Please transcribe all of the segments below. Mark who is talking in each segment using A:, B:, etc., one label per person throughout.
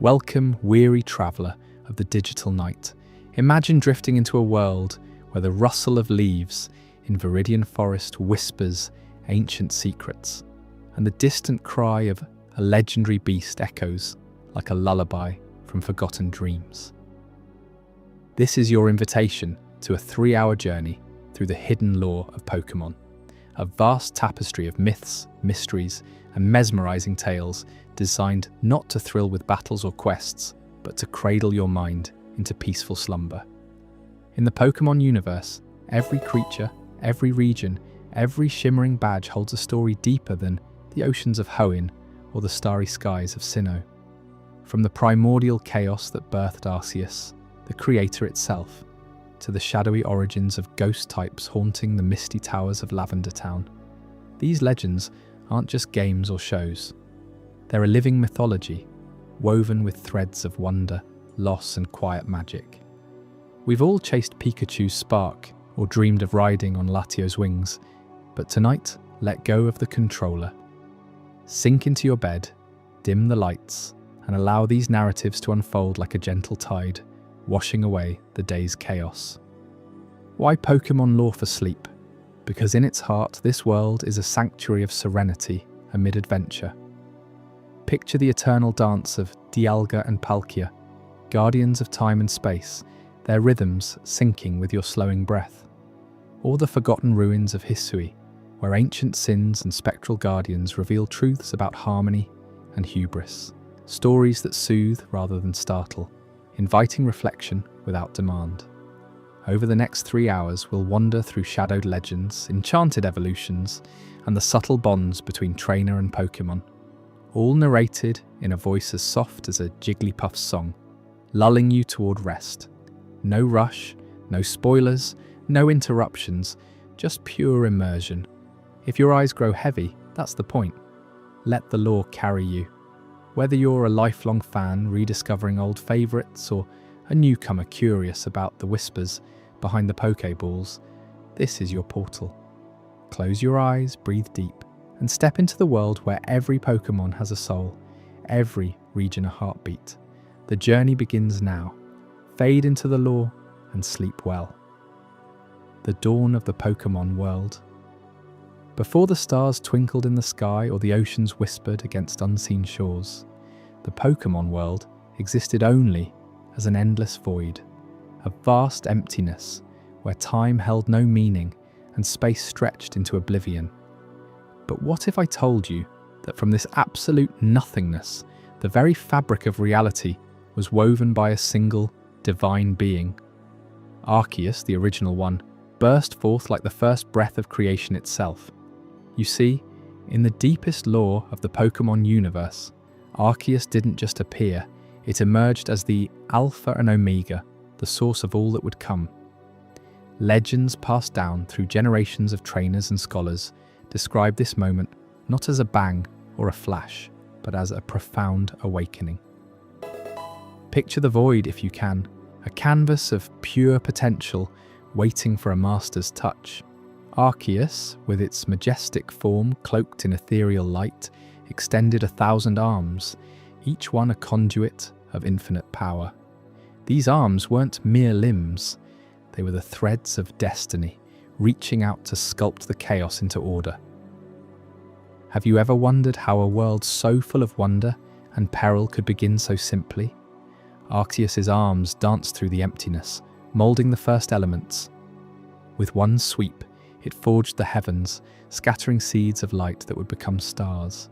A: Welcome, weary traveller of the digital night. Imagine drifting into a world where the rustle of leaves in Viridian Forest whispers ancient secrets, and the distant cry of a legendary beast echoes like a lullaby from forgotten dreams. This is your invitation to a 3-hour journey through the hidden lore of Pokémon, a vast tapestry of myths, mysteries, and mesmerizing tales designed not to thrill with battles or quests, but to cradle your mind into peaceful slumber. In the Pokémon universe, every creature, every region, every shimmering badge holds a story deeper than the oceans of Hoenn or the starry skies of Sinnoh. From the primordial chaos that birthed Arceus, the creator itself, to the shadowy origins of ghost types haunting the misty towers of Lavender Town, these legends aren't just games or shows. They're a living mythology, woven with threads of wonder, loss, and quiet magic. We've all chased Pikachu's spark or dreamed of riding on Latios wings, but tonight, let go of the controller. Sink into your bed, dim the lights, and allow these narratives to unfold like a gentle tide, washing away the day's chaos. Why Pokémon lore for sleep? Because in its heart, this world is a sanctuary of serenity amid adventure. Picture the eternal dance of Dialga and Palkia, guardians of time and space, their rhythms syncing with your slowing breath. Or the forgotten ruins of Hisui, where ancient sins and spectral guardians reveal truths about harmony and hubris. Stories that soothe rather than startle, inviting reflection without demand. Over the next 3 hours, we'll wander through shadowed legends, enchanted evolutions, and the subtle bonds between trainer and Pokémon, all narrated in a voice as soft as a Jigglypuff's song, lulling you toward rest. No rush, no spoilers, no interruptions, just pure immersion. If your eyes grow heavy, that's the point. Let the lore carry you. Whether you're a lifelong fan rediscovering old favourites or a newcomer curious about the whispers behind the Pokéballs, this is your portal. Close your eyes, breathe deep, and step into the world where every Pokémon has a soul, every region a heartbeat. The journey begins now. Fade into the lore and sleep well. The dawn of the Pokémon world. Before the stars twinkled in the sky or the oceans whispered against unseen shores, the Pokémon world existed only as an endless void, a vast emptiness where time held no meaning and space stretched into oblivion. But what if I told you that from this absolute nothingness, the very fabric of reality was woven by a single, divine being? Arceus, the original one, burst forth like the first breath of creation itself. You see, in the deepest lore of the Pokémon universe, Arceus didn't just appear, it emerged as the Alpha and Omega, the source of all that would come. Legends passed down through generations of trainers and scholars describe this moment not as a bang or a flash, but as a profound awakening. Picture the void if you can, a canvas of pure potential waiting for a master's touch. Arceus, with its majestic form cloaked in ethereal light, extended 1,000 arms, each one a conduit of infinite power. These arms weren't mere limbs, they were the threads of destiny, reaching out to sculpt the chaos into order. Have you ever wondered how a world so full of wonder and peril could begin so simply? Arceus's arms danced through the emptiness, moulding the first elements. With one sweep, it forged the heavens, scattering seeds of light that would become stars.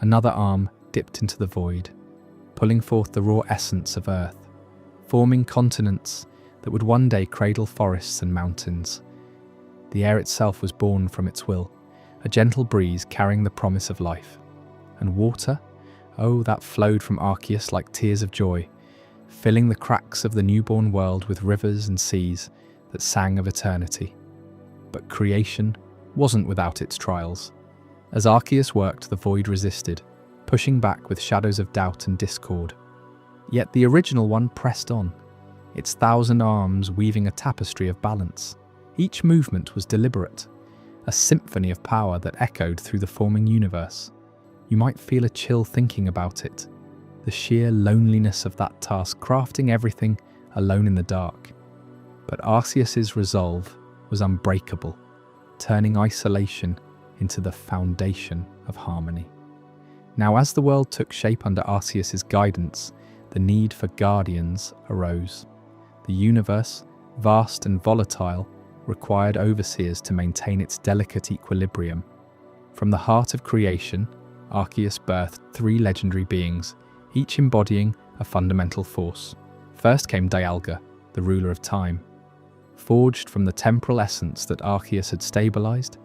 A: Another arm dipped into the void, pulling forth the raw essence of Earth, forming continents that would one day cradle forests and mountains. The air itself was born from its will, a gentle breeze carrying the promise of life. And water? Oh, that flowed from Arceus like tears of joy, filling the cracks of the newborn world with rivers and seas that sang of eternity. But creation wasn't without its trials. As Arceus worked, the void resisted, pushing back with shadows of doubt and discord. Yet the original one pressed on, its 1,000 arms weaving a tapestry of balance. Each movement was deliberate, a symphony of power that echoed through the forming universe. You might feel a chill thinking about it. the sheer loneliness of that task, crafting everything alone in the dark. But Arceus's resolve was unbreakable, turning isolation into the foundation of harmony. Now, as the world took shape under Arceus's guidance, the need for guardians arose. The universe, vast and volatile, required overseers to maintain its delicate equilibrium. From the heart of creation, Arceus birthed three legendary beings, each embodying a fundamental force. First came Dialga, the ruler of time. Forged from the temporal essence that Arceus had stabilized,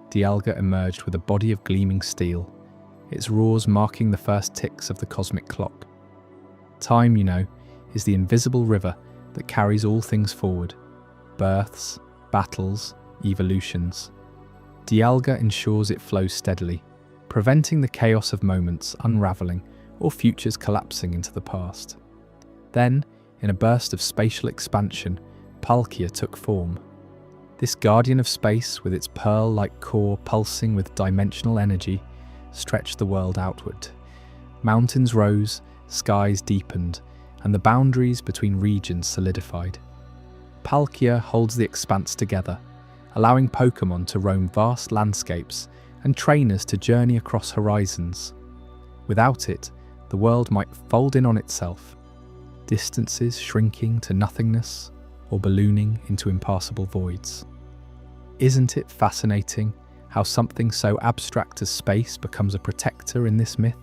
A: Dialga emerged with a body of gleaming steel, its roars marking the first ticks of the cosmic clock. Time, is the invisible river that carries all things forward: births, battles, evolutions. Dialga ensures it flows steadily, preventing the chaos of moments unraveling or futures collapsing into the past. Then, in a burst of spatial expansion, Palkia took form. This guardian of space, with its pearl-like core pulsing with dimensional energy, stretched the world outward. Mountains rose, skies deepened, and the boundaries between regions solidified. Palkia holds the expanse together, allowing Pokémon to roam vast landscapes and trainers to journey across horizons. Without it, the world might fold in on itself, distances shrinking to nothingness or ballooning into impassable voids. Isn't it fascinating how something so abstract as space becomes a protector in this myth?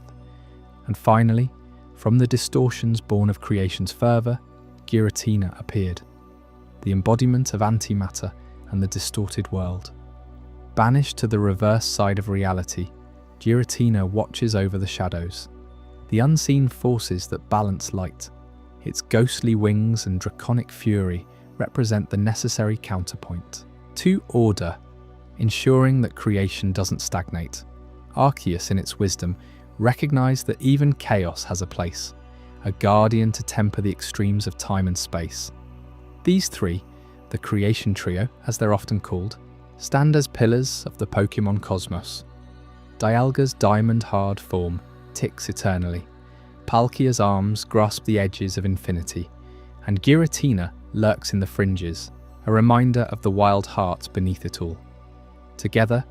A: And finally, from the distortions born of creation's fervour, Giratina appeared, the embodiment of antimatter and the distorted world. Banished to the reverse side of reality, Giratina watches over the shadows, the unseen forces that balance light. Its ghostly wings and draconic fury represent the necessary counterpoint to order, ensuring that creation doesn't stagnate. Arceus, in its wisdom, recognized that even chaos has a place, a guardian to temper the extremes of time and space. These three, the creation trio, as they're often called, stand as pillars of the Pokémon cosmos. Dialga's diamond-hard form ticks eternally. Palkia's arms grasp the edges of infinity, and Giratina lurks in the fringes, a reminder of the wild heart beneath it all. Together,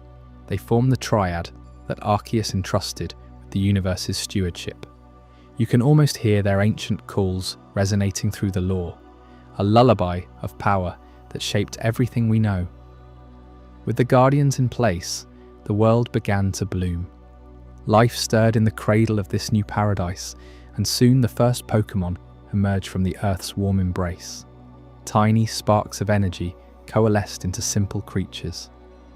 A: they form the triad that Arceus entrusted with the universe's stewardship. You can almost hear their ancient calls resonating through the lore, a lullaby of power that shaped everything we know. With the guardians in place, the world began to bloom. Life stirred in the cradle of this new paradise, and soon the first Pokémon emerged from the Earth's warm embrace. Tiny sparks of energy coalesced into simple creatures: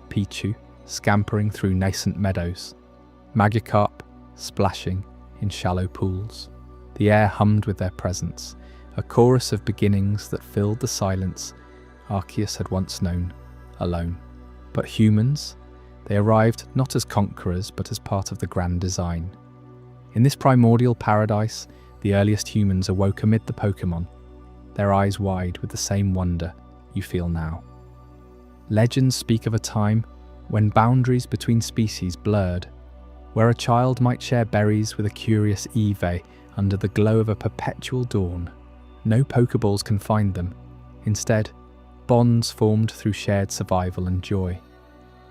A: Pichu scampering through nascent meadows, Magikarp splashing in shallow pools. The air hummed with their presence, a chorus of beginnings that filled the silence Arceus had once known alone. But humans, they arrived not as conquerors but as part of the grand design. In this primordial paradise, the earliest humans awoke amid the Pokémon, their eyes wide with the same wonder you feel now. Legends speak of a time when boundaries between species blurred, where a child might share berries with a curious Eevee under the glow of a perpetual dawn. No Pokeballs can find them. Instead, bonds formed through shared survival and joy.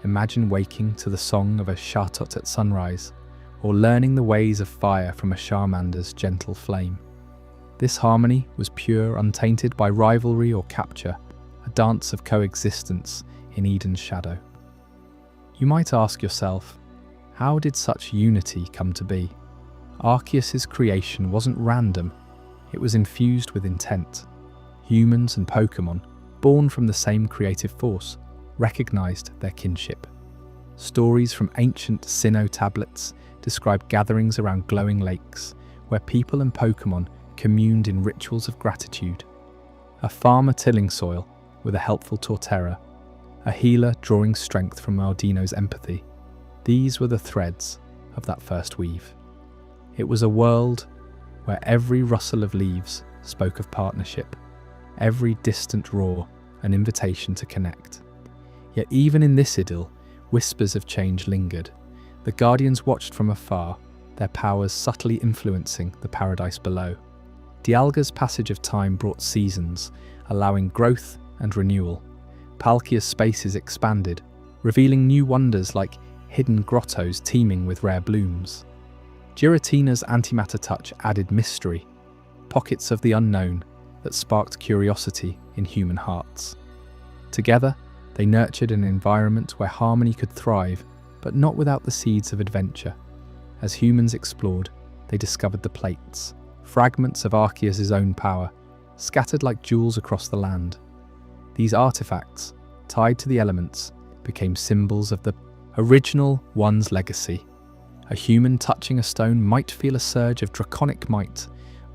A: Imagine waking to the song of a Chatot at sunrise, or learning the ways of fire from a Charmander's gentle flame. This harmony was pure, untainted by rivalry or capture, a dance of coexistence in Eden's shadow. You might ask yourself, how did such unity come to be? Arceus's creation wasn't random, it was infused with intent. Humans and Pokémon, born from the same creative force, recognized their kinship. Stories from ancient Sinnoh tablets describe gatherings around glowing lakes, where people and Pokémon communed in rituals of gratitude. A farmer tilling soil with a helpful Torterra, a healer drawing strength from Maldino's empathy. These were the threads of that first weave. It was a world where every rustle of leaves spoke of partnership, every distant roar an invitation to connect. Yet even in this idyll, whispers of change lingered. The Guardians watched from afar, their powers subtly influencing the paradise below. Dialga's passage of time brought seasons, allowing growth and renewal. Palkia's spaces expanded, revealing new wonders like hidden grottos teeming with rare blooms. Giratina's antimatter touch added mystery, pockets of the unknown that sparked curiosity in human hearts. Together, they nurtured an environment where harmony could thrive, but not without the seeds of adventure. As humans explored, they discovered the plates, fragments of Arceus' own power, scattered like jewels across the land. These artifacts, tied to the elements, became symbols of the original one's legacy. A human touching a stone might feel a surge of draconic might,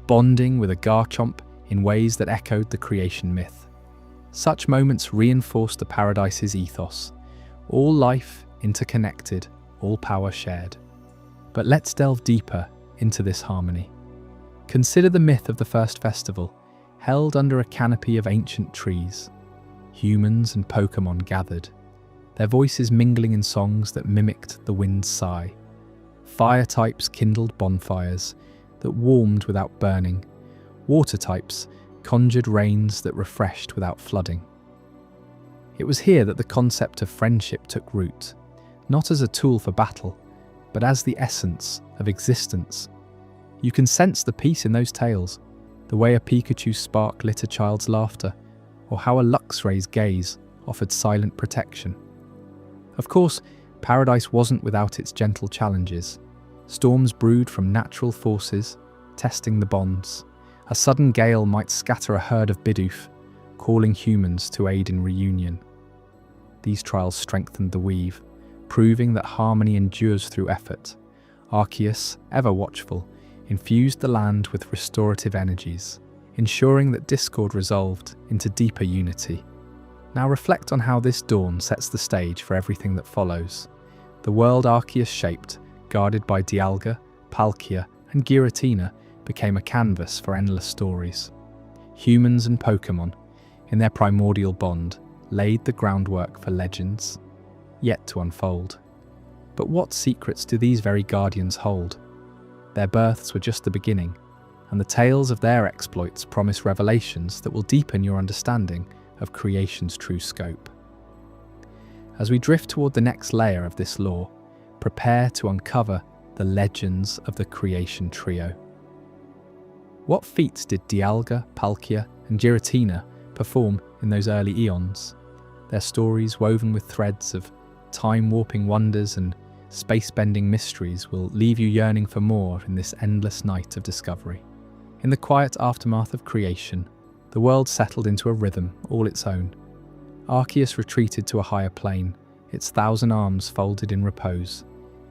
A: bonding with a Garchomp in ways that echoed the creation myth. Such moments reinforced the paradise's ethos. All life interconnected, all power shared. But let's delve deeper into this harmony. Consider the myth of the first festival, held under a canopy of ancient trees. Humans and Pokémon gathered, their voices mingling in songs that mimicked the wind's sigh. Fire types kindled bonfires that warmed without burning. Water types conjured rains that refreshed without flooding. It was here that the concept of friendship took root, not as a tool for battle, but as the essence of existence. You can sense the peace in those tales, the way a Pikachu's spark lit a child's laughter, or how a Luxray's gaze offered silent protection. Of course, Paradise wasn't without its gentle challenges. Storms brewed from natural forces, testing the bonds. A sudden gale might scatter a herd of Bidoof, calling humans to aid in reunion. These trials strengthened the weave, proving that harmony endures through effort. Arceus, ever watchful, infused the land with restorative energies, ensuring that discord resolved into deeper unity. Now reflect on how this dawn sets the stage for everything that follows. The world Arceus shaped, guarded by Dialga, Palkia, and Giratina, became a canvas for endless stories. Humans and Pokémon, in their primordial bond, laid the groundwork for legends yet to unfold. But what secrets do these very guardians hold? Their births were just the beginning, and the tales of their exploits promise revelations that will deepen your understanding of creation's true scope. As we drift toward the next layer of this lore, prepare to uncover the legends of the creation trio. What feats did Dialga, Palkia, and Giratina perform in those early eons? Their stories, woven with threads of time-warping wonders and space-bending mysteries, will leave you yearning for more in this endless night of discovery. In the quiet aftermath of creation, the world settled into a rhythm all its own. Arceus retreated to a higher plane, its 1,000 arms folded in repose,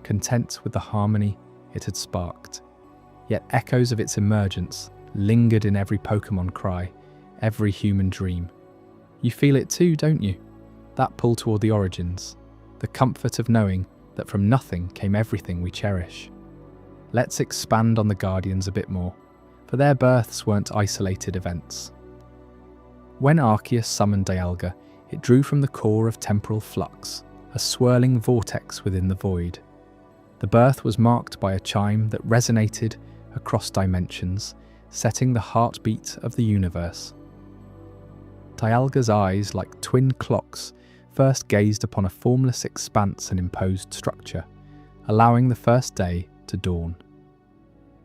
A: content with the harmony it had sparked. Yet echoes of its emergence lingered in every Pokémon cry, every human dream. You feel it too, don't you? That pull toward the origins, the comfort of knowing that from nothing came everything we cherish. Let's expand on the Guardians a bit more, for their births weren't isolated events. When Arceus summoned Dialga, it drew from the core of temporal flux, a swirling vortex within the void. The birth was marked by a chime that resonated across dimensions, setting the heartbeat of the universe. Dialga's eyes, like twin clocks, first gazed upon a formless expanse and imposed structure, allowing the first day to dawn.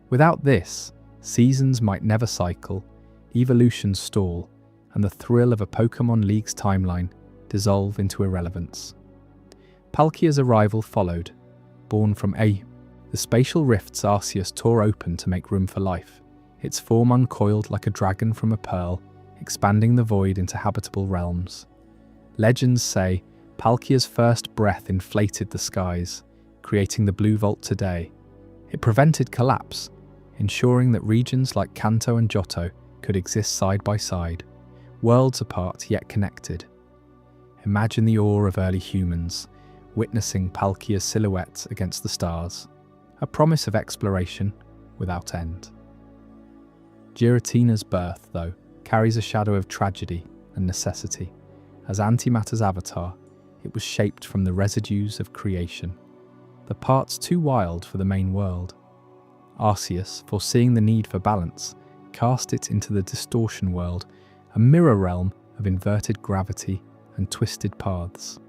A: Without this, seasons might never cycle, evolution stall, and the thrill of a Pokémon League's timeline dissolve into irrelevance. Palkia's arrival followed, born from the spatial rifts Arceus tore open to make room for life, its form uncoiled like a dragon from a pearl, expanding the void into habitable realms. Legends say Palkia's first breath inflated the skies, creating the Blue Vault today. It prevented collapse, ensuring that regions like Kanto and Johto could exist side by side, worlds apart yet connected. Imagine the awe of early humans, witnessing Palkia's silhouette against the stars, a promise of exploration without end. Giratina's birth, though, carries a shadow of tragedy and necessity. As antimatter's avatar, it was shaped from the residues of creation, the parts too wild for the main world. Arceus, foreseeing the need for balance, cast it into the distortion world, a mirror realm of inverted gravity and twisted paths.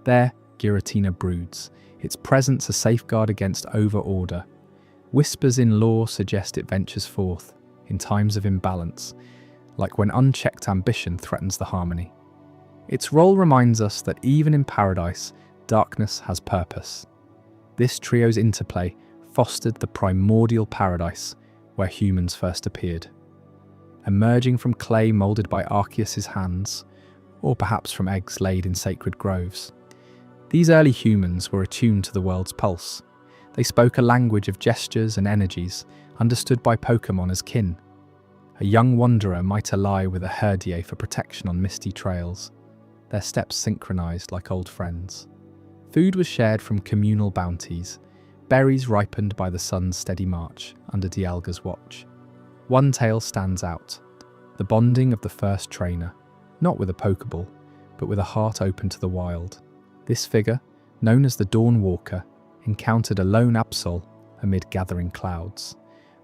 A: There, Giratina broods, its presence a safeguard against over-order. Whispers in lore suggest it ventures forth, in times of imbalance, like when unchecked ambition threatens the harmony. Its role reminds us that even in paradise, darkness has purpose. This trio's interplay fostered the primordial paradise where humans first appeared. Emerging from clay moulded by Arceus's hands, or perhaps from eggs laid in sacred groves, these early humans were attuned to the world's pulse. They spoke a language of gestures and energies, understood by Pokémon as kin. A young wanderer might ally with a herdier for protection on misty trails, their steps synchronized like old friends. Food was shared from communal bounties, berries ripened by the sun's steady march under Dialga's watch. One tale stands out, the bonding of the first trainer, not with a Pokeball, but with a heart open to the wild. This figure, known as the Dawn Walker, encountered a lone Absol amid gathering clouds.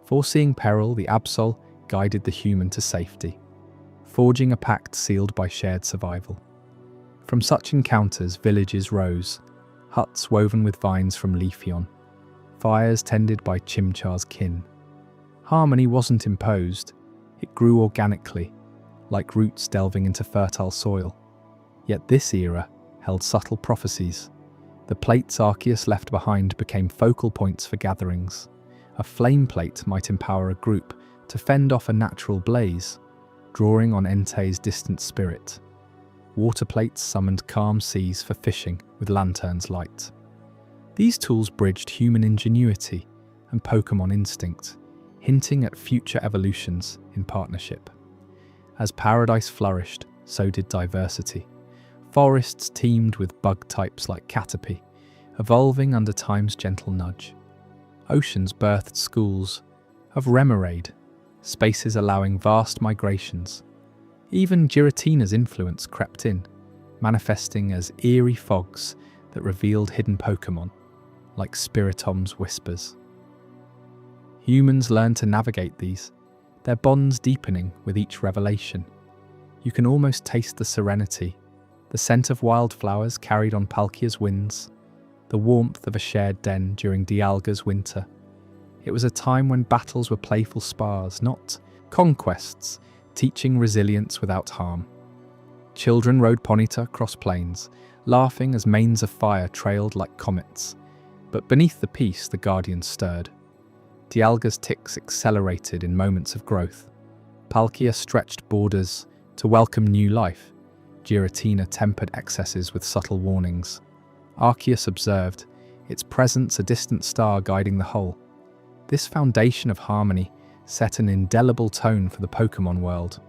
A: Foreseeing peril, the Absol guided the human to safety, forging a pact sealed by shared survival. From such encounters, villages rose, huts woven with vines from Leafeon, fires tended by Chimchar's kin. Harmony wasn't imposed, it grew organically, like roots delving into fertile soil. Yet this era held subtle prophecies. The plates Arceus left behind became focal points for gatherings. A flame plate might empower a group to fend off a natural blaze, drawing on Entei's distant spirit. Water plates summoned calm seas for fishing with lanterns light. These tools bridged human ingenuity and Pokémon instinct, hinting at future evolutions in partnership. As paradise flourished, so did diversity. Forests teemed with bug types like Caterpie, evolving under time's gentle nudge. Oceans birthed schools of Remoraid, spaces allowing vast migrations. Even Giratina's influence crept in, manifesting as eerie fogs that revealed hidden Pokémon, like Spiritom's whispers. Humans learned to navigate these, their bonds deepening with each revelation. You can almost taste the serenity, the scent of wildflowers carried on Palkia's winds, the warmth of a shared den during Dialga's winter. It was a time when battles were playful spars, not conquests, teaching resilience without harm. Children rode Ponyta across plains, laughing as manes of fire trailed like comets. But beneath the peace, the Guardians stirred. Dialga's ticks accelerated in moments of growth. Palkia stretched borders to welcome new life. Giratina tempered excesses with subtle warnings. Arceus observed, its presence a distant star guiding the whole. This foundation of harmony set an indelible tone for the Pokémon world.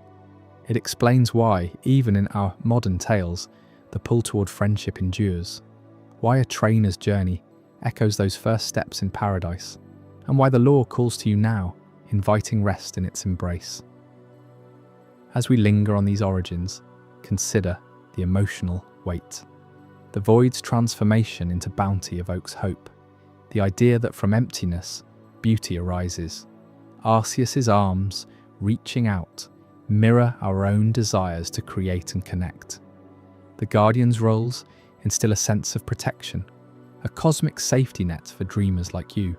A: It explains why, even in our modern tales, the pull toward friendship endures, why a trainer's journey echoes those first steps in paradise, and why the lore calls to you now, inviting rest in its embrace. As we linger on these origins, consider the emotional weight. The void's transformation into bounty evokes hope, the idea that from emptiness, beauty arises. Arceus's arms, reaching out, mirror our own desires to create and connect. The Guardian's roles instill a sense of protection, a cosmic safety net for dreamers like you.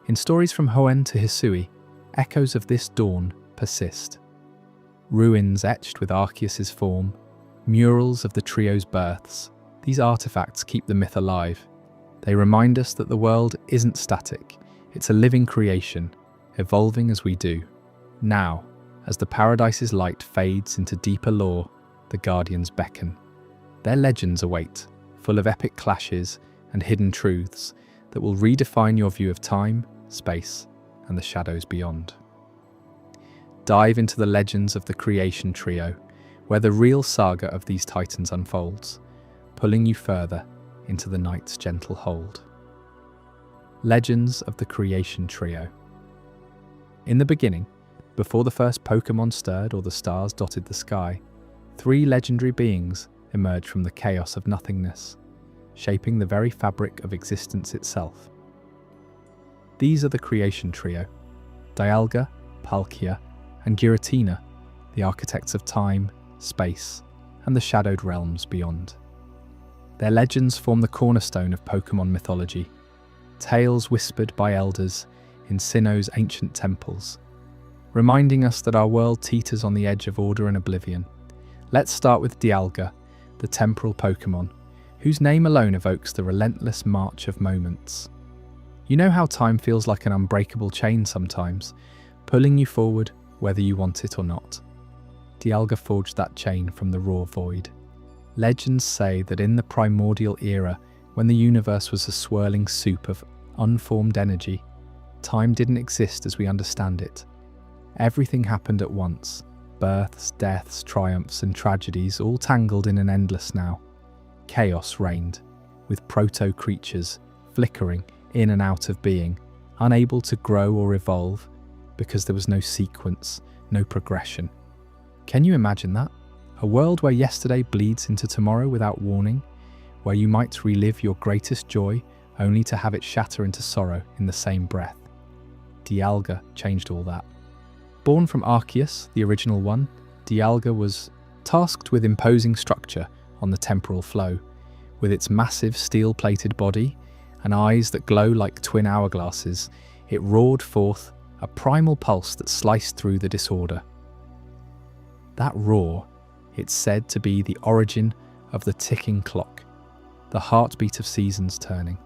A: In stories from Hoenn to Hisui, echoes of this dawn persist. Ruins etched with Arceus's form, murals of the trio's births, these artifacts keep the myth alive. They remind us that the world isn't static, it's a living creation, evolving as we do. Now, as the paradise's light fades into deeper lore, the Guardians beckon. Their legends await, full of epic clashes and hidden truths that will redefine your view of time, space, and the shadows beyond. Dive into the legends of the Creation Trio, where the real saga of these titans unfolds, pulling you further into the night's gentle hold. Legends of the Creation Trio. In the beginning, before the first Pokémon stirred or the stars dotted the sky, 3 legendary beings emerged from the chaos of nothingness, shaping the very fabric of existence itself. These are the creation trio: Dialga, Palkia, and Giratina, the architects of time, space, and the shadowed realms beyond. Their legends form the cornerstone of Pokémon mythology, tales whispered by elders in Sinnoh's ancient temples, reminding us that our world teeters on the edge of order and oblivion. Let's start with Dialga, the temporal Pokémon, whose name alone evokes the relentless march of moments. You know how time feels like an unbreakable chain sometimes, pulling you forward whether you want it or not. Dialga forged that chain from the raw void. Legends say that in the primordial era, when the universe was a swirling soup of unformed energy, time didn't exist as we understand it. Everything happened at once: births, deaths, triumphs, and tragedies, all tangled in an endless now. Chaos reigned, with proto-creatures flickering in and out of being, unable to grow or evolve because there was no sequence, no progression. Can you imagine that? A world where yesterday bleeds into tomorrow without warning, where you might relive your greatest joy only to have it shatter into sorrow in the same breath. Dialga changed all that. Born from Arceus, the original one, Dialga was tasked with imposing structure on the temporal flow. With its massive steel-plated body and eyes that glow like twin hourglasses, it roared forth a primal pulse that sliced through the disorder. That roar, it's said to be the origin of the ticking clock, the heartbeat of seasons turning.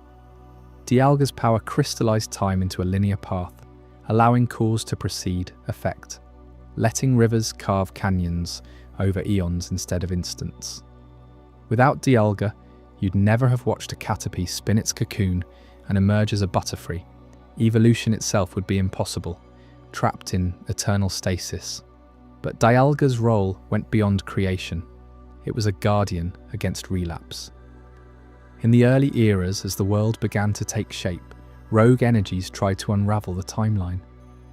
A: Dialga's power crystallized time into a linear path, allowing cause to precede effect, letting rivers carve canyons over eons instead of instants. Without Dialga, you'd never have watched a caterpie spin its cocoon and emerge as a butterfree. Evolution itself would be impossible, trapped in eternal stasis. But Dialga's role went beyond creation. It was a guardian against relapse. In the early eras, as the world began to take shape, rogue energies tried to unravel the timeline.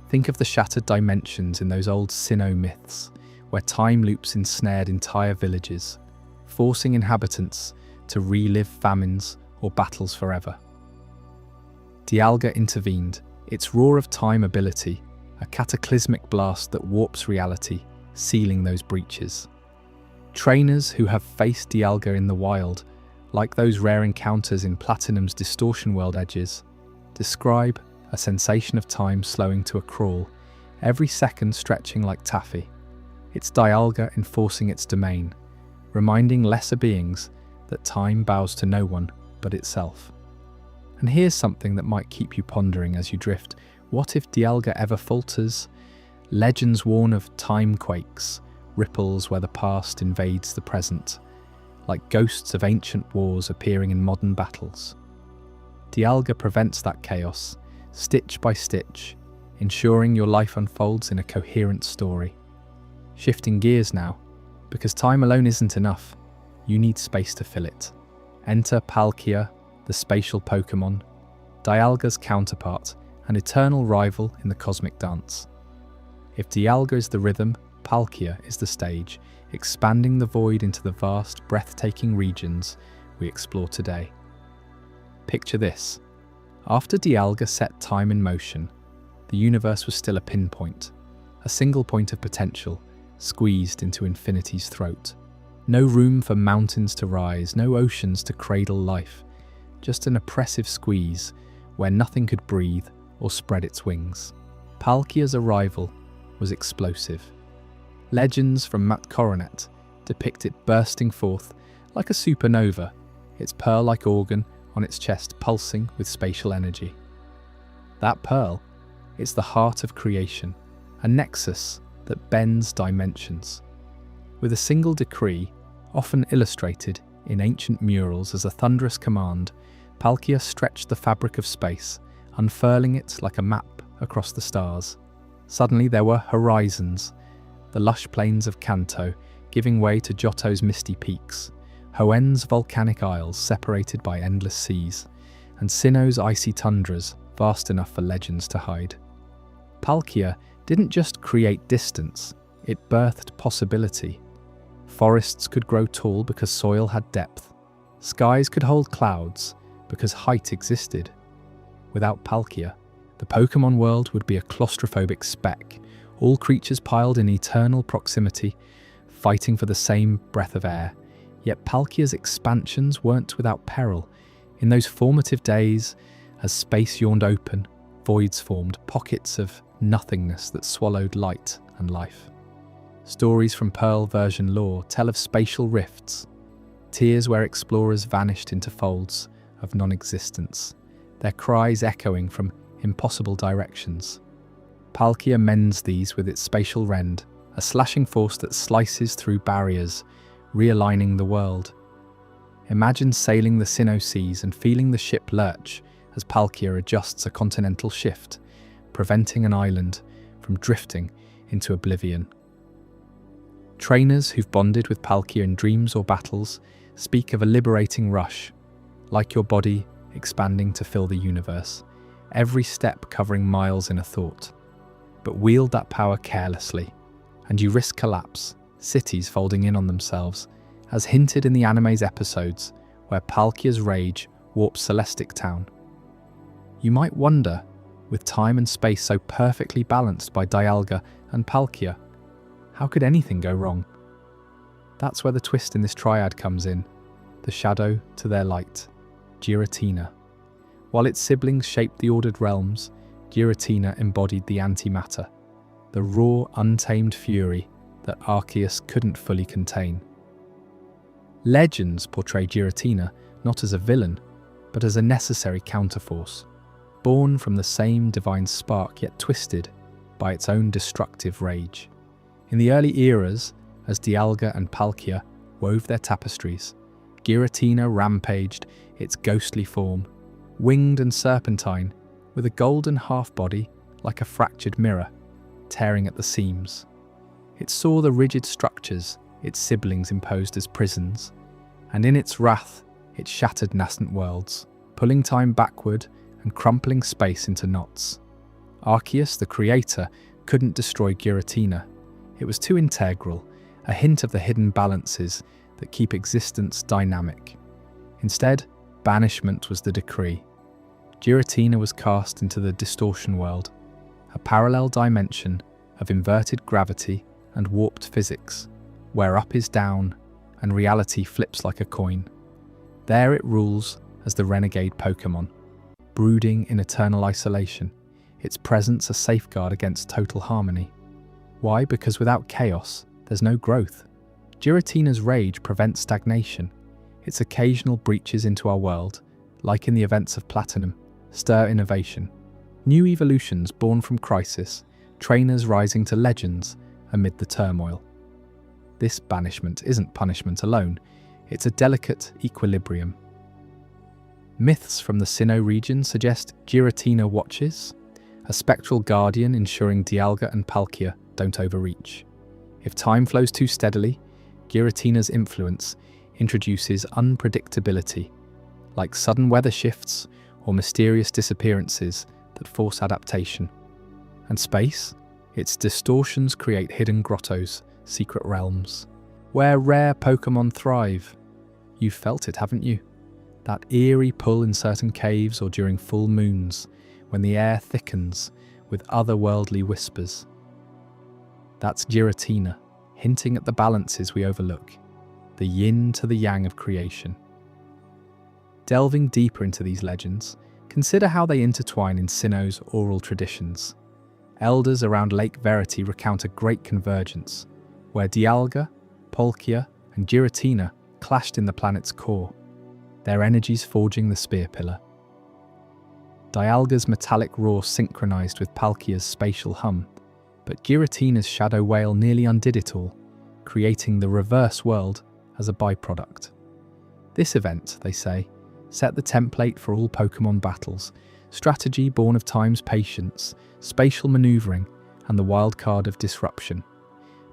A: Think of the shattered dimensions in those old Sinnoh myths, where time loops ensnared entire villages, forcing inhabitants to relive famines or battles forever. Dialga intervened, its roar of time ability, a cataclysmic blast that warps reality, sealing those breaches. Trainers who have faced Dialga in the wild, like those rare encounters in Platinum's Distortion World edges, describe a sensation of time slowing to a crawl, every second stretching like taffy. It's Dialga enforcing its domain, reminding lesser beings that time bows to no one but itself. And here's something that might keep you pondering as you drift. What if Dialga ever falters? Legends warn of time quakes, ripples where the past invades the present, like ghosts of ancient wars appearing in modern battles. Dialga prevents that chaos, stitch by stitch, ensuring your life unfolds in a coherent story. Shifting gears now, because time alone isn't enough, you need space to fill it. Enter Palkia, the spatial Pokémon, Dialga's counterpart, an eternal rival in the cosmic dance. If Dialga is the rhythm, Palkia is the stage, expanding the void into the vast, breathtaking regions we explore today. Picture this. After Dialga set time in motion, the universe was still a pinpoint, a single point of potential, squeezed into infinity's throat. No room for mountains to rise, no oceans to cradle life, just an oppressive squeeze where nothing could breathe or spread its wings. Palkia's arrival was explosive. Legends from Matt Coronet depict it bursting forth like a supernova, its pearl-like organ on its chest pulsing with spatial energy. That pearl, it's the heart of creation, a nexus that bends dimensions. With a single decree, often illustrated in ancient murals as a thunderous command, Palkia stretched the fabric of space, unfurling it like a map across the stars. Suddenly there were horizons, the lush plains of Kanto giving way to Johto's misty peaks, Hoenn's volcanic isles separated by endless seas, and Sinnoh's icy tundras vast enough for legends to hide. Palkia didn't just create distance, it birthed possibility. Forests could grow tall because soil had depth. Skies could hold clouds because height existed. Without Palkia, The Pokémon world would be a claustrophobic speck, all creatures piled in eternal proximity, fighting for the same breath of air. Yet Palkia's expansions weren't without peril. In those formative days, as space yawned open, voids formed, pockets of nothingness that swallowed light and life. Stories from Pearl version lore tell of spatial rifts, tiers where explorers vanished into folds of non-existence, their cries echoing from impossible directions. Palkia mends these with its spatial rend, a slashing force that slices through barriers, realigning the world. Imagine sailing the Sinnoh seas and feeling the ship lurch as Palkia adjusts a continental shift, preventing an island from drifting into oblivion. Trainers who've bonded with Palkia in dreams or battles speak of a liberating rush, like your body expanding to fill the universe, every step covering miles in a thought. But wield that power carelessly, and you risk collapse, cities folding in on themselves, as hinted in the anime's episodes where Palkia's rage warps Celestic Town. You might wonder, with time and space so perfectly balanced by Dialga and Palkia, how could anything go wrong? That's where the twist in this triad comes in, the shadow to their light, Giratina. While its siblings shaped the ordered realms, Giratina embodied the antimatter, the raw, untamed fury that Arceus couldn't fully contain. Legends portray Giratina not as a villain, but as a necessary counterforce, born from the same divine spark yet twisted by its own destructive rage. In the early eras, as Dialga and Palkia wove their tapestries, Giratina rampaged its ghostly form, winged and serpentine, with a golden half-body like a fractured mirror, tearing at the seams. It saw the rigid structures its siblings imposed as prisons, and in its wrath it shattered nascent worlds, pulling time backward and crumpling space into knots. Arceus, the creator, couldn't destroy Giratina. It was too integral, a hint of the hidden balances that keep existence dynamic. Instead, banishment was the decree. Giratina was cast into the distortion world, a parallel dimension of inverted gravity and warped physics, where up is down and reality flips like a coin. There it rules as the renegade Pokémon, brooding in eternal isolation, its presence a safeguard against total harmony. Why? Because without chaos, there's no growth. Giratina's rage prevents stagnation. Its occasional breaches into our world, like in the events of Platinum, stir innovation. New evolutions born from crisis, trainers rising to legends amid the turmoil. This banishment isn't punishment alone, it's a delicate equilibrium. Myths from the Sinnoh region suggest Giratina watches, a spectral guardian ensuring Dialga and Palkia don't overreach. If time flows too steadily, Giratina's influence introduces unpredictability, like sudden weather shifts or mysterious disappearances that force adaptation. And space? Its distortions create hidden grottos, secret realms, where rare Pokémon thrive. You've felt it, haven't you? That eerie pull in certain caves or during full moons, when the air thickens with otherworldly whispers. That's Giratina, hinting at the balances we overlook, the yin to the yang of creation. Delving deeper into these legends, consider how they intertwine in Sinnoh's oral traditions. Elders around Lake Verity recount a great convergence, where Dialga, Palkia, and Giratina clashed in the planet's core, their energies forging the spear pillar. Dialga's metallic roar synchronized with Palkia's spatial hum, but Giratina's shadow wail nearly undid it all, creating the reverse world as a byproduct. This event, they say, set the template for all Pokémon battles, strategy born of time's patience, spatial maneuvering, and the wildcard of disruption.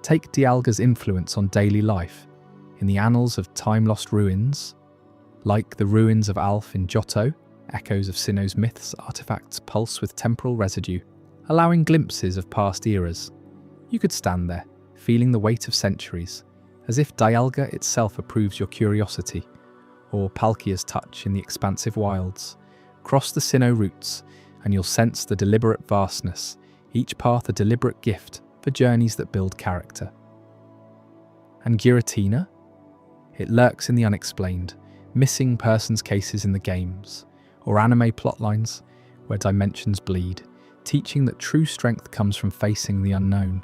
A: Take Dialga's influence on daily life. In the annals of time-lost ruins, like the ruins of Alph in Johto, echoes of Sinnoh's myths, artifacts pulse with temporal residue, allowing glimpses of past eras. You could stand there, feeling the weight of centuries, as if Dialga itself approves your curiosity, or Palkia's touch in the expansive wilds. Cross the Sinnoh routes, and you'll sense the deliberate vastness, each path a deliberate gift for journeys that build character. And Giratina? It lurks in the unexplained, missing persons cases in the games, or anime plotlines where dimensions bleed, teaching that true strength comes from facing the unknown.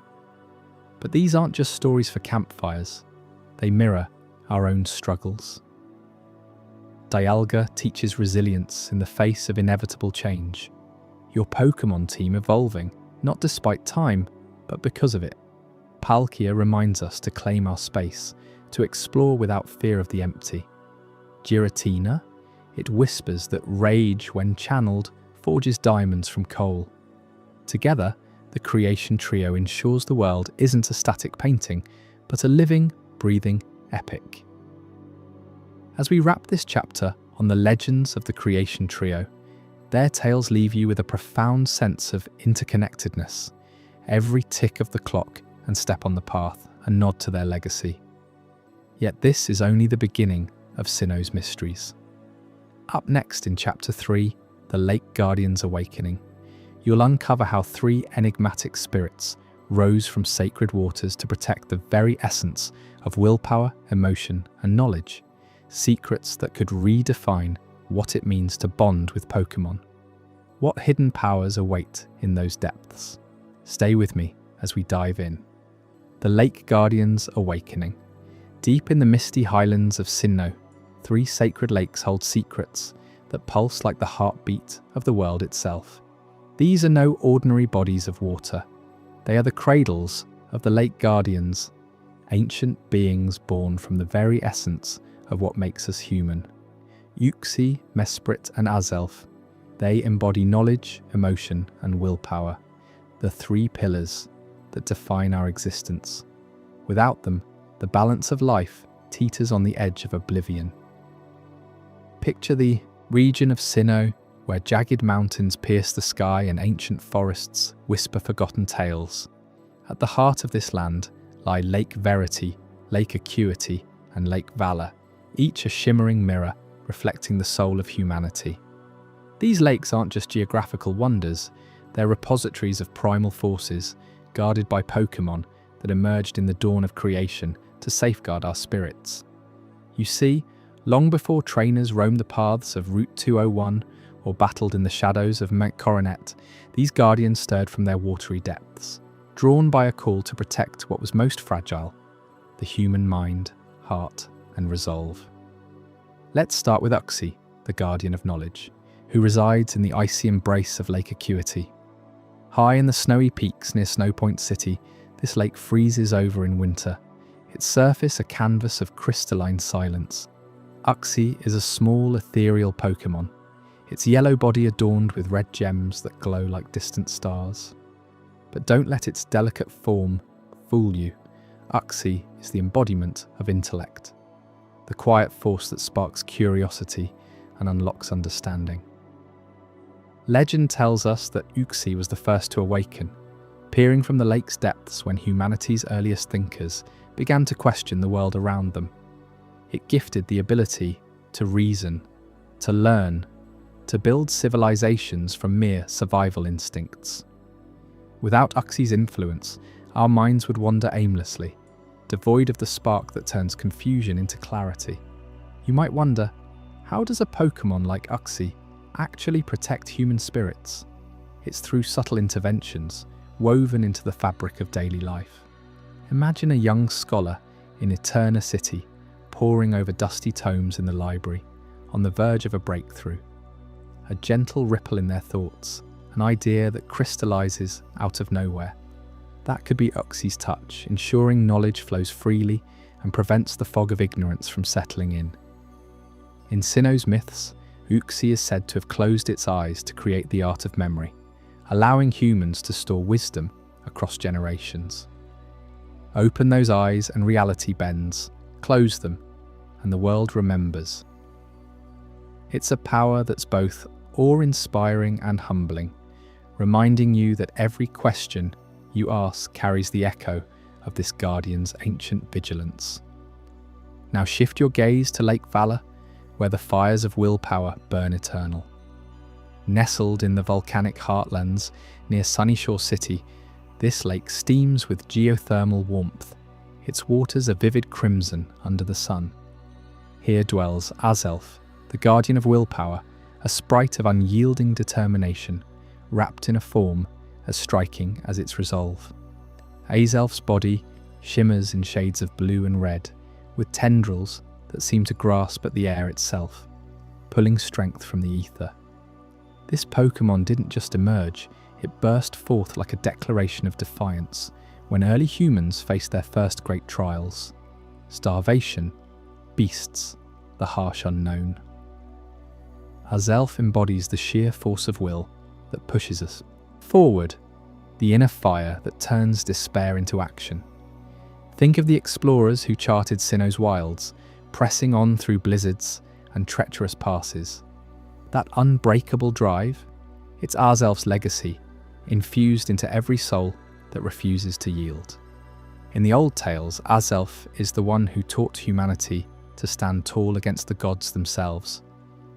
A: But these aren't just stories for campfires, they mirror our own struggles. Dialga teaches resilience in the face of inevitable change. Your Pokémon team evolving, not despite time, but because of it. Palkia reminds us to claim our space, to explore without fear of the empty. Giratina, it whispers that rage, when channeled, forges diamonds from coal. Together, the creation trio ensures the world isn't a static painting, but a living, breathing epic. As we wrap this chapter on the legends of the creation trio, their tales leave you with a profound sense of interconnectedness. Every tick of the clock and step on the path a nod to their legacy. Yet this is only the beginning of Sinnoh's mysteries. Up next in Chapter 3, The Lake Guardian's Awakening, you'll uncover how 3 enigmatic spirits rose from sacred waters to protect the very essence of willpower, emotion, and knowledge, secrets that could redefine what it means to bond with Pokémon. What hidden powers await in those depths? Stay with me as we dive in. The Lake Guardian's Awakening. Deep in the misty highlands of Sinnoh, 3 sacred lakes hold secrets that pulse like the heartbeat of the world itself. These are no ordinary bodies of water. They are the cradles of the Lake Guardians, ancient beings born from the very essence of what makes us human. Uxie, Mesprit, and Azelf, they embody knowledge, emotion, and willpower, the 3 pillars that define our existence. Without them, the balance of life teeters on the edge of oblivion. Picture the region of Sinnoh, where jagged mountains pierce the sky and ancient forests whisper forgotten tales. At the heart of this land lie Lake Verity, Lake Acuity, and Lake Valor, each a shimmering mirror reflecting the soul of humanity. These lakes aren't just geographical wonders, they're repositories of primal forces, guarded by Pokémon that emerged in the dawn of creation to safeguard our spirits. You see, long before trainers roamed the paths of Route 201 or battled in the shadows of Mount Coronet, these guardians stirred from their watery depths, drawn by a call to protect what was most fragile, the human mind, heart, and resolve. Let's start with Uxie, the guardian of knowledge, who resides in the icy embrace of Lake Acuity. High in the snowy peaks near Snowpoint City, this lake freezes over in winter, its surface a canvas of crystalline silence. Uxie is a small, ethereal Pokémon, its yellow body adorned with red gems that glow like distant stars. But don't let its delicate form fool you. Uxie is the embodiment of intellect, the quiet force that sparks curiosity and unlocks understanding. Legend tells us that Uxie was the first to awaken, peering from the lake's depths when humanity's earliest thinkers began to question the world around them. It gifted the ability to reason, to learn, to build civilizations from mere survival instincts. Without Uxie's influence, our minds would wander aimlessly, devoid of the spark that turns confusion into clarity. You might wonder, how does a Pokémon like Uxie actually protect human spirits? It's through subtle interventions, woven into the fabric of daily life. Imagine a young scholar in Eterna City, poring over dusty tomes in the library, on the verge of a breakthrough. A gentle ripple in their thoughts, an idea that crystallizes out of nowhere. That could be Uxie's touch, ensuring knowledge flows freely and prevents the fog of ignorance from settling in. In Sinnoh's myths, Uxie is said to have closed its eyes to create the art of memory, allowing humans to store wisdom across generations. Open those eyes and reality bends, close them, and the world remembers. It's a power that's both awe-inspiring and humbling, reminding you that every question you ask carries the echo of this guardian's ancient vigilance. Now shift your gaze to Lake Valor, where the fires of willpower burn eternal. Nestled in the volcanic heartlands near Sunyshore City, this lake steams with geothermal warmth. Its waters are vivid crimson under the sun. Here dwells Azelf, the guardian of willpower, a sprite of unyielding determination, wrapped in a form as striking as its resolve. Azelf's body shimmers in shades of blue and red, with tendrils that seem to grasp at the air itself, pulling strength from the ether. This Pokémon didn't just emerge, it burst forth like a declaration of defiance when early humans faced their first great trials: starvation, beasts, the harsh unknown. Azelf embodies the sheer force of will that pushes us forward, the inner fire that turns despair into action. Think of the explorers who charted Sinnoh's wilds, pressing on through blizzards and treacherous passes. That unbreakable drive, it's Azelf's legacy, infused into every soul that refuses to yield. In the old tales, Azelf is the one who taught humanity to stand tall against the gods themselves,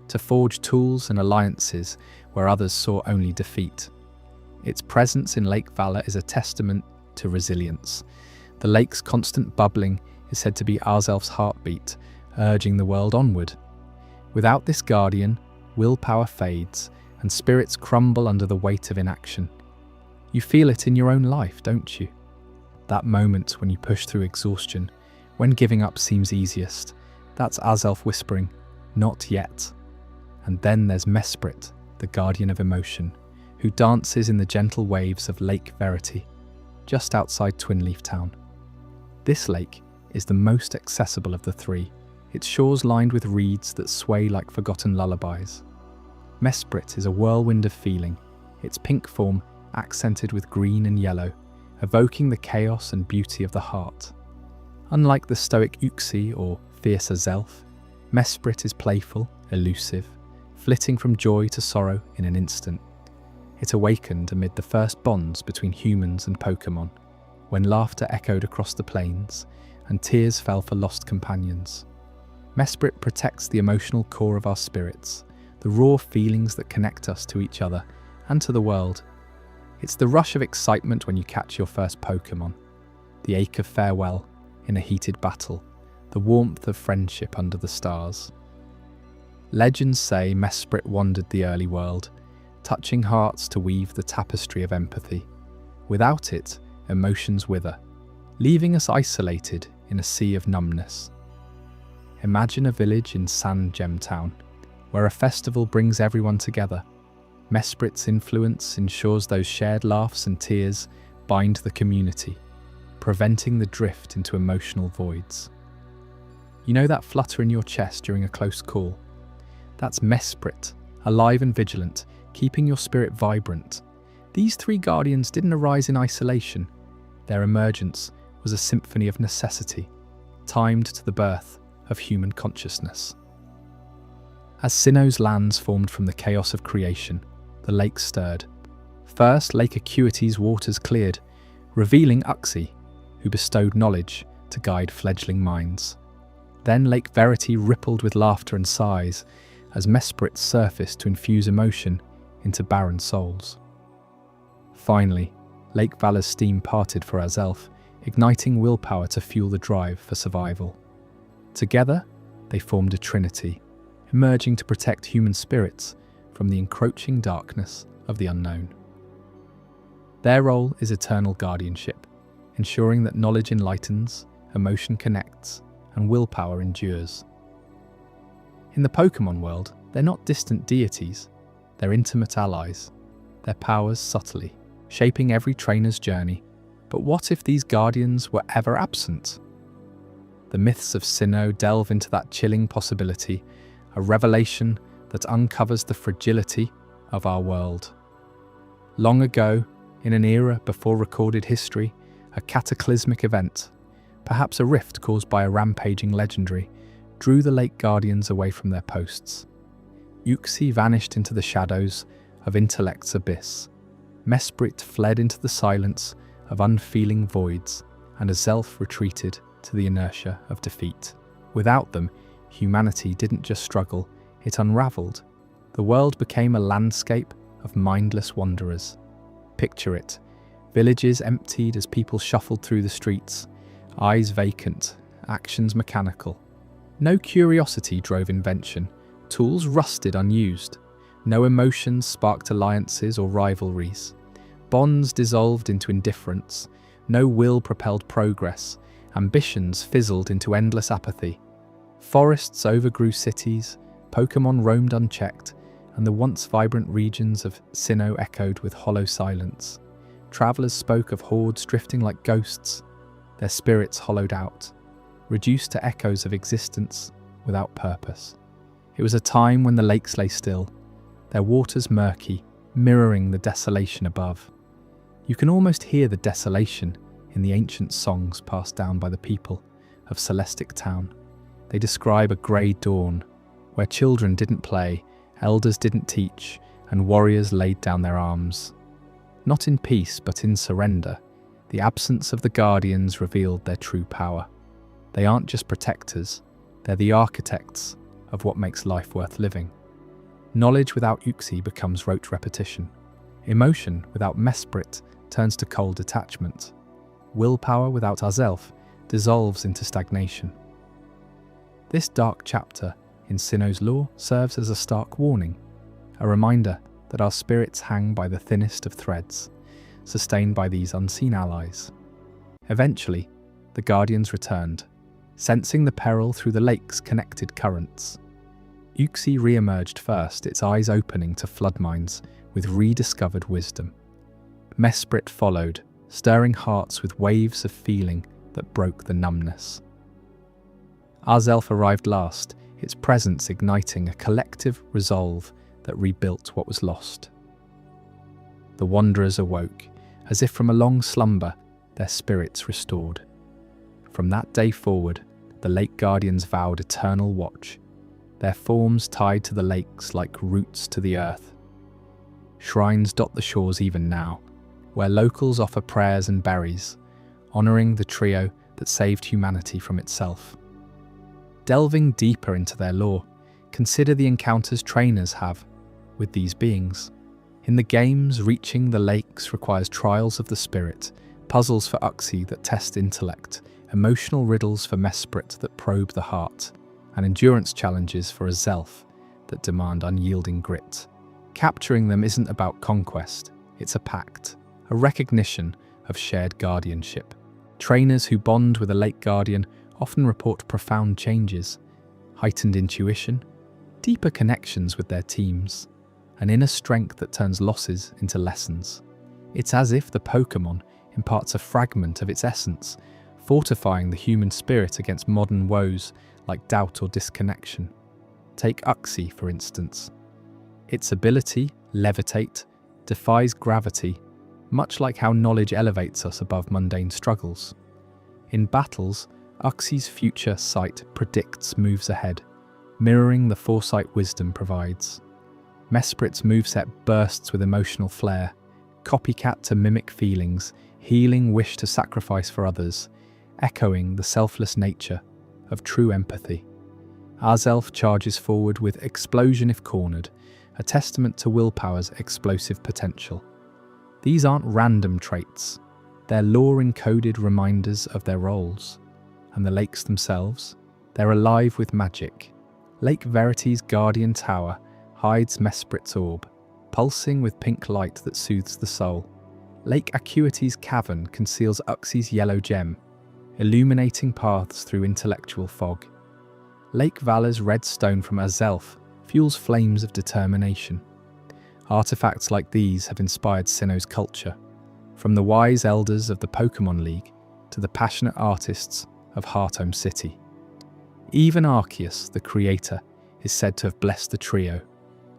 A: to forge tools and alliances where others saw only defeat. Its presence in Lake Valor is a testament to resilience. The lake's constant bubbling is said to be Azelf's heartbeat, urging the world onward. Without this guardian, willpower fades and spirits crumble under the weight of inaction. You feel it in your own life, don't you? That moment when you push through exhaustion, when giving up seems easiest, that's Azelf whispering, "Not yet." And then there's Mesprit, the guardian of emotion, who dances in the gentle waves of Lake Verity, just outside Twinleaf Town. This lake is the most accessible of the three, its shores lined with reeds that sway like forgotten lullabies. Mesprit is a whirlwind of feeling, its pink form accented with green and yellow, evoking the chaos and beauty of the heart. Unlike the stoic Uxie or fierce Azelf, Mesprit is playful, elusive, flitting from joy to sorrow in an instant. It awakened amid the first bonds between humans and Pokémon, when laughter echoed across the plains and tears fell for lost companions. Mesprit protects the emotional core of our spirits, the raw feelings that connect us to each other and to the world. It's the rush of excitement when you catch your first Pokémon, the ache of farewell in a heated battle, the warmth of friendship under the stars. Legends say Mesprit wandered the early world, touching hearts to weave the tapestry of empathy. Without it, emotions wither, leaving us isolated in a sea of numbness. Imagine a village in San Gem Town, where a festival brings everyone together. Mesprit's influence ensures those shared laughs and tears bind the community, preventing the drift into emotional voids. You know that flutter in your chest during a close call? That's Mesprit, alive and vigilant, keeping your spirit vibrant. These three guardians didn't arise in isolation. Their emergence was a symphony of necessity, timed to the birth of human consciousness. As Sinnoh's lands formed from the chaos of creation, the lake stirred. First, Lake Acuity's waters cleared, revealing Uxie, who bestowed knowledge to guide fledgling minds. Then Lake Verity rippled with laughter and sighs, as Mesprit surfaced to infuse emotion into barren souls. Finally, Lake Valor's steam parted for Azelf, igniting willpower to fuel the drive for survival. Together, they formed a trinity, emerging to protect human spirits from the encroaching darkness of the unknown. Their role is eternal guardianship, ensuring that knowledge enlightens, emotion connects, and willpower endures. In the Pokémon world, they're not distant deities, they're intimate allies, their powers subtly, shaping every trainer's journey. But what if these guardians were ever absent? The myths of Sinnoh delve into that chilling possibility, a revelation that uncovers the fragility of our world. Long ago, in an era before recorded history, a cataclysmic event, perhaps a rift caused by a rampaging legendary, drew the Lake Guardians away from their posts. Uxie vanished into the shadows of intellect's abyss. Mesprit fled into the silence of unfeeling voids, and Azelf retreated to the inertia of defeat. Without them, humanity didn't just struggle, it unraveled. The world became a landscape of mindless wanderers. Picture it, villages emptied as people shuffled through the streets, eyes vacant, actions mechanical. No curiosity drove invention, tools rusted unused. No emotions sparked alliances or rivalries. Bonds dissolved into indifference. No will propelled progress. Ambitions fizzled into endless apathy. Forests overgrew cities, Pokémon roamed unchecked, and the once vibrant regions of Sinnoh echoed with hollow silence. Travellers spoke of hordes drifting like ghosts, their spirits hollowed out, reduced to echoes of existence without purpose. It was a time when the lakes lay still, their waters murky, mirroring the desolation above. You can almost hear the desolation in the ancient songs passed down by the people of Celestic Town. They describe a grey dawn, where children didn't play, elders didn't teach, and warriors laid down their arms. Not in peace, but in surrender, the absence of the guardians revealed their true power. They aren't just protectors, they're the architects of what makes life worth living. Knowledge without Uxie becomes rote repetition. Emotion without Mesprit turns to cold detachment. Willpower without Azelf dissolves into stagnation. This dark chapter in Sinnoh's lore serves as a stark warning, a reminder that our spirits hang by the thinnest of threads, sustained by these unseen allies. Eventually, the Guardians returned, sensing the peril through the lake's connected currents. Uxie re-emerged first, its eyes opening to flood mines with rediscovered wisdom. Mesprit followed, stirring hearts with waves of feeling that broke the numbness. Azelf arrived last, its presence igniting a collective resolve that rebuilt what was lost. The wanderers awoke, as if from a long slumber, their spirits restored. From that day forward, the Lake Guardians vowed eternal watch, their forms tied to the lakes like roots to the earth. Shrines dot the shores even now, where locals offer prayers and berries, honouring the trio that saved humanity from itself. Delving deeper into their lore, consider the encounters trainers have with these beings. In the games, reaching the lakes requires trials of the spirit, puzzles for Uxie that test intellect, emotional riddles for Mesprit that probe the heart, and endurance challenges for Azelf that demand unyielding grit. Capturing them isn't about conquest, it's a pact, a recognition of shared guardianship. Trainers who bond with a lake guardian often report profound changes, heightened intuition, deeper connections with their teams, an inner strength that turns losses into lessons. It's as if the Pokémon imparts a fragment of its essence, fortifying the human spirit against modern woes like doubt or disconnection. Take Uxie, for instance. Its ability, levitate, defies gravity, much like how knowledge elevates us above mundane struggles. In battles, Uxie's future sight predicts moves ahead, mirroring the foresight wisdom provides. Mesprit's moveset bursts with emotional flair, copycat to mimic feelings, healing wish to sacrifice for others, echoing the selfless nature of true empathy. Azelf charges forward with explosion if cornered, a testament to willpower's explosive potential. These aren't random traits, they're lore-encoded reminders of their roles. And the lakes themselves, they're alive with magic. Lake Verity's guardian tower hides Mesprit's orb, pulsing with pink light that soothes the soul. Lake Acuity's cavern conceals Uxie's yellow gem, illuminating paths through intellectual fog. Lake Valor's red stone from Azelf fuels flames of determination. Artifacts like these have inspired Sinnoh's culture, from the wise elders of the Pokémon League to the passionate artists of Hearthome City. Even Arceus, the creator, is said to have blessed the trio,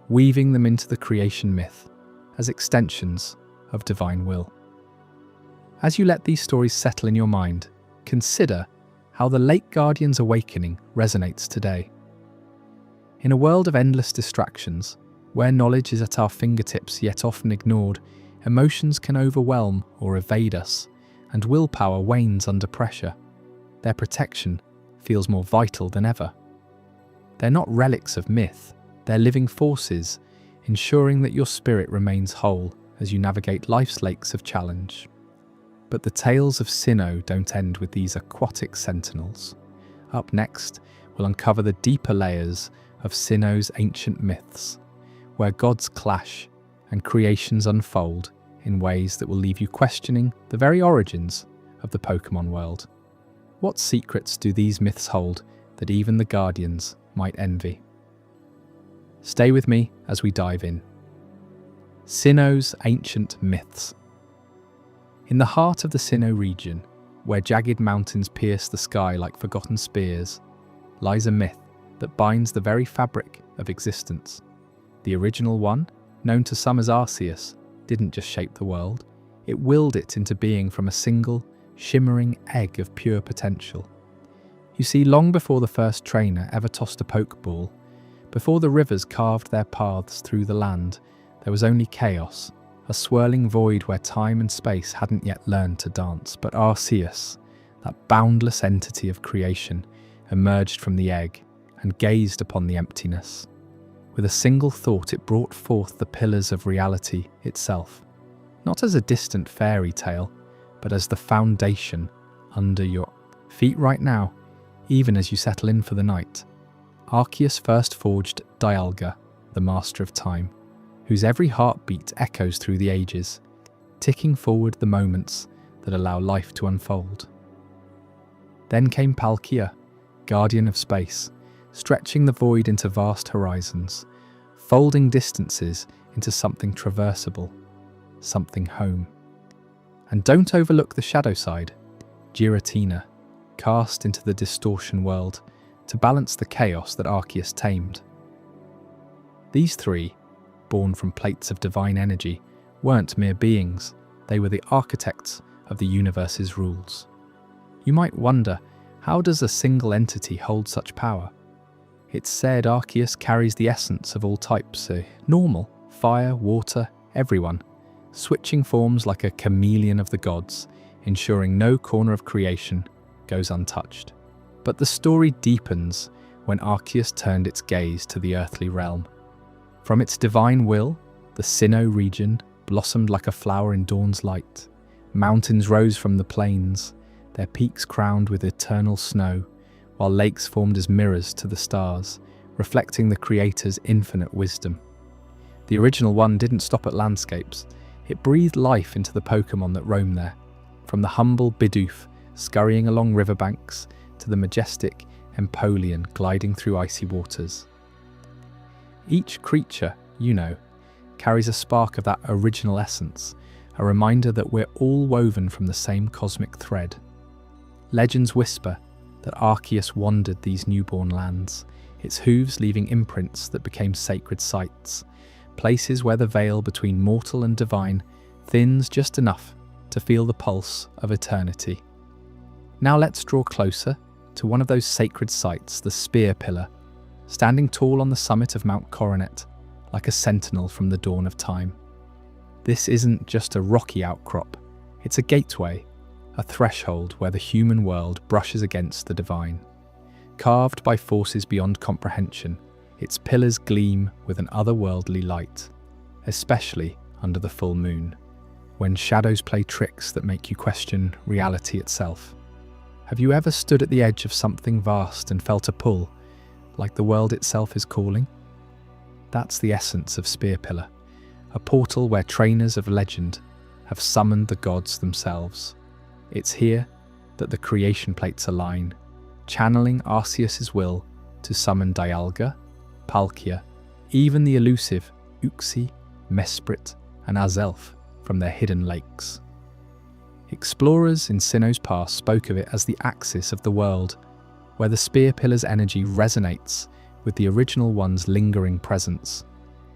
A: weaving them into the creation myth as extensions of divine will. As you let these stories settle in your mind, consider how the Lake Guardian's awakening resonates today. In a world of endless distractions, where knowledge is at our fingertips yet often ignored, emotions can overwhelm or evade us, and willpower wanes under pressure. Their protection feels more vital than ever. They're not relics of myth, they're living forces, ensuring that your spirit remains whole as you navigate life's lakes of challenge. But the tales of Sinnoh don't end with these aquatic sentinels. Up next, we'll uncover the deeper layers of Sinnoh's ancient myths, where gods clash and creations unfold in ways that will leave you questioning the very origins of the Pokémon world. What secrets do these myths hold that even the Guardians might envy? Stay with me as we dive in. Sinnoh's ancient myths. In the heart of the Sinnoh region, where jagged mountains pierce the sky like forgotten spears, lies a myth that binds the very fabric of existence. The original one, known to some as Arceus, didn't just shape the world, it willed it into being from a single, shimmering egg of pure potential. You see, long before the first trainer ever tossed a Pokeball, before the rivers carved their paths through the land, there was only chaos, a swirling void where time and space hadn't yet learned to dance. But Arceus, that boundless entity of creation, emerged from the egg and gazed upon the emptiness. With a single thought, it brought forth the pillars of reality itself, not as a distant fairy tale, but as the foundation under your feet right now, even as you settle in for the night. Arceus first forged Dialga, the master of time, whose every heartbeat echoes through the ages, ticking forward the moments that allow life to unfold. Then came Palkia, guardian of space, stretching the void into vast horizons, folding distances into something traversable, something home. And don't overlook the shadow side, Giratina, cast into the distortion world to balance the chaos that Arceus tamed. These three, born from plates of divine energy, weren't mere beings, they were the architects of the universe's rules. You might wonder, how does a single entity hold such power? It's said Arceus carries the essence of all types, normal, fire, water, everyone, switching forms like a chameleon of the gods, ensuring no corner of creation goes untouched. But the story deepens when Arceus turned its gaze to the earthly realm. From its divine will, the Sinnoh region blossomed like a flower in dawn's light. Mountains rose from the plains, their peaks crowned with eternal snow, while lakes formed as mirrors to the stars, reflecting the Creator's infinite wisdom. The original one didn't stop at landscapes. It breathed life into the Pokémon that roamed there, from the humble Bidoof scurrying along riverbanks to the majestic Empoleon gliding through icy waters. Each creature, carries a spark of that original essence, a reminder that we're all woven from the same cosmic thread. Legends whisper that Arceus wandered these newborn lands, its hooves leaving imprints that became sacred sites, places where the veil between mortal and divine thins just enough to feel the pulse of eternity. Now let's draw closer to one of those sacred sites, the Spear Pillar, standing tall on the summit of Mount Coronet, like a sentinel from the dawn of time. This isn't just a rocky outcrop, it's a gateway, a threshold where the human world brushes against the divine. Carved by forces beyond comprehension, its pillars gleam with an otherworldly light, especially under the full moon, when shadows play tricks that make you question reality itself. Have you ever stood at the edge of something vast and felt a pull, like the world itself is calling? That's the essence of Spear Pillar, a portal where trainers of legend have summoned the gods themselves. It's here that the creation plates align, channeling Arceus' will to summon Dialga, Palkia, even the elusive Uxie, Mesprit, and Azelf from their hidden lakes. Explorers in Sinnoh's past spoke of it as the axis of the world, where the Spear Pillar's energy resonates with the original one's lingering presence.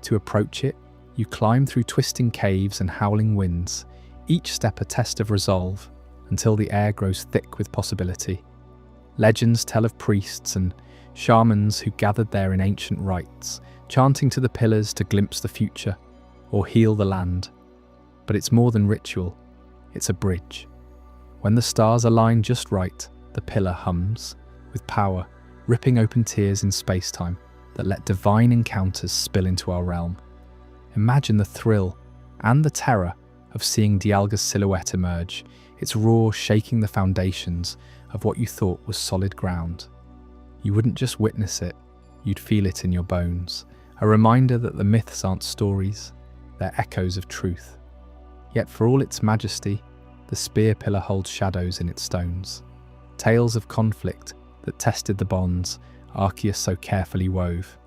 A: To approach it, you climb through twisting caves and howling winds, each step a test of resolve, until the air grows thick with possibility. Legends tell of priests and shamans who gathered there in ancient rites, chanting to the pillars to glimpse the future or heal the land. But it's more than ritual, it's a bridge. When the stars align just right, the pillar hums, with power, ripping open tears in space-time that let divine encounters spill into our realm. Imagine the thrill and the terror of seeing Dialga's silhouette emerge, its roar shaking the foundations of what you thought was solid ground. You wouldn't just witness it, you'd feel it in your bones, a reminder that the myths aren't stories, they're echoes of truth. Yet for all its majesty, the spear pillar holds shadows in its stones, tales of conflict that tested the bonds Arceus so carefully wove.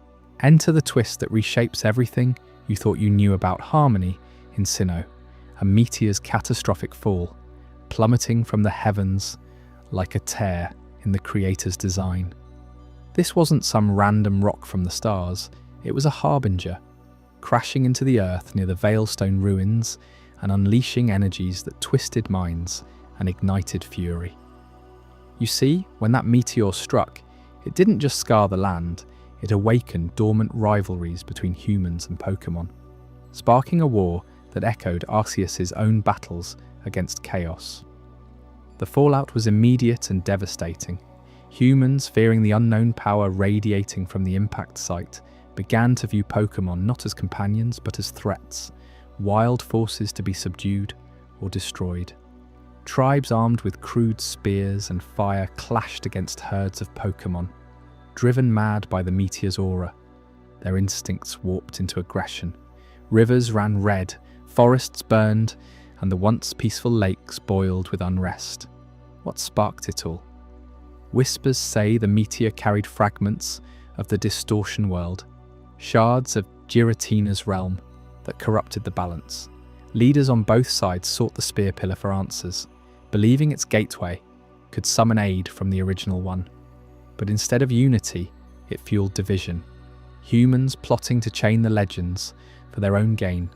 A: Enter the twist that reshapes everything you thought you knew about harmony in Sinnoh, a meteor's catastrophic fall, plummeting from the heavens like a tear in the creator's design. This wasn't some random rock from the stars, it was a harbinger, crashing into the earth near the Veilstone ruins and unleashing energies that twisted minds and ignited fury. You see, when that meteor struck, it didn't just scar the land, it awakened dormant rivalries between humans and Pokémon, sparking a war that echoed Arceus' own battles against chaos. The fallout was immediate and devastating. Humans, fearing the unknown power radiating from the impact site, began to view Pokémon not as companions but as threats, wild forces to be subdued or destroyed. Tribes armed with crude spears and fire clashed against herds of Pokémon, driven mad by the meteor's aura. Their instincts warped into aggression. Rivers ran red, forests burned, and the once peaceful lakes boiled with unrest. What sparked it all? Whispers say the meteor carried fragments of the distortion world, shards of Giratina's realm that corrupted the balance. Leaders on both sides sought the spear pillar for answers, believing its gateway could summon aid from the original one. But instead of unity, it fueled division. Humans plotting to chain the legends for their own gain,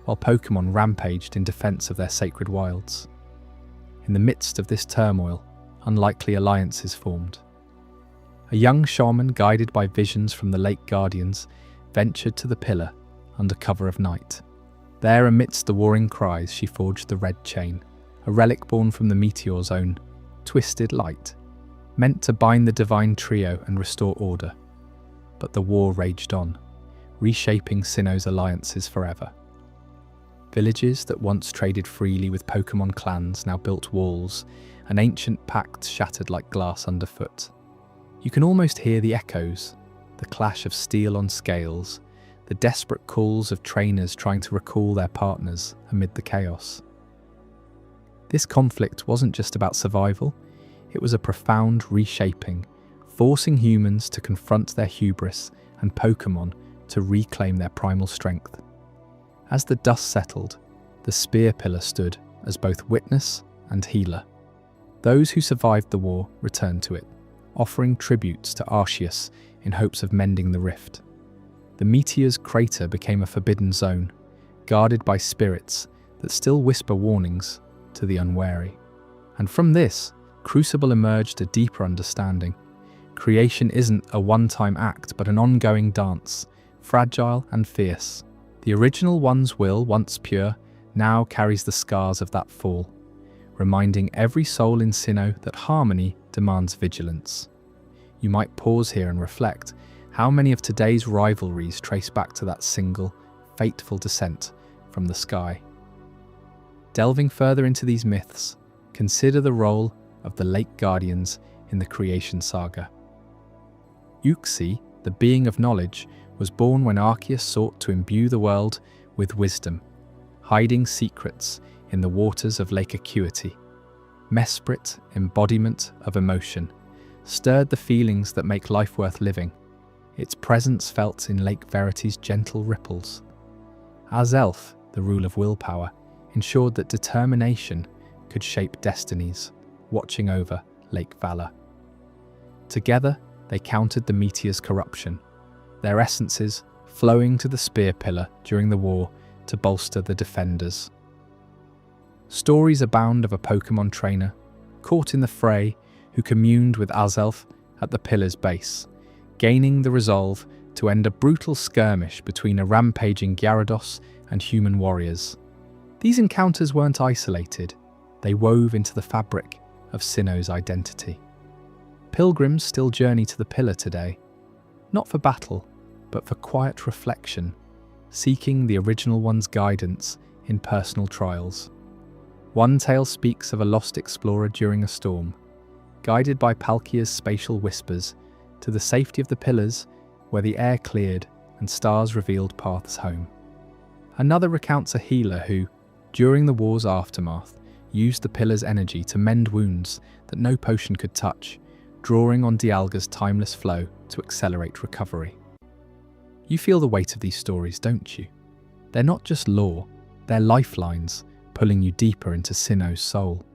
A: while Pokémon rampaged in defense of their sacred wilds. In the midst of this turmoil, unlikely alliances formed. A young shaman, guided by visions from the Lake Guardians, ventured to the pillar under cover of night. There, amidst the warring cries, she forged the red chain, a relic born from the meteor's own twisted light, meant to bind the divine trio and restore order. But the war raged on, reshaping Sinnoh's alliances forever. Villages that once traded freely with Pokémon clans now built walls, and ancient pacts shattered like glass underfoot. You can almost hear the echoes, the clash of steel on scales, the desperate calls of trainers trying to recall their partners amid the chaos. This conflict wasn't just about survival, it was a profound reshaping, forcing humans to confront their hubris and Pokémon to reclaim their primal strength. As the dust settled, the spear pillar stood as both witness and healer. Those who survived the war returned to it, offering tributes to Arceus in hopes of mending the rift. The meteor's crater became a forbidden zone, guarded by spirits that still whisper warnings to the unwary. And from this, Crucible emerged a deeper understanding. Creation isn't a one-time act, but an ongoing dance, fragile and fierce. The original one's will, once pure, now carries the scars of that fall, reminding every soul in Sinnoh that harmony demands vigilance. You might pause here and reflect, how many of today's rivalries trace back to that single, fateful descent from the sky? Delving further into these myths, consider the role of the Lake Guardians in the creation saga. Uxie, the being of knowledge, was born when Arceus sought to imbue the world with wisdom, hiding secrets in the waters of Lake Acuity. Mesprit, embodiment of emotion, stirred the feelings that make life worth living, its presence felt in Lake Verity's gentle ripples. Azelf, the rule of willpower, ensured that determination could shape destinies, watching over Lake Valor. Together, they countered the meteor's corruption, their essences flowing to the spear pillar during the war to bolster the defenders. Stories abound of a Pokémon trainer, caught in the fray, who communed with Azelf at the pillar's base, gaining the resolve to end a brutal skirmish between a rampaging Gyarados and human warriors. These encounters weren't isolated, they wove into the fabric of Sinnoh's identity. Pilgrims still journey to the pillar today, not for battle, but for quiet reflection, seeking the original one's guidance in personal trials. One tale speaks of a lost explorer during a storm, guided by Palkia's spatial whispers to the safety of the pillars where the air cleared and stars revealed paths home. Another recounts a healer who, during the war's aftermath, used the pillar's energy to mend wounds that no potion could touch, drawing on Dialga's timeless flow to accelerate recovery. You feel the weight of these stories, don't you? They're not just lore, they're lifelines, pulling you deeper into Sinnoh's soul.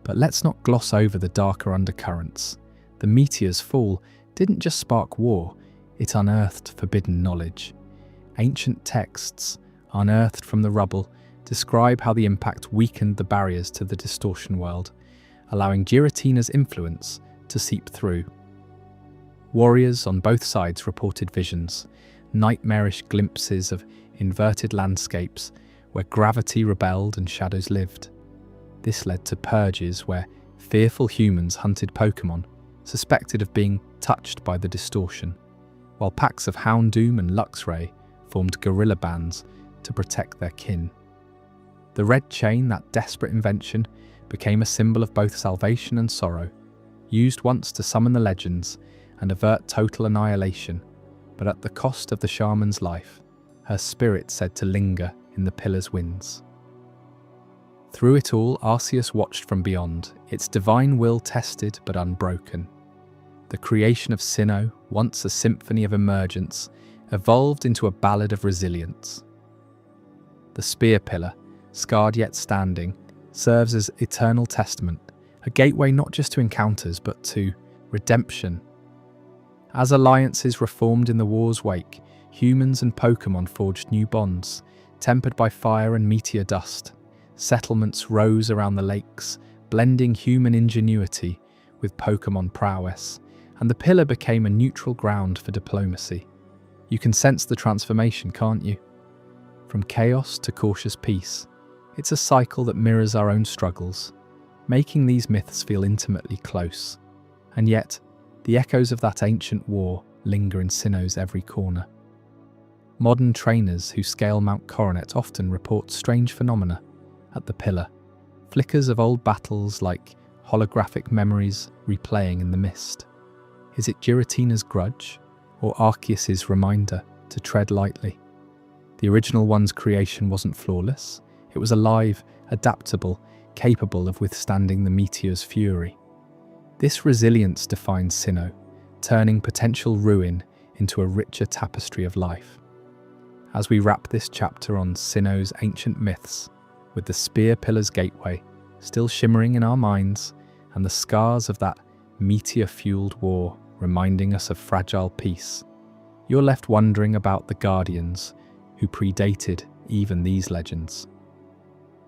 A: But let's not gloss over the darker undercurrents. The meteor's fall didn't just spark war, it unearthed forbidden knowledge. Ancient texts, unearthed from the rubble, describe how the impact weakened the barriers to the distortion world, allowing Giratina's influence to seep through. Warriors on both sides reported visions, nightmarish glimpses of inverted landscapes where gravity rebelled and shadows lived. This led to purges where fearful humans hunted Pokémon, suspected of being touched by the distortion, while packs of Houndoom and Luxray formed guerrilla bands to protect their kin. The red chain, that desperate invention, became a symbol of both salvation and sorrow, used once to summon the legends and avert total annihilation, but at the cost of the shaman's life, her spirit said to linger in the pillar's winds. Through it all, Arceus watched from beyond, its divine will tested but unbroken. The creation of Sinnoh, once a symphony of emergence, evolved into a ballad of resilience. The spear pillar, scarred yet standing, serves as eternal testament, a gateway not just to encounters but to redemption. As alliances reformed in the war's wake, humans and Pokémon forged new bonds, tempered by fire and meteor dust. Settlements rose around the lakes, blending human ingenuity with Pokémon prowess, and the pillar became a neutral ground for diplomacy. You can sense the transformation, can't you? From chaos to cautious peace, it's a cycle that mirrors our own struggles, making these myths feel intimately close. And yet, the echoes of that ancient war linger in Sinnoh's every corner. Modern trainers who scale Mount Coronet often report strange phenomena at the pillar, flickers of old battles like holographic memories replaying in the mist. Is it Giratina's grudge, or Arceus' reminder to tread lightly? The original one's creation wasn't flawless. It was alive, adaptable, capable of withstanding the meteor's fury. This resilience defines Sinnoh, turning potential ruin into a richer tapestry of life. As we wrap this chapter on Sinnoh's ancient myths, with the Spear Pillar's gateway still shimmering in our minds and the scars of that meteor-fueled war reminding us of fragile peace, you're left wondering about the guardians who predated even these legends.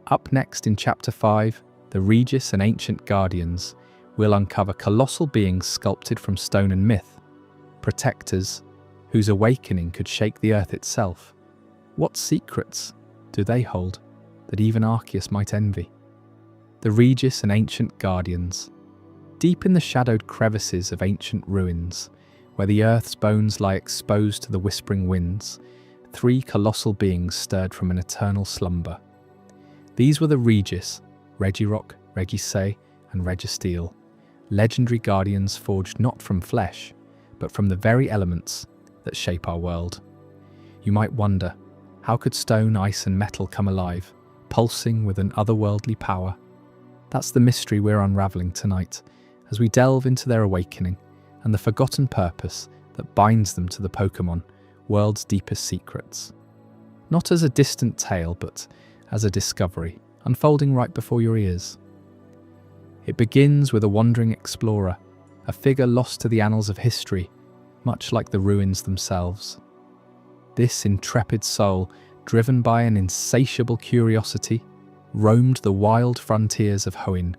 A: Up next in Chapter 5, the Regis and Ancient Guardians will uncover colossal beings sculpted from stone and myth, protectors whose awakening could shake the earth itself. What secrets do they hold that even Arceus might envy? The Regis and Ancient Guardians. Deep in the shadowed crevices of ancient ruins, where the earth's bones lie exposed to the whispering winds, three colossal beings stirred from an eternal slumber. These were the Regis, Regirock, Regisay, and Registeel, legendary guardians forged not from flesh, but from the very elements that shape our world. You might wonder, how could stone, ice, and metal come alive, pulsing with an otherworldly power? That's the mystery we're unraveling tonight, as we delve into their awakening and the forgotten purpose that binds them to the Pokémon world's deepest secrets. Not as a distant tale, but as a discovery, unfolding right before your ears. It begins with a wandering explorer, a figure lost to the annals of history, much like the ruins themselves. This intrepid soul, driven by an insatiable curiosity, roamed the wild frontiers of Hoenn,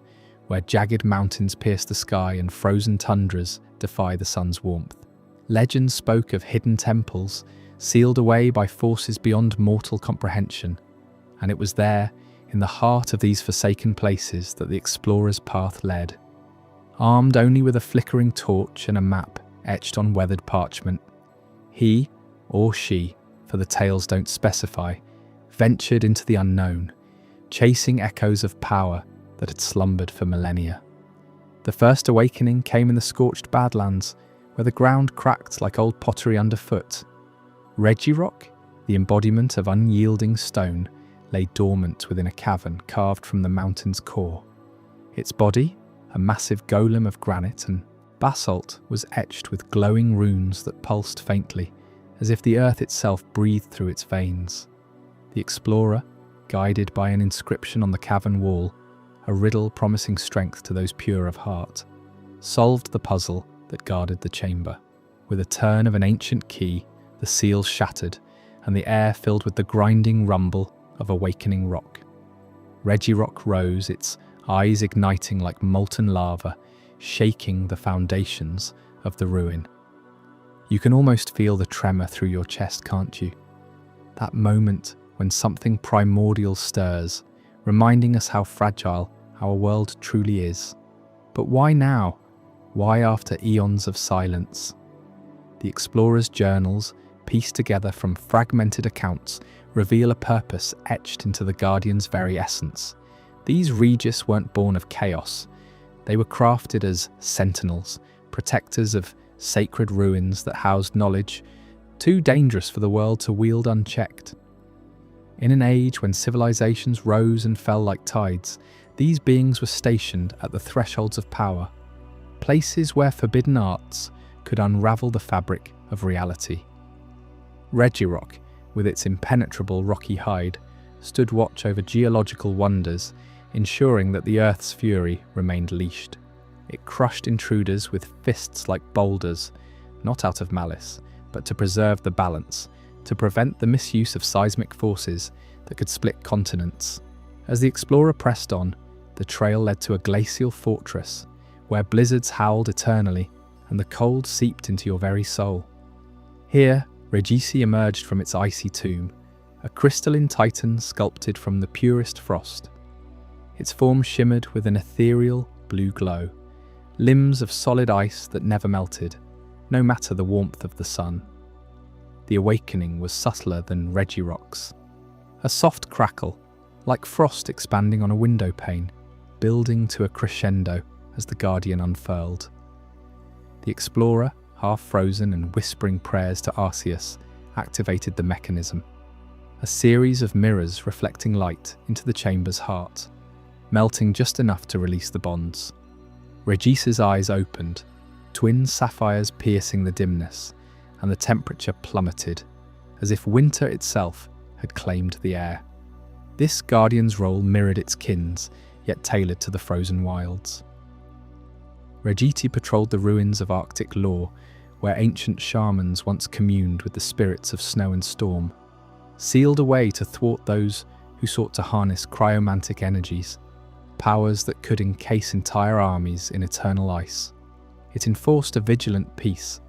A: where jagged mountains pierce the sky and frozen tundras defy the sun's warmth. Legends spoke of hidden temples, sealed away by forces beyond mortal comprehension, and it was there, in the heart of these forsaken places, that the explorer's path led. Armed only with a flickering torch and a map etched on weathered parchment, he, or she, for the tales don't specify, ventured into the unknown, chasing echoes of power that had slumbered for millennia. The first awakening came in the scorched Badlands, where the ground cracked like old pottery underfoot. Regirock, the embodiment of unyielding stone, lay dormant within a cavern carved from the mountain's core. Its body, a massive golem of granite and basalt, was etched with glowing runes that pulsed faintly, as if the earth itself breathed through its veins. The explorer, guided by an inscription on the cavern wall, a riddle promising strength to those pure of heart, solved the puzzle that guarded the chamber. With a turn of an ancient key, the seal shattered, and the air filled with the grinding rumble of awakening rock. Regirock rose, its eyes igniting like molten lava, shaking the foundations of the ruin. You can almost feel the tremor through your chest, can't you? That moment when something primordial stirs, reminding us how fragile our world truly is. But why now? Why after eons of silence? The explorer's journals, pieced together from fragmented accounts, reveal a purpose etched into the Guardian's very essence. These Regis weren't born of chaos. They were crafted as sentinels, protectors of sacred ruins that housed knowledge too dangerous for the world to wield unchecked. In an age when civilizations rose and fell like tides, these beings were stationed at the thresholds of power, places where forbidden arts could unravel the fabric of reality. Regirock, with its impenetrable rocky hide, stood watch over geological wonders, ensuring that the Earth's fury remained leashed. It crushed intruders with fists like boulders, not out of malice, but to preserve the balance, to prevent the misuse of seismic forces that could split continents. As the explorer pressed on, the trail led to a glacial fortress, where blizzards howled eternally and the cold seeped into your very soul. Here, Regisi emerged from its icy tomb, a crystalline titan sculpted from the purest frost. Its form shimmered with an ethereal blue glow, limbs of solid ice that never melted, no matter the warmth of the sun. The awakening was subtler than Regirock's. A soft crackle, like frost expanding on a window pane, building to a crescendo as the Guardian unfurled. The explorer, half frozen and whispering prayers to Arceus, activated the mechanism. A series of mirrors reflecting light into the chamber's heart, melting just enough to release the bonds. Regis's eyes opened, twin sapphires piercing the dimness, and the temperature plummeted, as if winter itself had claimed the air. This Guardian's role mirrored its kin's, yet tailored to the frozen wilds. Regiti patrolled the ruins of Arctic lore, where ancient shamans once communed with the spirits of snow and storm, sealed away to thwart those who sought to harness cryomantic energies, powers that could encase entire armies in eternal ice. It enforced a vigilant peace.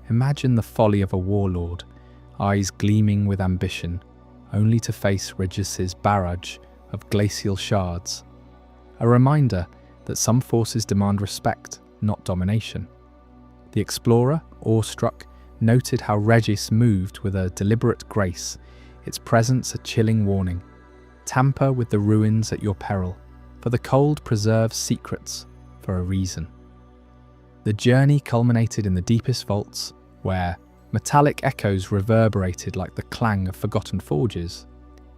A: Imagine the folly of a warlord, eyes gleaming with ambition, only to face Regis's barrage of glacial shards. A reminder that some forces demand respect, not domination. The explorer, awestruck, noted how Regis moved with a deliberate grace, its presence a chilling warning. Tamper with the ruins at your peril, for the cold preserves secrets for a reason. The journey culminated in the deepest vaults, where metallic echoes reverberated like the clang of forgotten forges.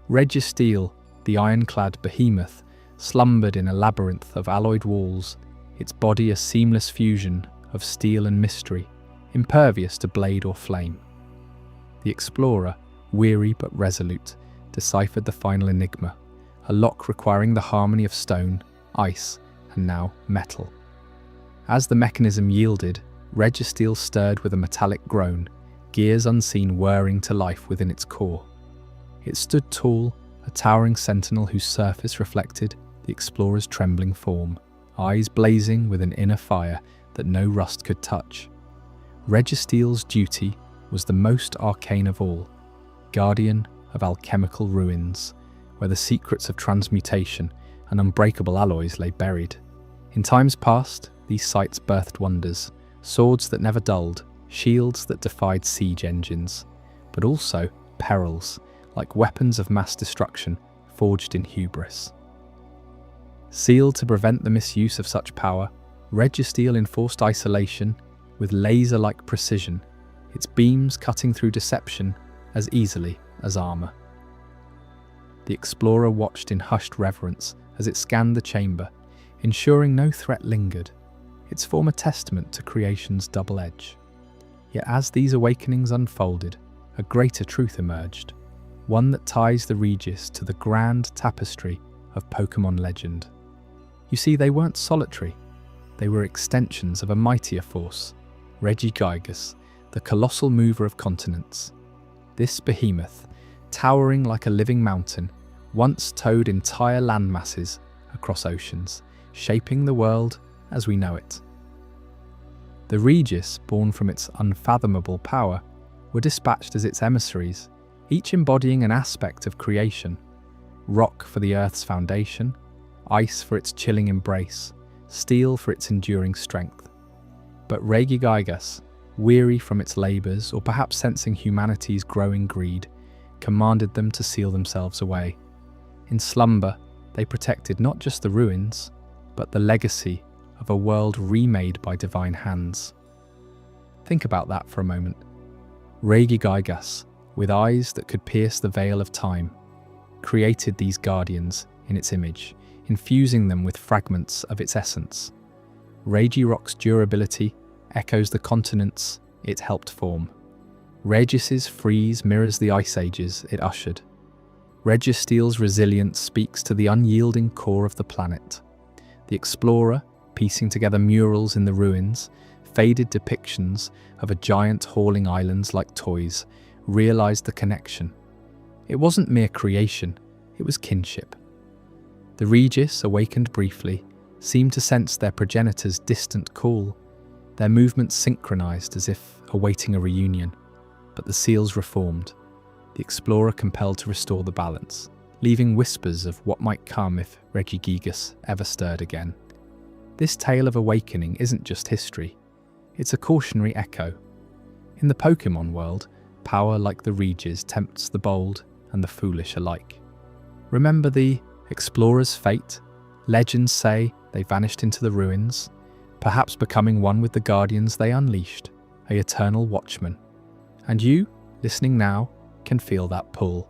A: Registeel, the ironclad behemoth, slumbered in a labyrinth of alloyed walls, its body a seamless fusion of steel and mystery, impervious to blade or flame. The explorer, weary but resolute, deciphered the final enigma, a lock requiring the harmony of stone, ice, and now metal. As the mechanism yielded, Registeel stirred with a metallic groan, gears unseen whirring to life within its core. It stood tall, a towering sentinel whose surface reflected the explorer's trembling form, eyes blazing with an inner fire that no rust could touch. Registeel's duty was the most arcane of all, guardian of alchemical ruins, where the secrets of transmutation and unbreakable alloys lay buried. In times past, these sites birthed wonders, swords that never dulled, shields that defied siege engines. but also perils, like weapons of mass destruction forged in hubris. Sealed to prevent the misuse of such power, Registeel enforced isolation with laser-like precision, its beams cutting through deception as easily as armor. The explorer watched in hushed reverence as it scanned the chamber, ensuring no threat lingered, its form a testament to creation's double edge. Yet as these awakenings unfolded, a greater truth emerged, one that ties the Regis to the grand tapestry of Pokémon legend. You see, they weren't solitary. They were extensions of a mightier force, Regigigas, the colossal mover of continents. This behemoth, towering like a living mountain, once towed entire landmasses across oceans, shaping the world as we know it. The Regis, born from its unfathomable power, were dispatched as its emissaries, each embodying an aspect of creation: rock for the Earth's foundation, ice for its chilling embrace, steel for its enduring strength. But Regigigas, weary from its labours or perhaps sensing humanity's growing greed, commanded them to seal themselves away. In slumber, they protected not just the ruins, but the legacy of a world remade by divine hands. Think about that for a moment. Regigigas, with eyes that could pierce the veil of time, created these guardians in its image, infusing them with fragments of its essence. Regirock's durability echoes the continents it helped form. Regis's freeze mirrors the ice ages it ushered. Registeel's resilience speaks to the unyielding core of the planet. The explorer, piecing together murals in the ruins, faded depictions of a giant hauling islands like toys, realized the connection. It wasn't mere creation, it was kinship. The Regis, awakened briefly, seemed to sense their progenitor's distant call, their movements synchronized as if awaiting a reunion. But the seals reformed, the explorer compelled to restore the balance, leaving whispers of what might come if Regigigas ever stirred again. This tale of awakening isn't just history, it's a cautionary echo. In the Pokémon world, power like the Regis tempts the bold and the foolish alike. Remember the explorer's fate? Legends say they vanished into the ruins, perhaps becoming one with the guardians they unleashed, a eternal watchman. And you, listening now, can feel that pull,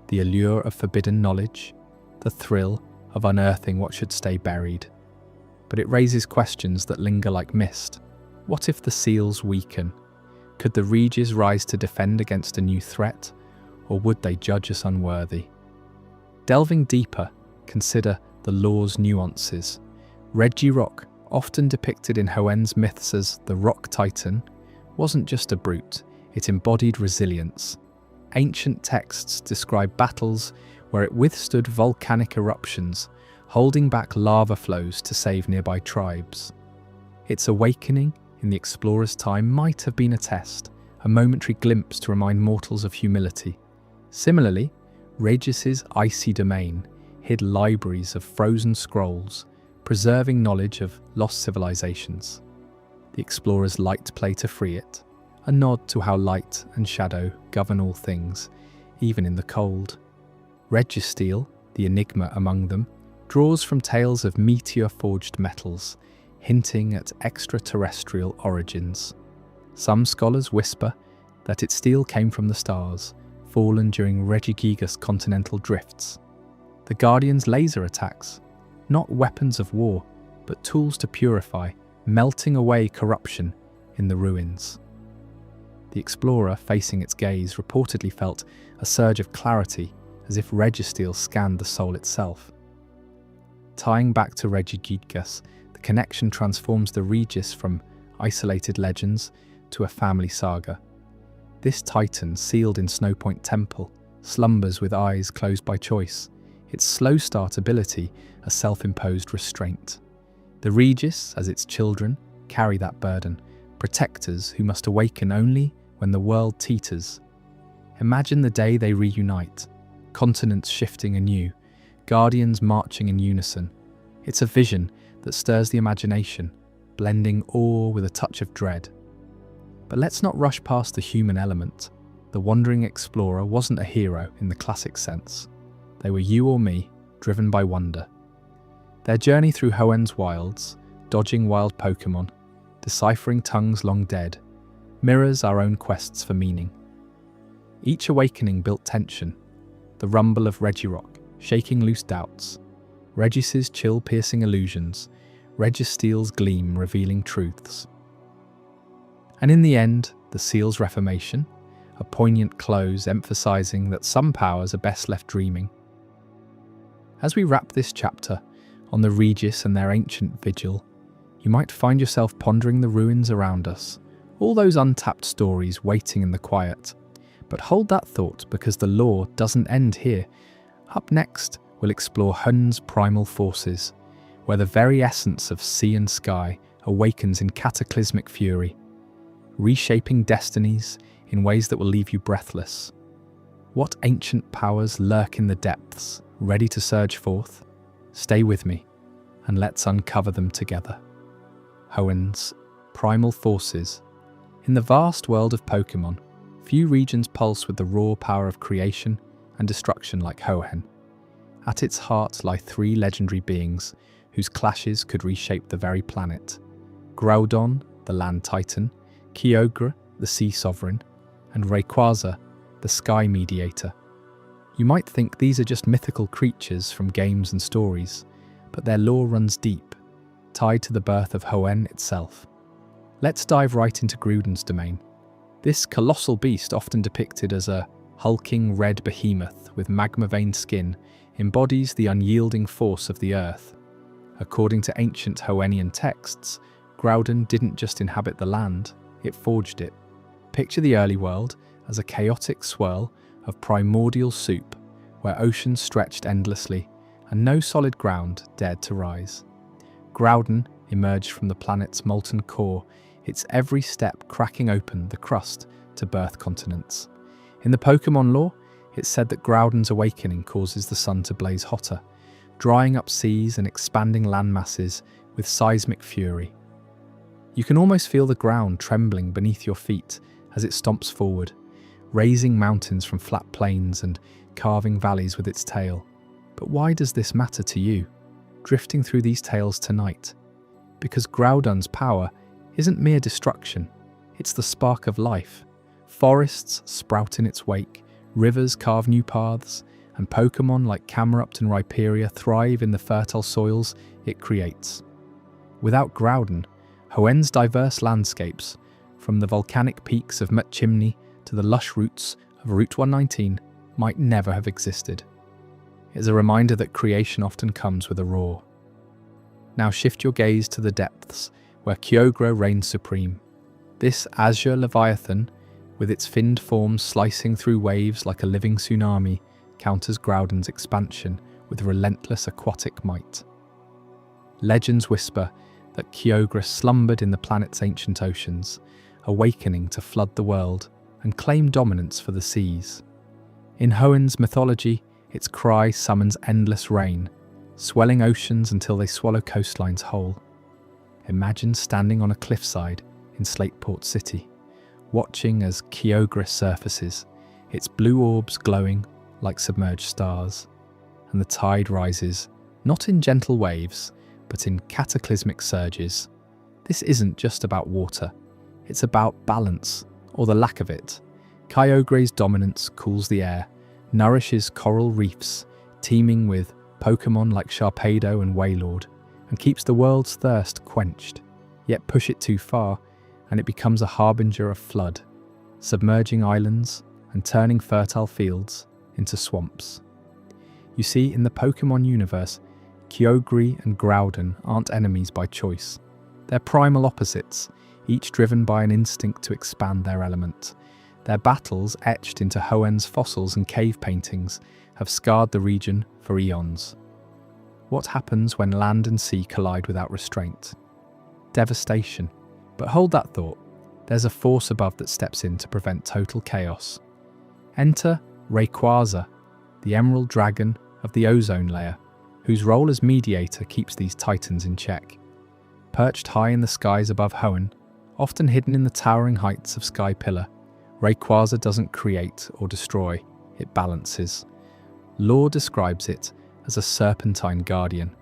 A: the allure of forbidden knowledge, the thrill of unearthing what should stay buried. But it raises questions that linger like mist. What if the seals weaken? Could the Regis rise to defend against a new threat, or would they judge us unworthy? Delving deeper, consider the law's nuances. Regirock, often depicted in Hoenn's myths as the rock titan, wasn't just a brute, it embodied resilience. Ancient texts describe battles where it withstood volcanic eruptions, holding back lava flows to save nearby tribes. Its awakening in the explorer's time might have been a test, a momentary glimpse to remind mortals of humility. Similarly, Regis's icy domain hid libraries of frozen scrolls, preserving knowledge of lost civilizations. The explorer's light play to free it, a nod to how light and shadow govern all things, even in the cold. Registeel, the enigma among them, draws from tales of meteor-forged metals, hinting at extraterrestrial origins. Some scholars whisper that its steel came from the stars, fallen during Regigigas' continental drifts. The Guardian's laser attacks, not weapons of war, but tools to purify, melting away corruption in the ruins. The explorer, facing its gaze, reportedly felt a surge of clarity, as if Registeel scanned the soul itself. Tying back to Regigigas, the connection transforms the Regis from isolated legends to a family saga. This titan, sealed in Snowpoint Temple, slumbers with eyes closed by choice, its slow start ability a self-imposed restraint. The Regis, as its children, carry that burden, protectors who must awaken only when the world teeters. Imagine the day they reunite, continents shifting anew, guardians marching in unison. It's a vision that stirs the imagination, blending awe with a touch of dread. But let's not rush past the human element. The the wandering explorer wasn't a hero in the classic sense. They were you or me, driven by wonder. Their journey through Hoenn's wilds, dodging wild Pokémon, deciphering tongues long dead, mirrors our own quests for meaning. Each awakening built tension, the rumble of Regirock, shaking loose doubts, Regis's chill-piercing illusions, Registeel's gleam revealing truths. And in the end, the Seal's reformation, a poignant close emphasizing that some powers are best left dreaming. As we wrap this chapter on the Regis and their ancient vigil, you might find yourself pondering the ruins around us, all those untapped stories waiting in the quiet. But hold that thought, because the lore doesn't end here. Up next, we'll explore Hoenn's primal forces, where the very essence of sea and sky awakens in cataclysmic fury, reshaping destinies in ways that will leave you breathless. What ancient powers lurk in the depths, ready to surge forth? Stay with me, and let's uncover them together. Hoenn's primal forces. In the vast world of Pokémon, few regions pulse with the raw power of creation and destruction like Hoenn. At its heart lie three legendary beings whose clashes could reshape the very planet. Groudon, the land titan, Kyogre, the sea sovereign, and Rayquaza, the sky mediator. You might think these are just mythical creatures from games and stories, but their lore runs deep, tied to the birth of Hoenn itself. Let's dive right into Groudon's domain. This colossal beast, often depicted as a hulking red behemoth with magma-veined skin, embodies the unyielding force of the earth. According to ancient Hoennian texts, Groudon didn't just inhabit the land, it forged it. Picture the early world as a chaotic swirl of primordial soup, where oceans stretched endlessly and no solid ground dared to rise. Groudon emerged from the planet's molten core, its every step cracking open the crust to birth continents. In the Pokémon lore, it's said that Groudon's awakening causes the sun to blaze hotter, drying up seas and expanding land masses with seismic fury. You can almost feel the ground trembling beneath your feet as it stomps forward, raising mountains from flat plains and carving valleys with its tail. But why does this matter to you, drifting through these tales tonight? Because Groudon's power isn't mere destruction, it's the spark of life. Forests sprout in its wake, rivers carve new paths, and Pokémon like Camerupt and Rhyperior thrive in the fertile soils it creates. Without Groudon, Hoenn's diverse landscapes, from the volcanic peaks of Mut Chimney to the lush roots of Route 119, might never have existed. It's a reminder that creation often comes with a roar. Now shift your gaze to the depths, where Kyogre reigns supreme. This azure leviathan, with its finned form slicing through waves like a living tsunami, counters Groudon's expansion with relentless aquatic might. Legends whisper that Kyogre slumbered in the planet's ancient oceans, awakening to flood the world and claim dominance for the seas. In Hoenn's mythology, its cry summons endless rain, swelling oceans until they swallow coastlines whole. Imagine standing on a cliffside in Slateport City, watching as Kyogre surfaces, its blue orbs glowing like submerged stars, and the tide rises, not in gentle waves, but in cataclysmic surges. This isn't just about water, it's about balance, or the lack of it. Kyogre's dominance cools the air, nourishes coral reefs, teeming with Pokémon like Sharpedo and Wailord, and keeps the world's thirst quenched. Yet push it too far, and it becomes a harbinger of flood, submerging islands and turning fertile fields into swamps. You see, in the Pokémon universe, Kyogre and Groudon aren't enemies by choice. They're primal opposites, each driven by an instinct to expand their element. Their battles, etched into Hoenn's fossils and cave paintings, have scarred the region for eons. What happens when land and sea collide without restraint? Devastation. But hold that thought. There's a force above that steps in to prevent total chaos. Enter Rayquaza, the emerald dragon of the ozone layer, whose role as mediator keeps these titans in check. Perched high in the skies above Hoenn, often hidden in the towering heights of Sky Pillar, Rayquaza doesn't create or destroy, it balances. Lore describes it as a serpentine guardian,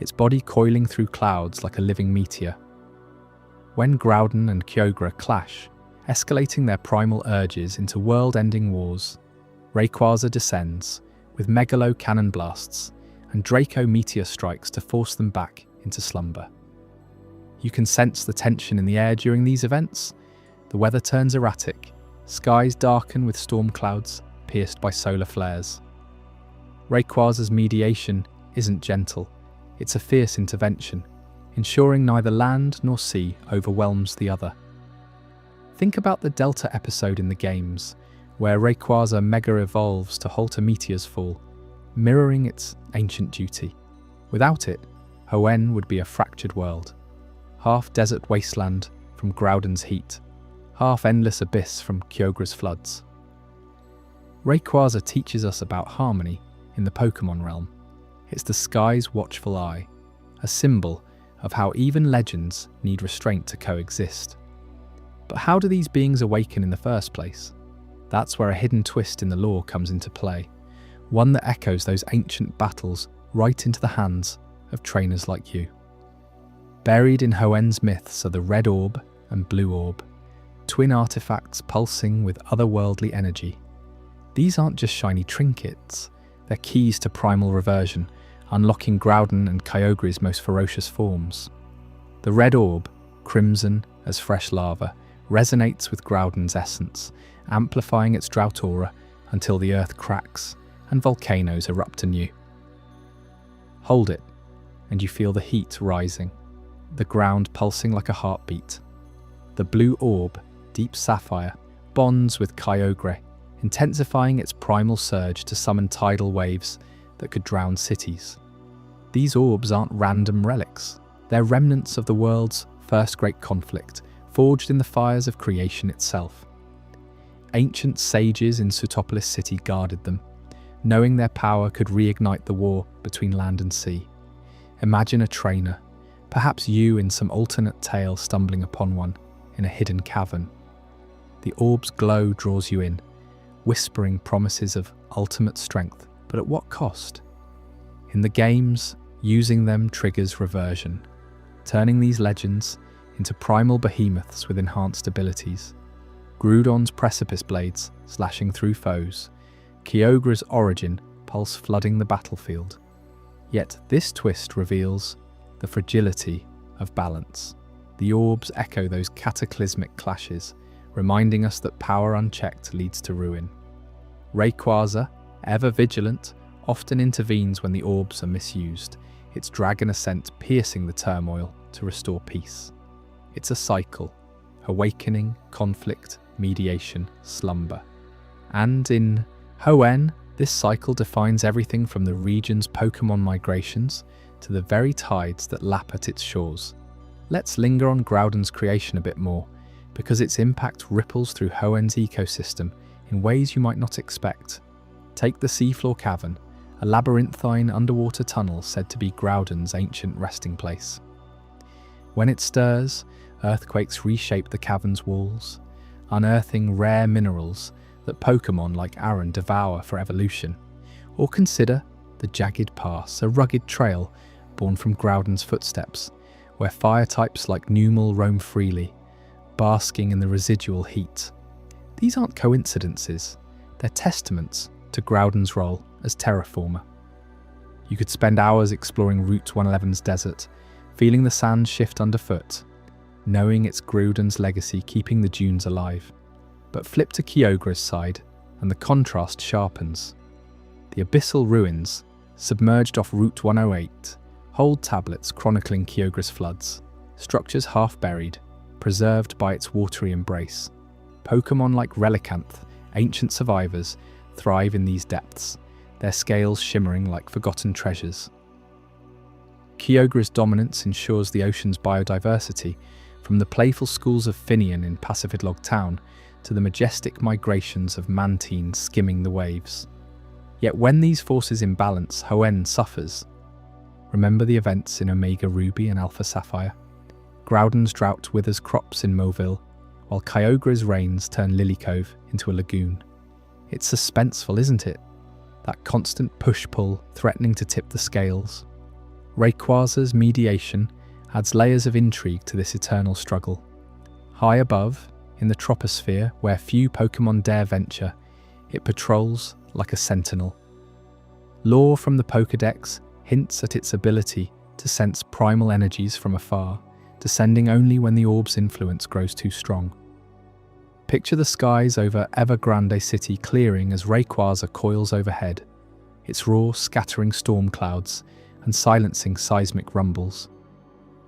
A: its body coiling through clouds like a living meteor. When Groudon and Kyogre clash, escalating their primal urges into world-ending wars, Rayquaza descends, with Megalo cannon blasts and Draco meteor strikes to force them back into slumber. You can sense the tension in the air during these events. The weather turns erratic, skies darken with storm clouds pierced by solar flares. Rayquaza's mediation isn't gentle, it's a fierce intervention, ensuring neither land nor sea overwhelms the other. Think about the Delta episode in the games, where Rayquaza mega evolves to halt a meteor's fall, mirroring its ancient duty. Without it, Hoenn would be a fractured world, half desert wasteland from Groudon's heat, half endless abyss from Kyogre's floods. Rayquaza teaches us about harmony in the Pokémon realm. It's the sky's watchful eye, a symbol of how even legends need restraint to coexist. But how do these beings awaken in the first place? That's where a hidden twist in the lore comes into play, one that echoes those ancient battles right into the hands of trainers like you. Buried in Hoenn's myths are the Red Orb and Blue Orb, twin artifacts pulsing with otherworldly energy. These aren't just shiny trinkets, they're keys to primal reversion, unlocking Groudon and Kyogre's most ferocious forms. The Red Orb, crimson as fresh lava, resonates with Groudon's essence, amplifying its drought aura until the earth cracks and volcanoes erupt anew. Hold it, and you feel the heat rising, the ground pulsing like a heartbeat. The Blue Orb, deep sapphire, bonds with Kyogre, intensifying its primal surge to summon tidal waves that could drown cities. These orbs aren't random relics, they're remnants of the world's first great conflict, forged in the fires of creation itself. Ancient sages in Sootopolis City guarded them, knowing their power could reignite the war between land and sea. Imagine a trainer, perhaps you in some alternate tale stumbling upon one in a hidden cavern. The orb's glow draws you in, whispering promises of ultimate strength, but at what cost? In the games, using them triggers reversion, turning these legends into primal behemoths with enhanced abilities. Groudon's precipice blades slashing through foes, Kyogre's origin pulse flooding the battlefield. Yet this twist reveals the fragility of balance. The orbs echo those cataclysmic clashes, reminding us that power unchecked leads to ruin. Rayquaza, ever vigilant, often intervenes when the orbs are misused, its dragon ascent piercing the turmoil to restore peace. It's a cycle: awakening, conflict, mediation, slumber. And in Hoenn, this cycle defines everything from the region's Pokémon migrations to the very tides that lap at its shores. Let's linger on Groudon's creation a bit more, because its impact ripples through Hoenn's ecosystem in ways you might not expect. Take the Seafloor Cavern, a labyrinthine underwater tunnel said to be Groudon's ancient resting place. When it stirs, earthquakes reshape the cavern's walls, unearthing rare minerals that Pokémon like Aaron devour for evolution. Or consider the Jagged Pass, a rugged trail born from Groudon's footsteps, where fire types like Numel roam freely, basking in the residual heat. These aren't coincidences, they're testaments to Groudon's role as terraformer. You could spend hours exploring Route 111's desert, feeling the sand shift underfoot, knowing it's Groudon's legacy keeping the dunes alive. But flip to Kyogre's side, and the contrast sharpens. The abyssal ruins, submerged off Route 108, hold tablets chronicling Kyogre's floods, structures half buried, preserved by its watery embrace. Pokémon like Relicanth, ancient survivors, thrive in these depths, their scales shimmering like forgotten treasures. Kyogre's dominance ensures the ocean's biodiversity, from the playful schools of Finian in Passifidlog Town to the majestic migrations of Mantine skimming the waves. Yet when these forces imbalance, Hoenn suffers. Remember the events in Omega Ruby and Alpha Sapphire? Groudon's drought withers crops in Mauville, while Kyogre's rains turn Lily Cove into a lagoon. It's suspenseful, isn't it? That constant push-pull threatening to tip the scales. Rayquaza's mediation adds layers of intrigue to this eternal struggle. High above, in the troposphere where few Pokémon dare venture, it patrols like a sentinel. Lore from the Pokédex hints at its ability to sense primal energies from afar, descending only when the orb's influence grows too strong. Picture the skies over Evergrande City clearing as Rayquaza coils overhead, its roar scattering storm clouds and silencing seismic rumbles.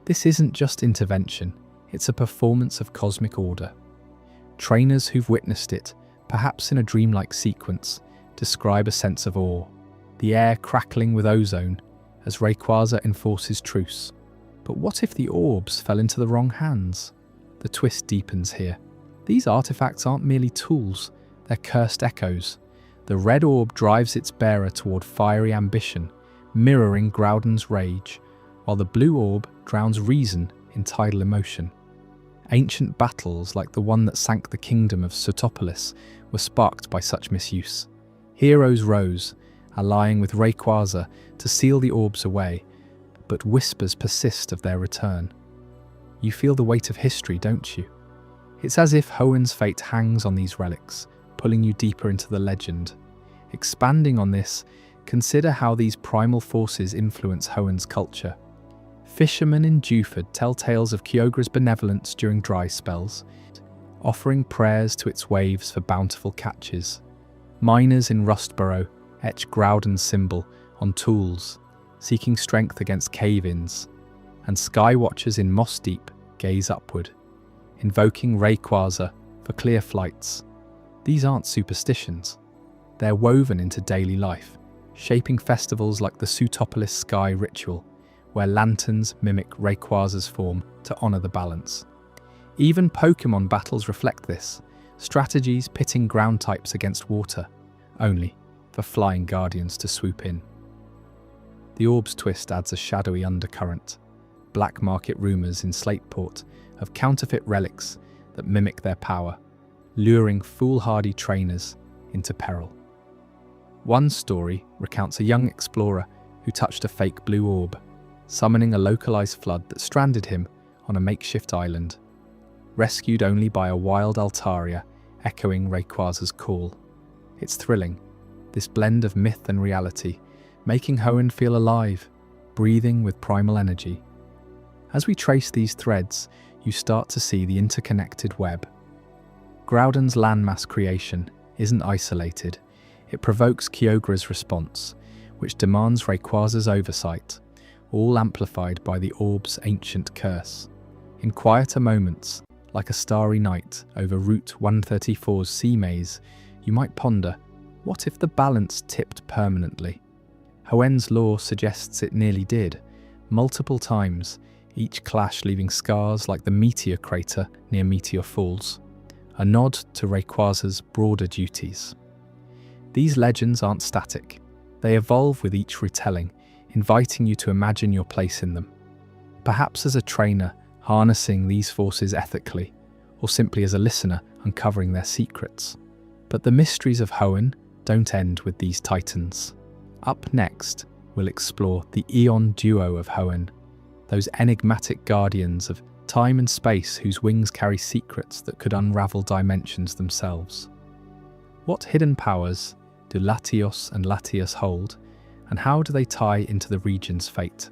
A: This isn't just intervention, it's a performance of cosmic order. Trainers who've witnessed it, perhaps in a dreamlike sequence, describe a sense of awe, the air crackling with ozone as Rayquaza enforces truce. But what if the orbs fell into the wrong hands? The twist deepens here. These artifacts aren't merely tools, they're cursed echoes. The red orb drives its bearer toward fiery ambition, mirroring Groudon's rage, while the blue orb drowns reason in tidal emotion. Ancient battles like the one that sank the kingdom of Sotopolis were sparked by such misuse. Heroes rose, allying with Rayquaza to seal the orbs away, but whispers persist of their return. You feel the weight of history, don't you? It's as if Hoenn's fate hangs on these relics, pulling you deeper into the legend. Expanding on this, consider how these primal forces influence Hoenn's culture. Fishermen in Dewford tell tales of Kyogre's benevolence during dry spells, offering prayers to its waves for bountiful catches. Miners in Rustborough etch Groudon's symbol on tools, seeking strength against cave-ins, and skywatchers in Moss Deep gaze upward, invoking Rayquaza for clear flights. These aren't superstitions. They're woven into daily life, shaping festivals like the Sutopolis Sky Ritual, where lanterns mimic Rayquaza's form to honour the balance. Even Pokémon battles reflect this, strategies pitting ground types against water, only for flying guardians to swoop in. The orb's twist adds a shadowy undercurrent, black market rumours in Slateport of counterfeit relics that mimic their power, luring foolhardy trainers into peril. One story recounts a young explorer who touched a fake blue orb, summoning a localised flood that stranded him on a makeshift island, rescued only by a wild Altaria echoing Rayquaza's call. It's thrilling, this blend of myth and reality, making Hoenn feel alive, breathing with primal energy. As we trace these threads, you start to see the interconnected web. Groudon's landmass creation isn't isolated. It provokes Kyogre's response, which demands Rayquaza's oversight, all amplified by the orb's ancient curse. In quieter moments, like a starry night over Route 134's sea maze, you might ponder, what if the balance tipped permanently? Hoenn's lore suggests it nearly did, multiple times, each clash leaving scars like the meteor crater near Meteor Falls, a nod to Rayquaza's broader duties. These legends aren't static. They evolve with each retelling, inviting you to imagine your place in them. Perhaps as a trainer, harnessing these forces ethically, or simply as a listener, uncovering their secrets. But the mysteries of Hoenn don't end with these titans. Up next, we'll explore the Eon duo of Hoenn, those enigmatic guardians of time and space whose wings carry secrets that could unravel dimensions themselves. What hidden powers do Latios and Latias hold, and how do they tie into the region's fate?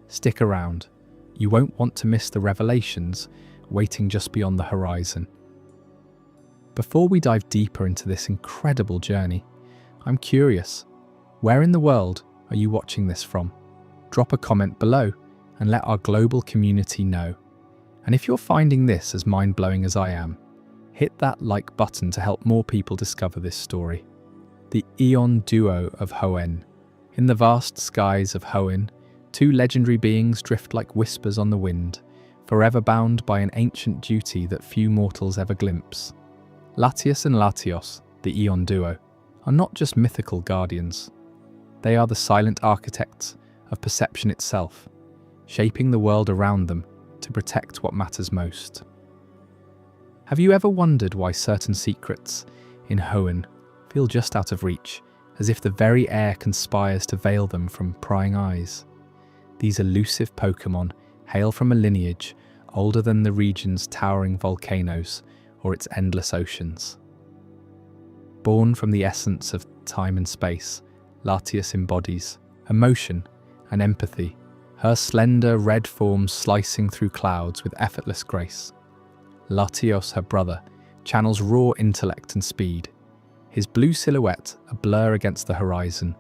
A: Stick around. You won't want to miss the revelations waiting just beyond the horizon. Before we dive deeper into this incredible journey, I'm curious, where in the world are you watching this from? Drop a comment below and let our global community know. And if you're finding this as mind-blowing as I am, hit that like button to help more people discover this story. The Eon duo of Hoenn. In the vast skies of Hoenn, two legendary beings drift like whispers on the wind, forever bound by an ancient duty that few mortals ever glimpse. Latias and Latios, the Eon duo, are not just mythical guardians. They are the silent architects of perception itself, shaping the world around them to protect what matters most. Have you ever wondered why certain secrets in Hoenn feel just out of reach, as if the very air conspires to veil them from prying eyes? These elusive Pokémon hail from a lineage older than the region's towering volcanoes or its endless oceans. Born from the essence of time and space, Latios embodies emotion and empathy, her slender red form slicing through clouds with effortless grace. Latios, her brother, channels raw intellect and speed, his blue silhouette a blur against the horizon,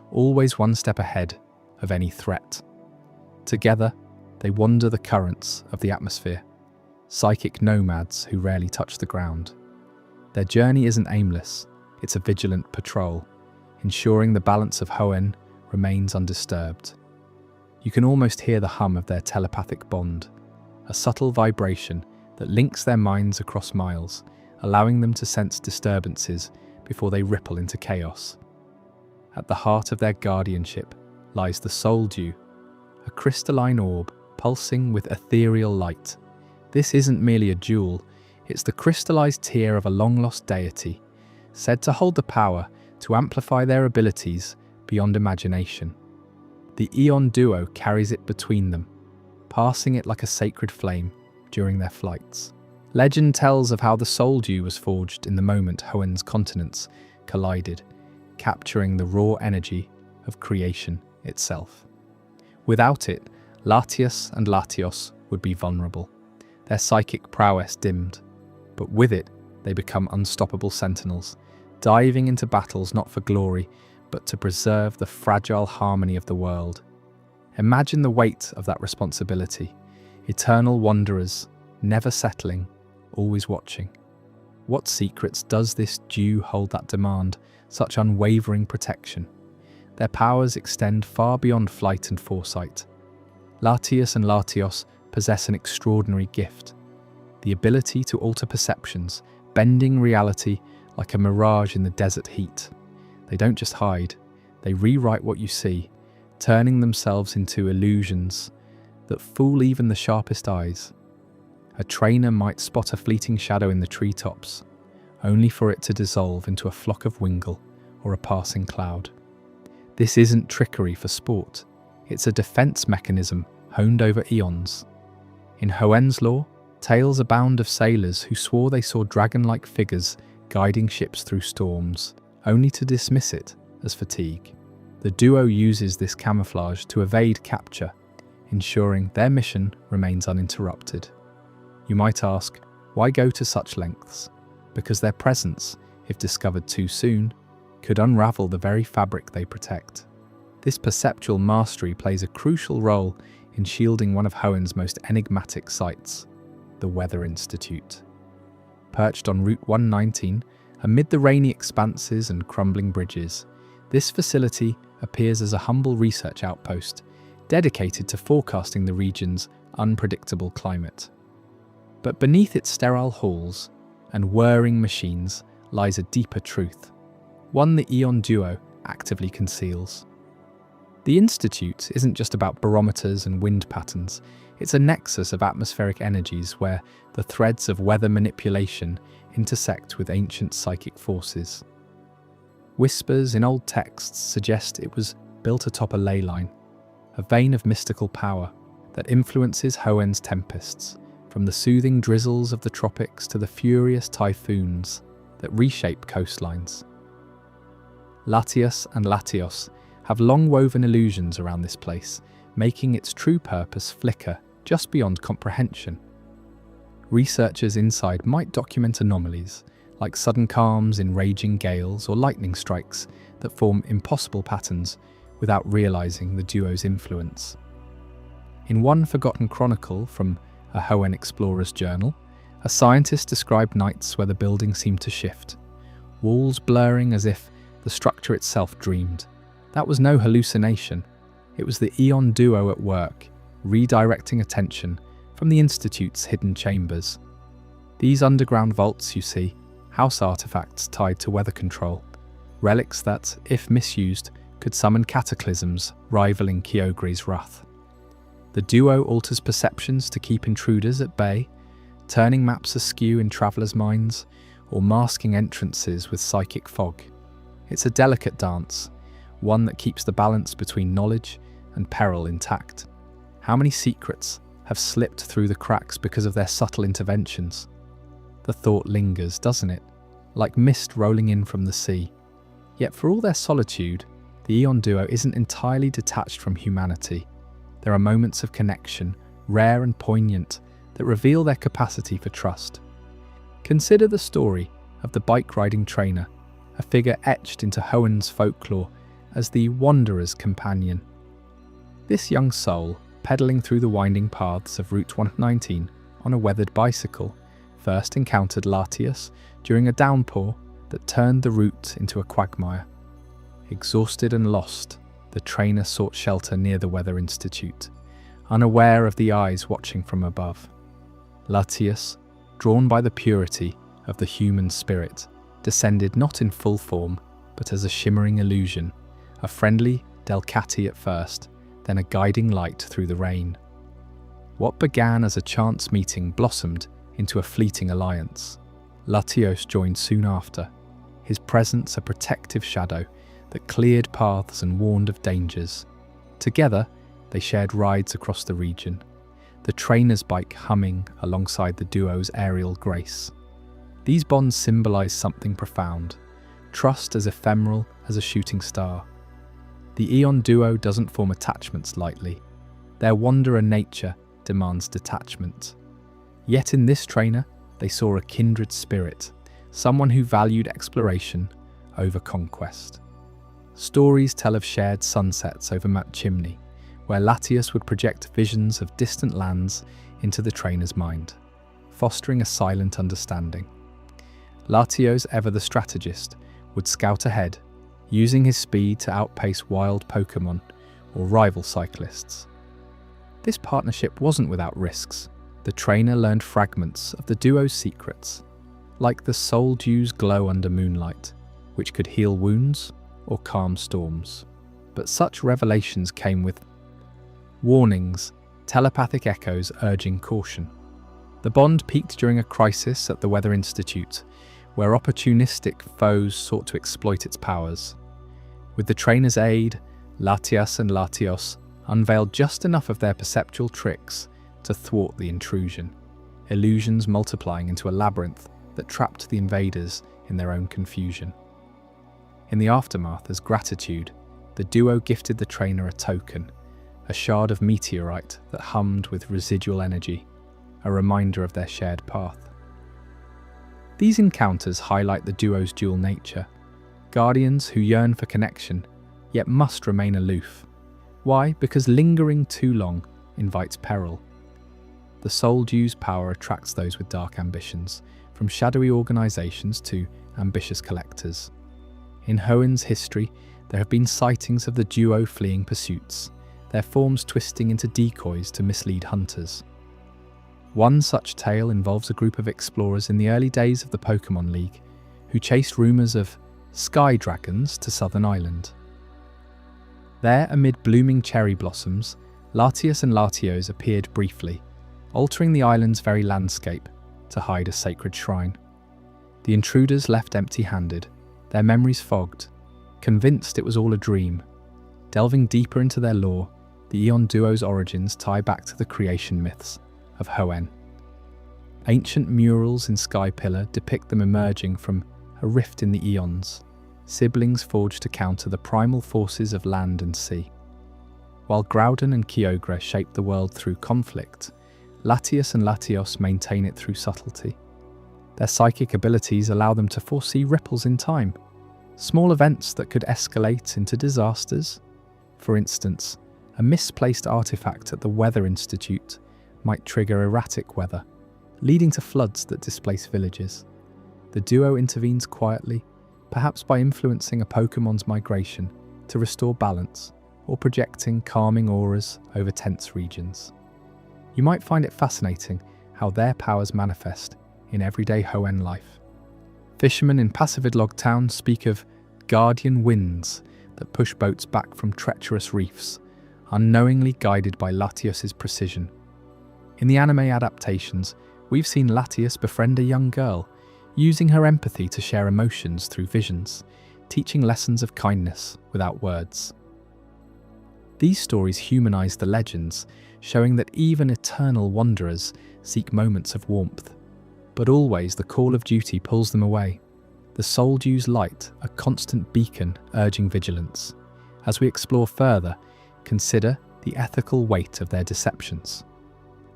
A: always one step ahead of any threat. Together, they wander the currents of the atmosphere, psychic nomads who rarely touch the ground. Their journey isn't aimless, it's a vigilant patrol, ensuring the balance of Hoenn remains undisturbed. You can almost hear the hum of their telepathic bond, a subtle vibration that links their minds across miles, allowing them to sense disturbances before they ripple into chaos. At the heart of their guardianship lies the Soul Dew, a crystalline orb pulsing with ethereal light. This isn't merely a jewel, it's the crystallized tear of a long-lost deity, said to hold the power to amplify their abilities beyond imagination. The Eon Duo carries it between them, passing it like a sacred flame during their flights. Legend tells of how the Soul Dew was forged in the moment Hoenn's continents collided, capturing the raw energy of creation itself. Without it, Latios and Latios would be vulnerable, their psychic prowess dimmed, but with it, they become unstoppable sentinels, diving into battles not for glory, but to preserve the fragile harmony of the world. Imagine the weight of that responsibility. Eternal wanderers, never settling, always watching. What secrets does this dew hold that demand such unwavering protection? Their powers extend far beyond flight and foresight. Latios and Latios possess an extraordinary gift, the ability to alter perceptions, bending reality like a mirage in the desert heat. They don't just hide, they rewrite what you see, turning themselves into illusions that fool even the sharpest eyes. A trainer might spot a fleeting shadow in the treetops, only for it to dissolve into a flock of wingle or a passing cloud. This isn't trickery for sport, it's a defense mechanism honed over eons. In Hoenn's lore, tales abound of sailors who swore they saw dragon-like figures guiding ships through storms, only to dismiss it as fatigue. The duo uses this camouflage to evade capture, ensuring their mission remains uninterrupted. You might ask, why go to such lengths? Because their presence, if discovered too soon, could unravel the very fabric they protect. This perceptual mastery plays a crucial role in shielding one of Hoenn's most enigmatic sites, the Weather Institute. Perched on Route 119, amid the rainy expanses and crumbling bridges, this facility appears as a humble research outpost, dedicated to forecasting the region's unpredictable climate. But beneath its sterile halls and whirring machines lies a deeper truth, one the Eon Duo actively conceals. The Institute isn't just about barometers and wind patterns, it's a nexus of atmospheric energies where the threads of weather manipulation intersect with ancient psychic forces. Whispers in old texts suggest it was built atop a ley line, a vein of mystical power that influences Hoenn's tempests, from the soothing drizzles of the tropics to the furious typhoons that reshape coastlines. Latios and Latios have long woven illusions around this place, making its true purpose flicker just beyond comprehension. Researchers inside might document anomalies, like sudden calms in raging gales or lightning strikes that form impossible patterns without realizing the duo's influence. In one forgotten chronicle from a Hoenn explorer's journal, a scientist described nights where the building seemed to shift, walls blurring as if the structure itself dreamed. That was no hallucination. It was the Eon Duo at work, redirecting attention from the Institute's hidden chambers. These underground vaults, you see, house artifacts tied to weather control, relics that, if misused, could summon cataclysms rivaling Kyogre's wrath. The duo alters perceptions to keep intruders at bay, turning maps askew in travelers' minds or masking entrances with psychic fog. It's a delicate dance, one that keeps the balance between knowledge and peril intact. How many secrets have slipped through the cracks because of their subtle interventions? The thought lingers, doesn't it? Like mist rolling in from the sea. Yet for all their solitude, the Eon duo isn't entirely detached from humanity. There are moments of connection, rare and poignant, that reveal their capacity for trust. Consider the story of the bike-riding trainer, a figure etched into Hoenn's folklore as the wanderer's companion. This young soul, pedalling through the winding paths of Route 119 on a weathered bicycle, first encountered Latios during a downpour that turned the route into a quagmire. Exhausted and lost, the trainer sought shelter near the Weather Institute, unaware of the eyes watching from above. Latios, drawn by the purity of the human spirit, descended not in full form, but as a shimmering illusion, a friendly Delcati at first, then a guiding light through the rain. What began as a chance meeting blossomed into a fleeting alliance. Latios joined soon after, his presence a protective shadow that cleared paths and warned of dangers. Together, they shared rides across the region, the trainer's bike humming alongside the duo's aerial grace. These bonds symbolize something profound, trust as ephemeral as a shooting star. The Eon duo doesn't form attachments lightly. Their wanderer nature demands detachment. Yet in this trainer, they saw a kindred spirit, someone who valued exploration over conquest. Stories tell of shared sunsets over Mount Chimney, where Latios would project visions of distant lands into the trainer's mind, fostering a silent understanding. Latios, ever the strategist, would scout ahead, using his speed to outpace wild Pokémon or rival cyclists. This partnership wasn't without risks. The trainer learned fragments of the duo's secrets, like the soul dew's glow under moonlight, which could heal wounds or calm storms. But such revelations came with warnings, telepathic echoes urging caution. The bond peaked during a crisis at the Weather Institute, where opportunistic foes sought to exploit its powers. With the trainer's aid, Latias and Latios unveiled just enough of their perceptual tricks to thwart the intrusion, illusions multiplying into a labyrinth that trapped the invaders in their own confusion. In the aftermath, as gratitude, the duo gifted the trainer a token, a shard of meteorite that hummed with residual energy, a reminder of their shared path. These encounters highlight the duo's dual nature, guardians who yearn for connection, yet must remain aloof. Why? Because lingering too long invites peril. The soul dew's power attracts those with dark ambitions, from shadowy organizations to ambitious collectors. In Hoenn's history, there have been sightings of the duo fleeing pursuits, their forms twisting into decoys to mislead hunters. One such tale involves a group of explorers in the early days of the Pokémon League who chased rumours of sky dragons to Southern Island. There, amid blooming cherry blossoms, Latios and Latios appeared briefly, altering the island's very landscape to hide a sacred shrine. The intruders left empty-handed, their memories fogged, convinced it was all a dream. Delving deeper into their lore, the Eon duo's origins tie back to the creation myths of Hoenn. Ancient murals in Sky Pillar depict them emerging from a rift in the eons, siblings forged to counter the primal forces of land and sea. While Groudon and Kyogre shape the world through conflict, Latios and Latios maintain it through subtlety. Their psychic abilities allow them to foresee ripples in time, small events that could escalate into disasters. For instance, a misplaced artifact at the Weather Institute might trigger erratic weather, leading to floods that displace villages. The duo intervenes quietly, perhaps by influencing a Pokémon's migration to restore balance or projecting calming auras over tense regions. You might find it fascinating how their powers manifest in everyday Hoenn life. Fishermen in Passavidlog Town speak of guardian winds that push boats back from treacherous reefs, unknowingly guided by Latios's precision. In the anime adaptations, We've seen Latius befriend a young girl, using her empathy to share emotions through visions, teaching lessons of kindness without words. These stories humanize the legends, showing that even eternal wanderers seek moments of warmth. But always the call of duty pulls them away. The soul dew's light, a constant beacon urging vigilance. As we explore further, consider the ethical weight of their deceptions.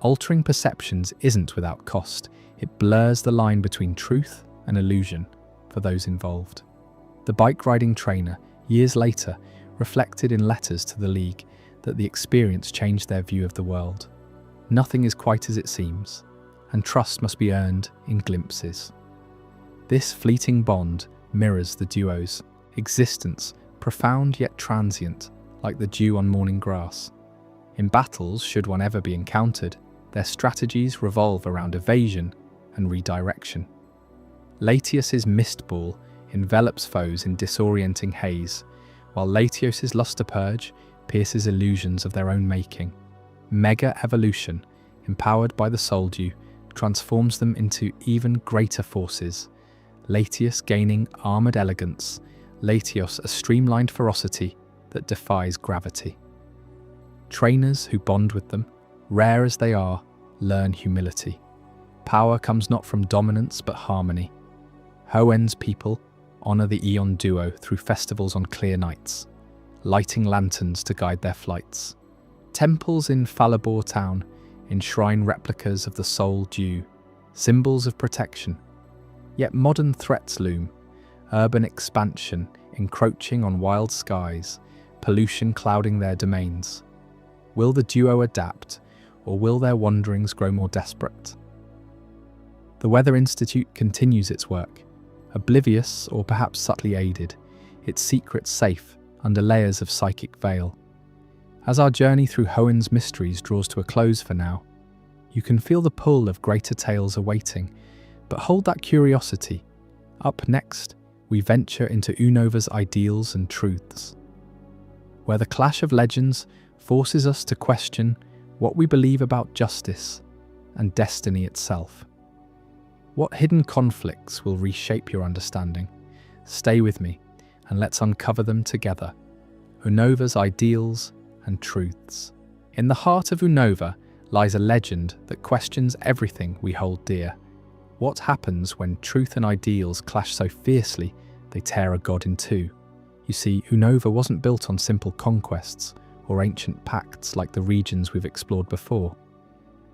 A: Altering perceptions isn't without cost. It blurs the line between truth and illusion for those involved. The bike-riding trainer, years later, reflected in letters to the League that the experience changed their view of the world. Nothing is quite as it seems, and trust must be earned in glimpses. This fleeting bond mirrors the duo's existence, profound yet transient, like the dew on morning grass. In battles, should one ever be encountered, their strategies revolve around evasion and redirection. Latius's mist ball envelops foes in disorienting haze, while Latios's luster purge pierces illusions of their own making. Mega evolution, empowered by the soul dew, transforms them into even greater forces. Latius gaining armoured elegance, Latios a streamlined ferocity that defies gravity. Trainers who bond with them, rare as they are, learn humility. Power comes not from dominance but harmony. Hoenn's people honour the Aeon duo through festivals on clear nights, lighting lanterns to guide their flights. Temples in Falabor town enshrine replicas of the soul dew, symbols of protection. Yet modern threats loom, urban expansion encroaching on wild skies, pollution clouding their domains. Will the duo adapt, or will their wanderings grow more desperate? The Weather Institute continues its work, oblivious or perhaps subtly aided, its secrets safe under layers of psychic veil. As our journey through Hoenn's mysteries draws to a close for now, you can feel the pull of greater tales awaiting, but hold that curiosity. Up next, we venture into Unova's ideals and truths, where the clash of legends forces us to question what we believe about justice and destiny itself. What hidden conflicts will reshape your understanding? Stay with me, and let's uncover them together. Unova's ideals and truths. In the heart of Unova lies a legend that questions everything we hold dear. What happens when truth and ideals clash so fiercely they tear a god in two? You see, Unova wasn't built on simple conquests or ancient pacts like the regions we've explored before.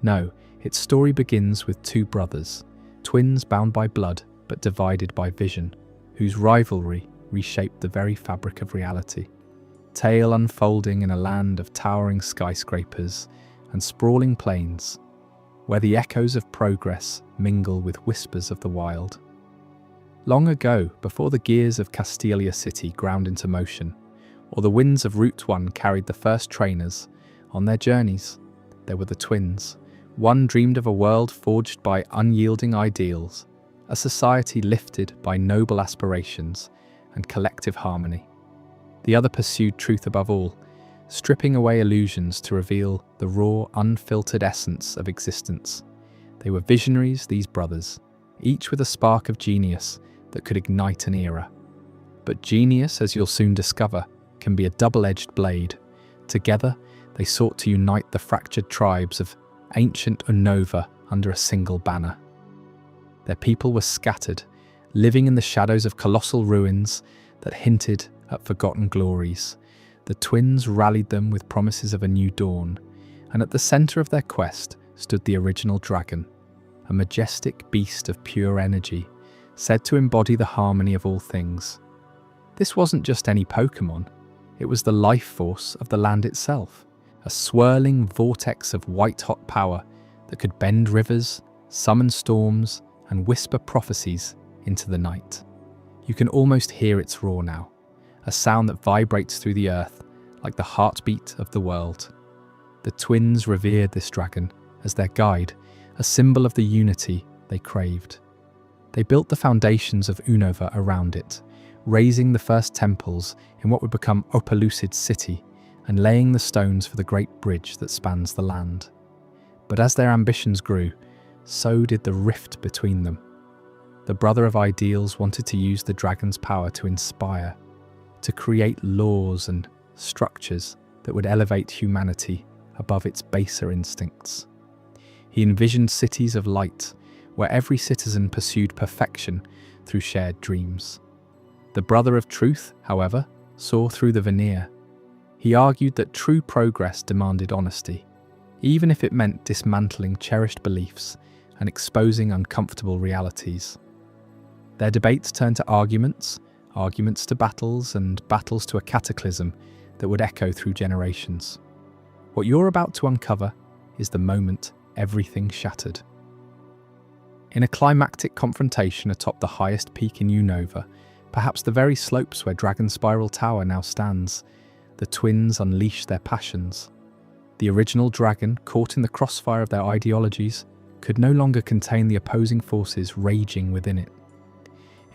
A: No, its story begins with two brothers, twins bound by blood but divided by vision, whose rivalry reshaped the very fabric of reality. Tale unfolding in a land of towering skyscrapers and sprawling plains, where the echoes of progress mingle with whispers of the wild. Long ago, before the gears of Castelia City ground into motion, or the winds of Route 1 carried the first trainers on their journeys, there were the twins. One dreamed of a world forged by unyielding ideals, a society lifted by noble aspirations and collective harmony. The other pursued truth above all, stripping away illusions to reveal the raw, unfiltered essence of existence. They were visionaries, these brothers, each with a spark of genius that could ignite an era. But genius, as you'll soon discover, can be a double-edged blade. Together, they sought to unite the fractured tribes of ancient Unova under a single banner. Their people were scattered, living in the shadows of colossal ruins that hinted at forgotten glories. The twins rallied them with promises of a new dawn, and at the centre of their quest stood the original dragon, a majestic beast of pure energy, said to embody the harmony of all things. This wasn't just any Pokémon, it was the life force of the land itself, a swirling vortex of white-hot power that could bend rivers, summon storms, and whisper prophecies into the night. You can almost hear its roar now, a sound that vibrates through the earth like the heartbeat of the world. The twins revered this dragon as their guide, a symbol of the unity they craved. They built the foundations of Unova around it, raising the first temples in what would become Opelucid City and laying the stones for the great bridge that spans the land. But as their ambitions grew, so did the rift between them. The brother of ideals wanted to use the dragon's power to inspire, to create laws and structures that would elevate humanity above its baser instincts. He envisioned cities of light, where every citizen pursued perfection through shared dreams. The brother of truth, however, saw through the veneer. He argued that true progress demanded honesty, even if it meant dismantling cherished beliefs and exposing uncomfortable realities. Their debates turned to arguments to battles, and battles to a cataclysm that would echo through generations. What you're about to uncover is the moment everything shattered. In a climactic confrontation atop the highest peak in Unova, perhaps the very slopes where Dragon Spiral Tower now stands, the twins unleashed their passions. The original dragon, caught in the crossfire of their ideologies, could no longer contain the opposing forces raging within it.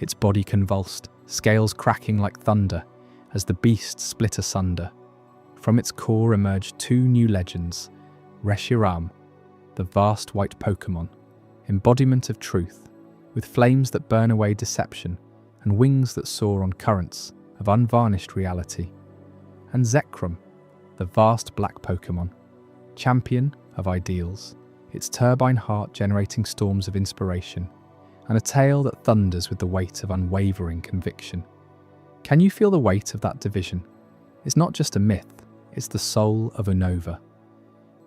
A: Its body convulsed, scales cracking like thunder, as the beast split asunder. From its core emerged two new legends, Reshiram, the vast white Pokémon, embodiment of truth, with flames that burn away deception and wings that soar on currents of unvarnished reality, and Zekrom, the vast black Pokémon, champion of ideals, its turbine heart generating storms of inspiration, and a tale that thunders with the weight of unwavering conviction. Can you feel the weight of that division? It's not just a myth, it's the soul of Unova.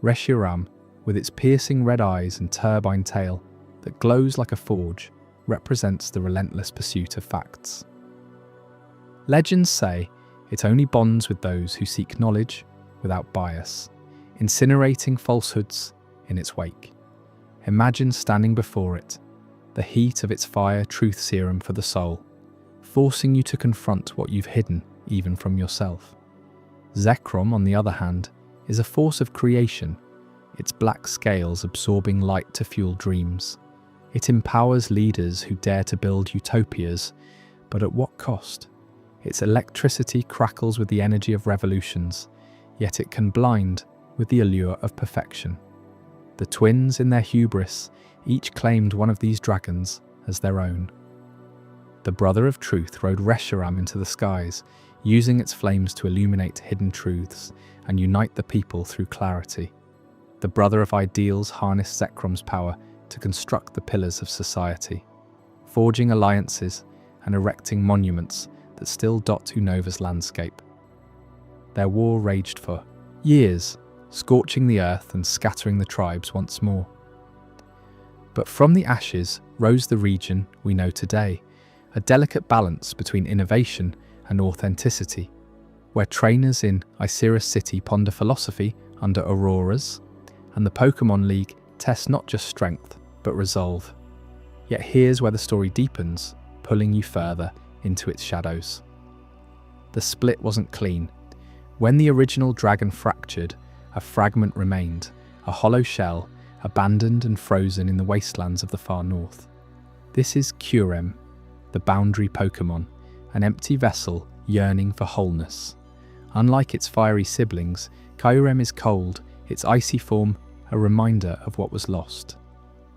A: Reshiram, with its piercing red eyes and turbine tail that glows like a forge, represents the relentless pursuit of facts. Legends say it only bonds with those who seek knowledge without bias, incinerating falsehoods in its wake. Imagine standing before it, the heat of its fire truth serum for the soul, forcing you to confront what you've hidden even from yourself. Zekrom, on the other hand, is a force of creation, its black scales absorbing light to fuel dreams. It empowers leaders who dare to build utopias, but at what cost? Its electricity crackles with the energy of revolutions, yet it can blind with the allure of perfection. The twins, in their hubris, each claimed one of these dragons as their own. The brother of truth rode Reshiram into the skies, using its flames to illuminate hidden truths and unite the people through clarity. The brother of ideals harnessed Zekrom's power to construct the pillars of society, forging alliances and erecting monuments that still dot Unova's landscape. Their war raged for years, scorching the earth and scattering the tribes once more. But from the ashes rose the region we know today, a delicate balance between innovation and authenticity, where trainers in Iciris City ponder philosophy under auroras, and the Pokémon League tests not just strength, but resolve. Yet here's where the story deepens, pulling you further into its shadows. The split wasn't clean. When the original dragon fractured, a fragment remained, a hollow shell, abandoned and frozen in the wastelands of the far north. This is Kyurem, the boundary Pokémon, an empty vessel yearning for wholeness. Unlike its fiery siblings, Kyurem is cold, its icy form a reminder of what was lost.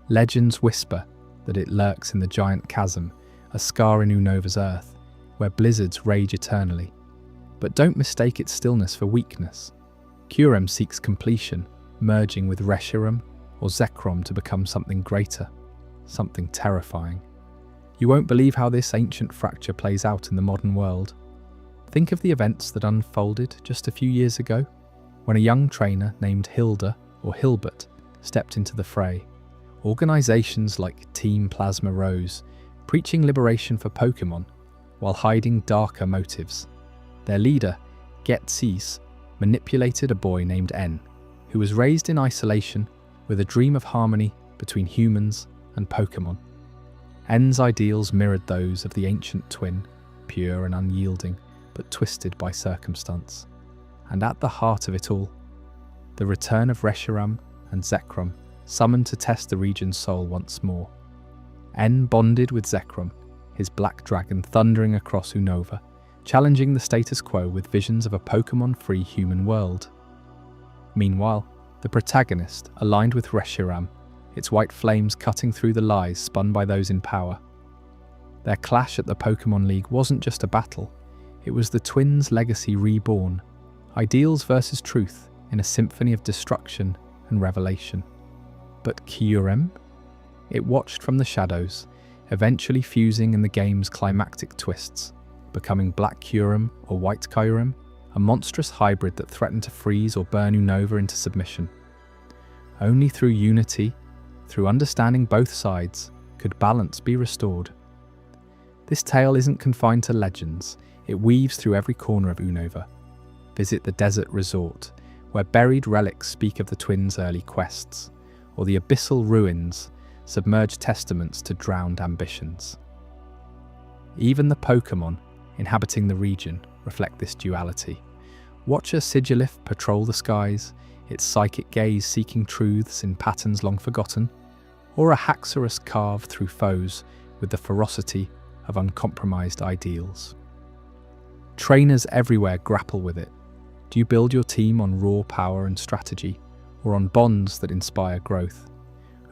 A: Legends whisper that it lurks in the giant chasm, a scar in Unova's earth, where blizzards rage eternally. But don't mistake its stillness for weakness. Kyurem seeks completion, merging with Reshiram or Zekrom to become something greater, something terrifying. You won't believe how this ancient fracture plays out in the modern world. Think of the events that unfolded just a few years ago, when a young trainer named Hilda or Hilbert stepped into the fray. Organisations like Team Plasma rose, preaching liberation for Pokémon while hiding darker motives. Their leader, Getsis, manipulated a boy named N, who was raised in isolation with a dream of harmony between humans and Pokémon. N's ideals mirrored those of the ancient twin, pure and unyielding, but twisted by circumstance. And at the heart of it all, the return of Reshiram and Zekrom, summoned to test the region's soul once more. N bonded with Zekrom, his black dragon thundering across Unova, challenging the status quo with visions of a Pokémon-free human world. Meanwhile, the protagonist, aligned with Reshiram, its white flames cutting through the lies spun by those in power. Their clash at the Pokémon League wasn't just a battle, it was the twins' legacy reborn, ideals versus truth in a symphony of destruction and revelation. But Kyurem? It watched from the shadows, eventually fusing in the game's climactic twists, becoming Black Kyurem or White Kyurem, a monstrous hybrid that threatened to freeze or burn Unova into submission. Only through unity, through understanding both sides, could balance be restored. This tale isn't confined to legends, it weaves through every corner of Unova. Visit the desert resort, where buried relics speak of the twins' early quests, or the abyssal ruins, submerged testaments to drowned ambitions. Even the Pokémon inhabiting the region reflect this duality. Watch a Sigilif patrol the skies, its psychic gaze seeking truths in patterns long forgotten, or a Haxorus carve through foes with the ferocity of uncompromised ideals. Trainers everywhere grapple with it. Do you build your team on raw power and strategy, or on bonds that inspire growth?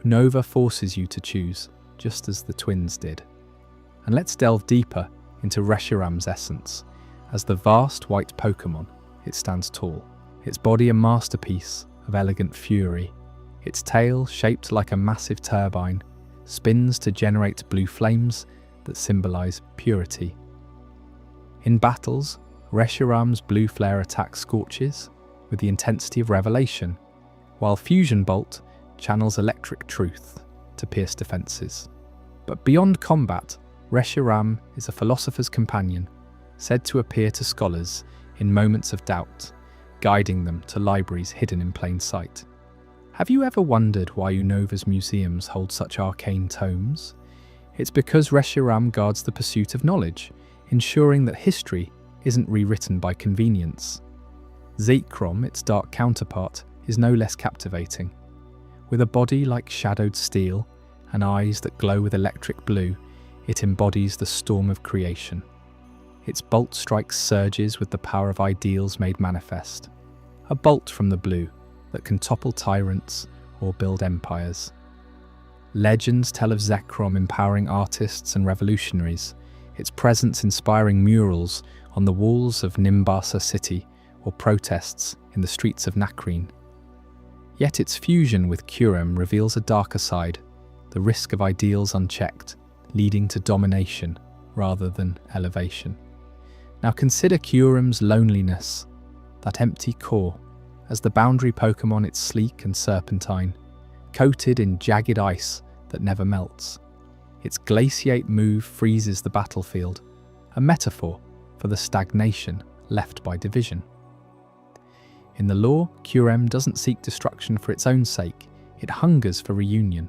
A: Unova forces you to choose, just as the twins did. And let's delve deeper into Reshiram's essence. As the vast white Pokémon, it stands tall, its body a masterpiece of elegant fury. Its tail, shaped like a massive turbine, spins to generate blue flames that symbolize purity. In battles, Reshiram's blue flare attack scorches with the intensity of revelation, while Fusion Bolt channels electric truth to pierce defenses. But beyond combat, Reshiram is a philosopher's companion, said to appear to scholars in moments of doubt, guiding them to libraries hidden in plain sight. Have you ever wondered why Unova's museums hold such arcane tomes? It's because Reshiram guards the pursuit of knowledge, ensuring that history isn't rewritten by convenience. Zekrom, its dark counterpart, is no less captivating. With a body like shadowed steel and eyes that glow with electric blue, it embodies the storm of creation. Its bolt strikes surges with the power of ideals made manifest. A bolt from the blue that can topple tyrants or build empires. Legends tell of Zekrom empowering artists and revolutionaries, its presence inspiring murals on the walls of Nimbasa City or protests in the streets of Nakreen. Yet its fusion with Kyurem reveals a darker side, the risk of ideals unchecked, leading to domination rather than elevation. Now consider Kyurem's loneliness, that empty core. As the boundary Pokémon, it's sleek and serpentine, coated in jagged ice that never melts. Its glaciate move freezes the battlefield, a metaphor for the stagnation left by division. In the lore, Kyurem doesn't seek destruction for its own sake, it hungers for reunion.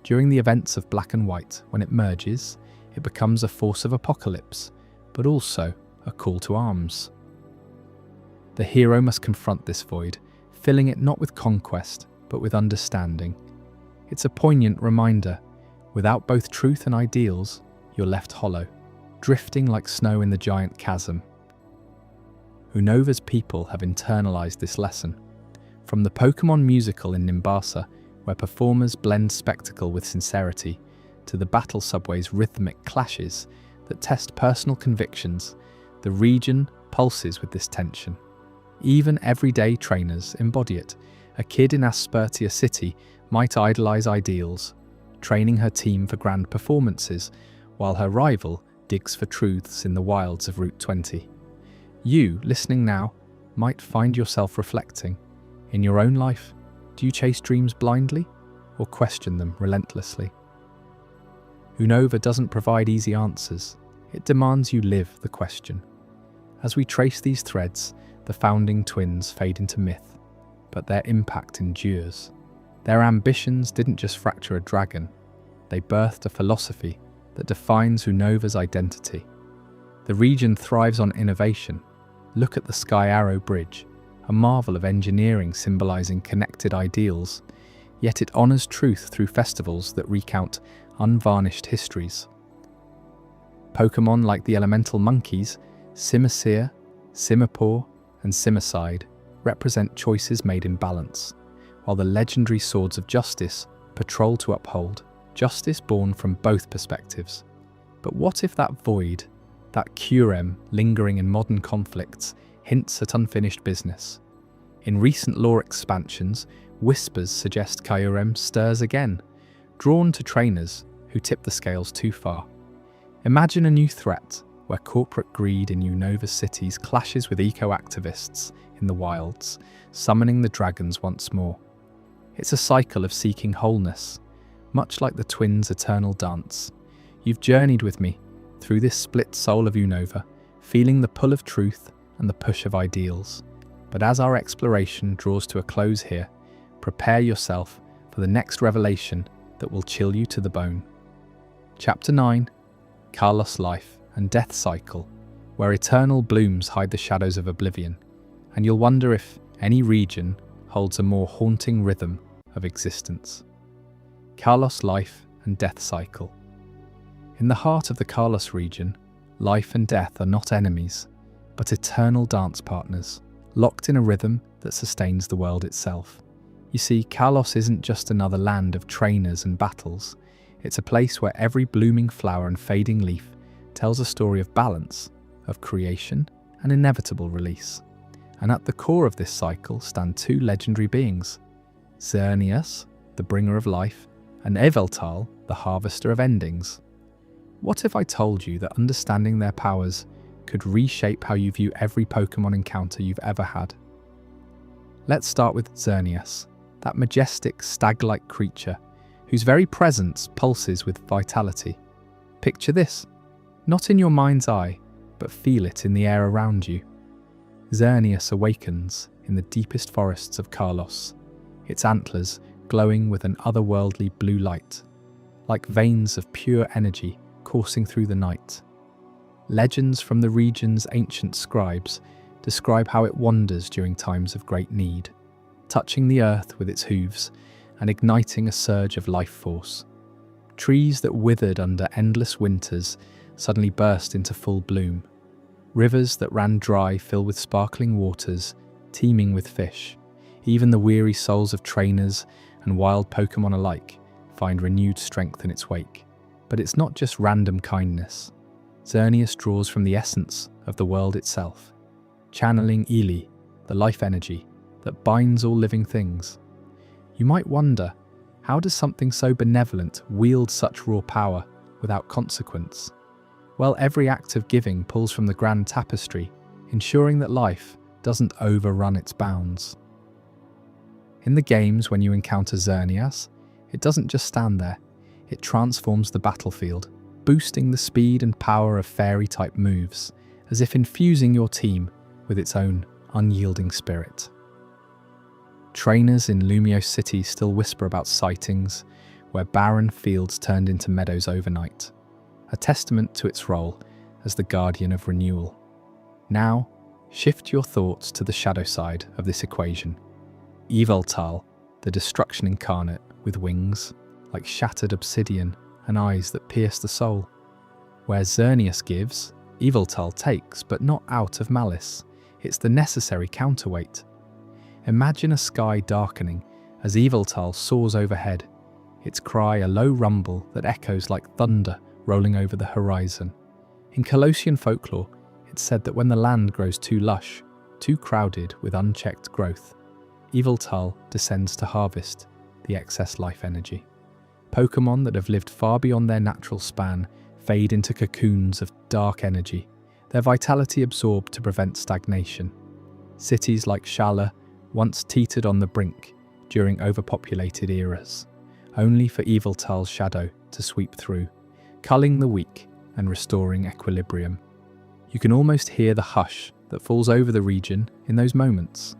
A: During the events of Black and White, when it merges, it becomes a force of apocalypse, but also a call to arms. The hero must confront this void, filling it not with conquest, but with understanding. It's a poignant reminder. Without both truth and ideals, you're left hollow, drifting like snow in the giant chasm. Unova's people have internalized this lesson. From the Pokémon musical in Nimbasa, where performers blend spectacle with sincerity, to the battle subway's rhythmic clashes that test personal convictions, the region pulses with this tension. Even everyday trainers embody it. A kid in Aspertia City might idolize ideals, training her team for grand performances, while her rival digs for truths in the wilds of Route 20. You, listening now, might find yourself reflecting. In your own life, do you chase dreams blindly or question them relentlessly? Unova doesn't provide easy answers. It demands you live the question. As we trace these threads, the founding twins fade into myth, but their impact endures. Their ambitions didn't just fracture a dragon, they birthed a philosophy that defines Unova's identity. The region thrives on innovation. Look at the Sky Arrow Bridge, a marvel of engineering symbolizing connected ideals, yet it honors truth through festivals that recount unvarnished histories. Pokémon like the elemental monkeys, Simisear, Simipour, and Simicide represent choices made in balance, while the legendary Swords of Justice patrol to uphold, justice born from both perspectives. But what if that void, that curem lingering in modern conflicts, hints at unfinished business? In recent lore expansions, whispers suggest Kyurem stirs again, drawn to trainers who tip the scales too far. Imagine a new threat where corporate greed in Unova cities clashes with eco-activists in the wilds, summoning the dragons once more. It's a cycle of seeking wholeness, much like the twins' eternal dance. You've journeyed with me through this split soul of Unova, feeling the pull of truth and the push of ideals. But as our exploration draws to a close here, prepare yourself for the next revelation that will chill you to the bone. Chapter 9, Kalos Life and Death Cycle, where eternal blooms hide the shadows of oblivion, and you'll wonder if any region holds a more haunting rhythm of existence. Kalos Life and Death Cycle. In the heart of the Kalos region, life and death are not enemies, but eternal dance partners, locked in a rhythm that sustains the world itself. You see, Kalos isn't just another land of trainers and battles. It's a place where every blooming flower and fading leaf tells a story of balance, of creation, and inevitable release. And at the core of this cycle stand two legendary beings, Xerneas, the bringer of life, and Yveltal, the harvester of endings. What if I told you that understanding their powers could reshape how you view every Pokémon encounter you've ever had? Let's start with Xerneas, that majestic stag-like creature whose very presence pulses with vitality. Picture this, not in your mind's eye, but feel it in the air around you. Xerneas awakens in the deepest forests of Kalos, its antlers glowing with an otherworldly blue light, like veins of pure energy coursing through the night. Legends from the region's ancient scribes describe how it wanders during times of great need, touching the earth with its hooves and igniting a surge of life force. Trees that withered under endless winters suddenly burst into full bloom. Rivers that ran dry fill with sparkling waters, teeming with fish. Even the weary souls of trainers and wild Pokémon alike find renewed strength in its wake. But it's not just random kindness. Xerneas draws from the essence of the world itself, channeling Ili, the life energy that binds all living things. You might wonder, how does something so benevolent wield such raw power without consequence? Well, every act of giving pulls from the grand tapestry, ensuring that life doesn't overrun its bounds. In the games, when you encounter Xerneas, it doesn't just stand there. It transforms the battlefield, boosting the speed and power of fairy-type moves, as if infusing your team with its own unyielding spirit. Trainers in Lumiose City still whisper about sightings where barren fields turned into meadows overnight, a testament to its role as the guardian of renewal. Now, shift your thoughts to the shadow side of this equation. Yveltal, the destruction incarnate with wings like shattered obsidian and eyes that pierce the soul. Where Xerneas gives, Yveltal takes, but not out of malice. It's the necessary counterweight. Imagine a sky darkening as Yveltal soars overhead, its cry a low rumble that echoes like thunder rolling over the horizon. In Kalosian folklore, it's said that when the land grows too lush, too crowded with unchecked growth, Yveltal descends to harvest the excess life energy. Pokémon that have lived far beyond their natural span fade into cocoons of dark energy, their vitality absorbed to prevent stagnation. Cities like Shala once teetered on the brink during overpopulated eras, only for Yveltal's shadow to sweep through, culling the weak and restoring equilibrium. You can almost hear the hush that falls over the region in those moments,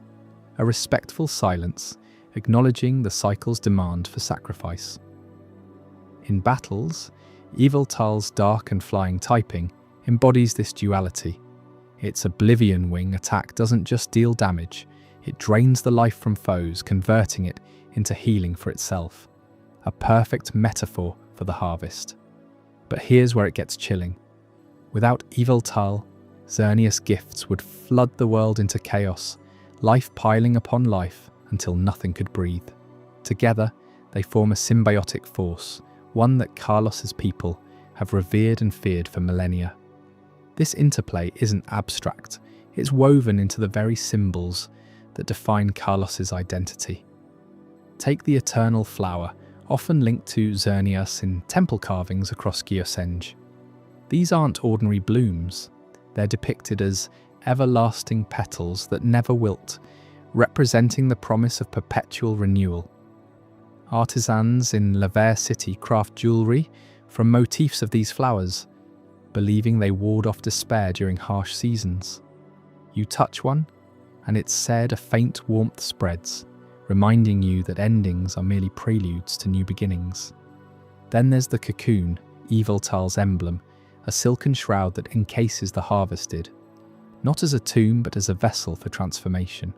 A: a respectful silence acknowledging the cycle's demand for sacrifice. In battles, Yveltal's dark and flying typing embodies this duality. Its Oblivion Wing attack doesn't just deal damage, it drains the life from foes, converting it into healing for itself. A perfect metaphor for the harvest. But here's where it gets chilling. Without Yveltal, Xerneas' gifts would flood the world into chaos, life piling upon life until nothing could breathe. Together, They form a symbiotic force, one that Carlos's people have revered and feared for millennia. This interplay isn't abstract, it's woven into the very symbols that define Carlos's identity. Take the eternal flower, often linked to Xerneas in temple carvings across Geosenge. These aren't ordinary blooms, they're depicted as everlasting petals that never wilt, representing the promise of perpetual renewal. Artisans in Laver City craft jewellery from motifs of these flowers, believing they ward off despair during harsh seasons. You touch one, and it's said a faint warmth spreads, reminding you that endings are merely preludes to new beginnings. Then there's the cocoon, Yveltal's emblem, a silken shroud that encases the harvested, not as a tomb but as a vessel for transformation.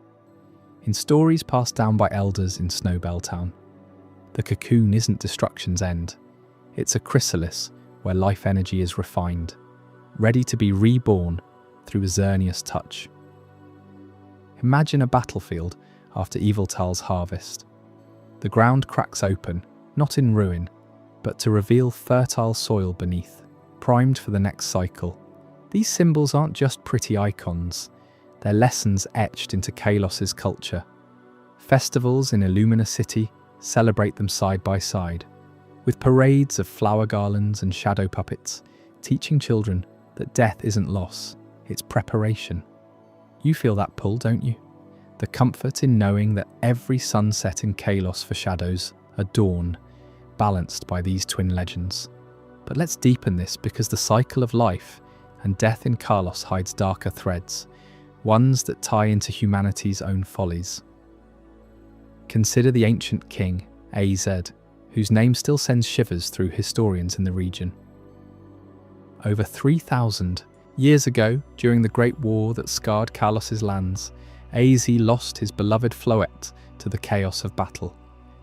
A: In stories passed down by elders in Snowbell Town, the cocoon isn't destruction's end. It's a chrysalis where life energy is refined, ready to be reborn through a Xerneas touch. Imagine a battlefield after Yveltal's harvest. The ground cracks open, not in ruin, but to reveal fertile soil beneath, primed for the next cycle. These symbols aren't just pretty icons, they're lessons etched into Kalos's culture. Festivals in Illumina City celebrate them side by side, with parades of flower garlands and shadow puppets, teaching children that death isn't loss, it's preparation. You feel that pull, don't you? The comfort in knowing that every sunset in Kalos foreshadows a dawn, balanced by these twin legends. But let's deepen this, because the cycle of life and death in Kalos hides darker threads, ones that tie into humanity's own follies. Consider the ancient king, Az, whose name still sends shivers through historians in the region. Over 3,000 years ago, during the Great War that scarred Kalos's lands, Az lost his beloved Floet to the chaos of battle.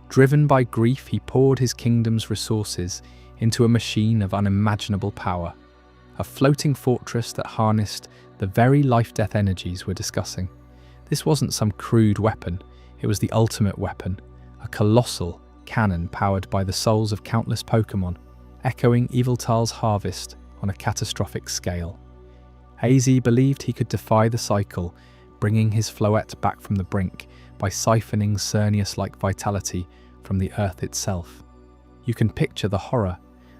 A: Driven by grief, he poured his kingdom's resources into a machine of unimaginable power, a floating fortress that harnessed the very life-death energies we're discussing. This wasn't some crude weapon, it was the ultimate weapon, a colossal cannon powered by the souls of countless Pokémon, echoing Yveltal's harvest on a catastrophic scale. Az believed he could defy the cycle, bringing his Floet back from the brink by siphoning Xerneas-like vitality from the earth itself. You can picture the horror,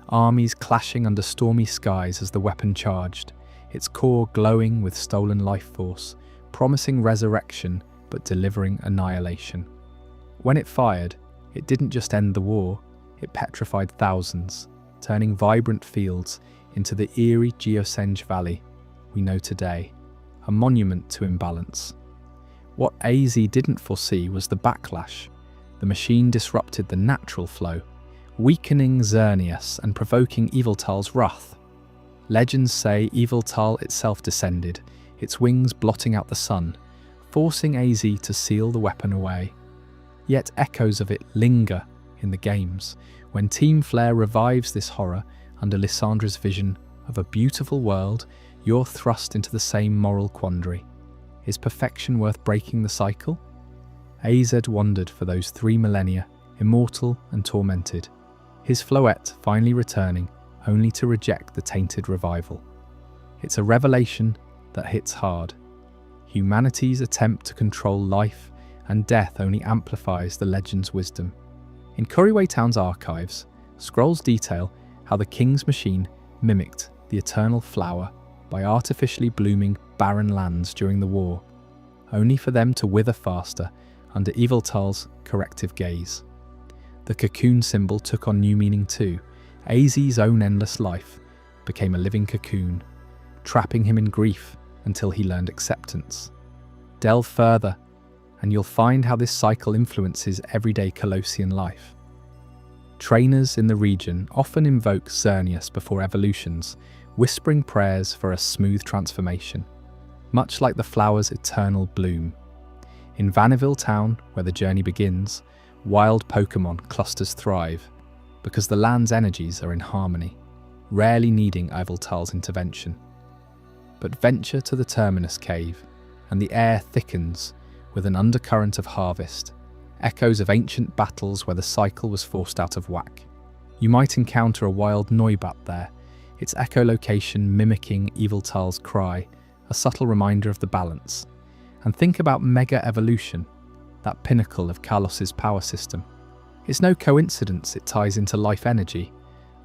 A: armies clashing under stormy skies as the weapon charged, its core glowing with stolen life force, promising resurrection but delivering annihilation. When it fired, it didn't just end the war, it petrified thousands, turning vibrant fields into the eerie Geosenge Valley we know today, a monument to imbalance. What Az didn't foresee was the backlash. The machine disrupted the natural flow, weakening Xerneas and provoking Yveltal's wrath. Legends say Yveltal itself descended, its wings blotting out the sun, forcing Az to seal the weapon away. Yet echoes of it linger in the games, when Team Flare revives this horror under Lysandra's vision of a beautiful world. You're thrust into the same moral quandary. Is perfection worth breaking the cycle? Az wandered for those 3 millennia, immortal and tormented, his Floet finally returning only to reject the tainted revival. It's a revelation that hits hard. Humanity's attempt to control life and death only amplifies the legend's wisdom. In Kuriwe Town's archives, scrolls detail how the king's machine mimicked the eternal flower by artificially blooming barren lands during the war, only for them to wither faster under Yveltal's corrective gaze. The cocoon symbol took on new meaning too. Az's own endless life became a living cocoon, trapping him in grief until he learned acceptance. Delve further, and you'll find how this cycle influences everyday Kalosian life. Trainers in the region often invoke Xerneas before evolutions, whispering prayers for a smooth transformation, much like the flower's eternal bloom. In Vaniville Town, where the journey begins, wild Pokémon clusters thrive, because the land's energies are in harmony, rarely needing Yveltal's intervention. But venture to the Terminus Cave, and the air thickens with an undercurrent of harvest, echoes of ancient battles where the cycle was forced out of whack. You might encounter a wild Noibat there, its echolocation mimicking Yveltal's cry, a subtle reminder of the balance. And think about Mega Evolution, that pinnacle of Kalos's power system. It's no coincidence it ties into life energy.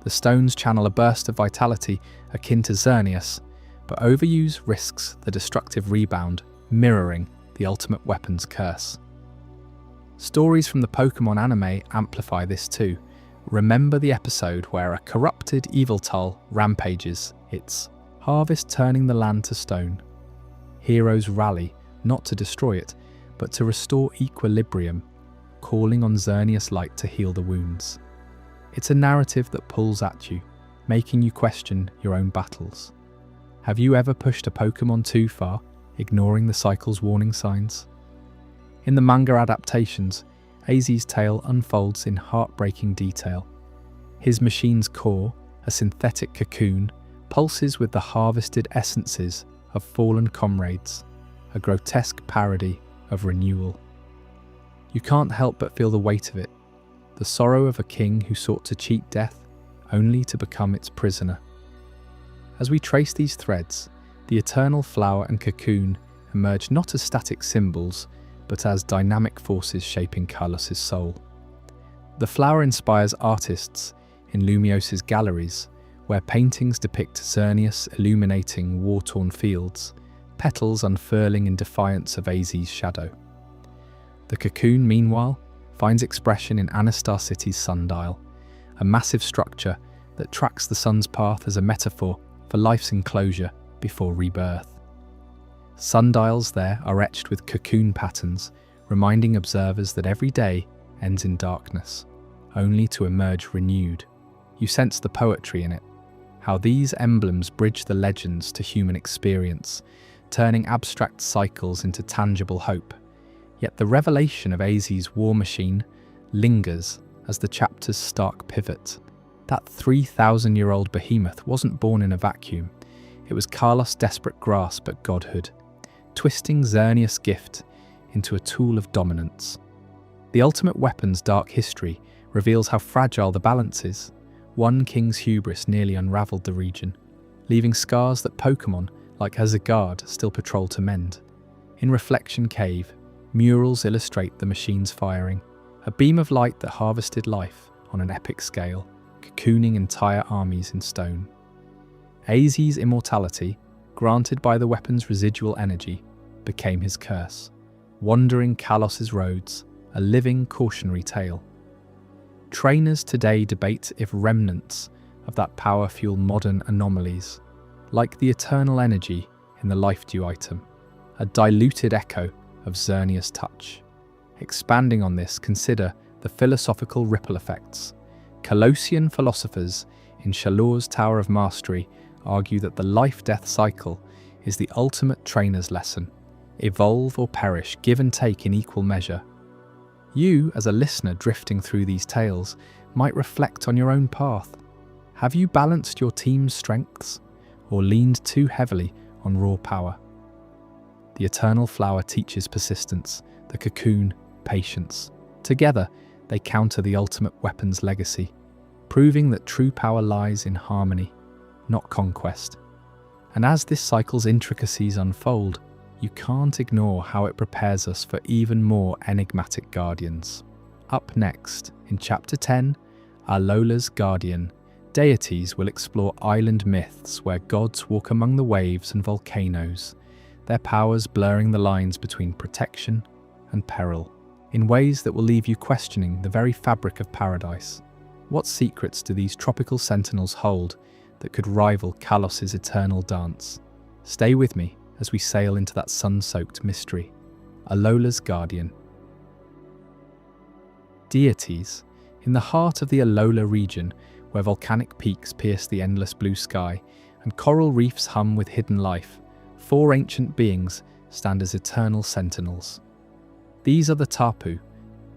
A: The stones channel a burst of vitality akin to Xerneas, but overuse risks the destructive rebound, mirroring the ultimate weapon's curse. Stories from the Pokémon anime amplify this too. Remember the episode where a corrupted Yveltal rampages, its harvest turning the land to stone. Heroes rally, not to destroy it, but to restore equilibrium, calling on Xerneas light to heal the wounds. It's a narrative that pulls at you, making you question your own battles. Have you ever pushed a Pokémon too far, ignoring the cycle's warning signs? In the manga adaptations, AZ's tale unfolds in heartbreaking detail. His machine's core, a synthetic cocoon, pulses with the harvested essences of fallen comrades, a grotesque parody of renewal. You can't help but feel the weight of it, the sorrow of a king who sought to cheat death only to become its prisoner. As we trace these threads, the eternal flower and cocoon emerge not as static symbols, but as dynamic forces shaping Kalos's soul. The flower inspires artists in Lumios's galleries, where paintings depict Xerneas illuminating war-torn fields, petals unfurling in defiance of AZ's shadow. The cocoon, meanwhile, finds expression in Anastar City's sundial, a massive structure that tracks the sun's path as a metaphor for life's enclosure before rebirth. Sundials there are etched with cocoon patterns, reminding observers that every day ends in darkness, only to emerge renewed. You sense the poetry in it, how these emblems bridge the legends to human experience, turning abstract cycles into tangible hope. Yet the revelation of AZ's war machine lingers as the chapter's stark pivot. That 3,000-year-old behemoth wasn't born in a vacuum. It was Kalos' desperate grasp at godhood, twisting Xerneas' gift into a tool of dominance. The ultimate weapon's dark history reveals how fragile the balance is. One king's hubris nearly unraveled the region, leaving scars that Pokémon, like Hazagard, still patrol to mend. In Reflection Cave, murals illustrate the machine's firing, a beam of light that harvested life on an epic scale, cocooning entire armies in stone. AZ's immortality, granted by the weapon's residual energy, became his curse, wandering Kalos's roads, a living cautionary tale. Trainers today debate if remnants of that power fuel modern anomalies, like the eternal energy in the Life Dew item, a diluted echo of Xerneas' touch. Expanding on this, consider the philosophical ripple effects. Kalosian philosophers in Shalor's Tower of Mastery argue that the life-death cycle is the ultimate trainer's lesson. Evolve or perish, give and take in equal measure. You, as a listener drifting through these tales, might reflect on your own path. Have you balanced your team's strengths, or leaned too heavily on raw power? The eternal flower teaches persistence, the cocoon, patience. Together, they counter the ultimate weapon's legacy, proving that true power lies in harmony, not conquest. And as this cycle's intricacies unfold, you can't ignore how it prepares us for even more enigmatic guardians. Up next, in Chapter 10, Alola's Guardian, deities will explore island myths where gods walk among the waves and volcanoes, their powers blurring the lines between protection and peril, in ways that will leave you questioning the very fabric of paradise. What secrets do these tropical sentinels hold that could rival Kalos's eternal dance? Stay with me as we sail into that sun-soaked mystery. Alola's Guardian. Deities. In the heart of the Alola region, where volcanic peaks pierce the endless blue sky and coral reefs hum with hidden life, 4 ancient beings stand as eternal sentinels. These are the Tapu,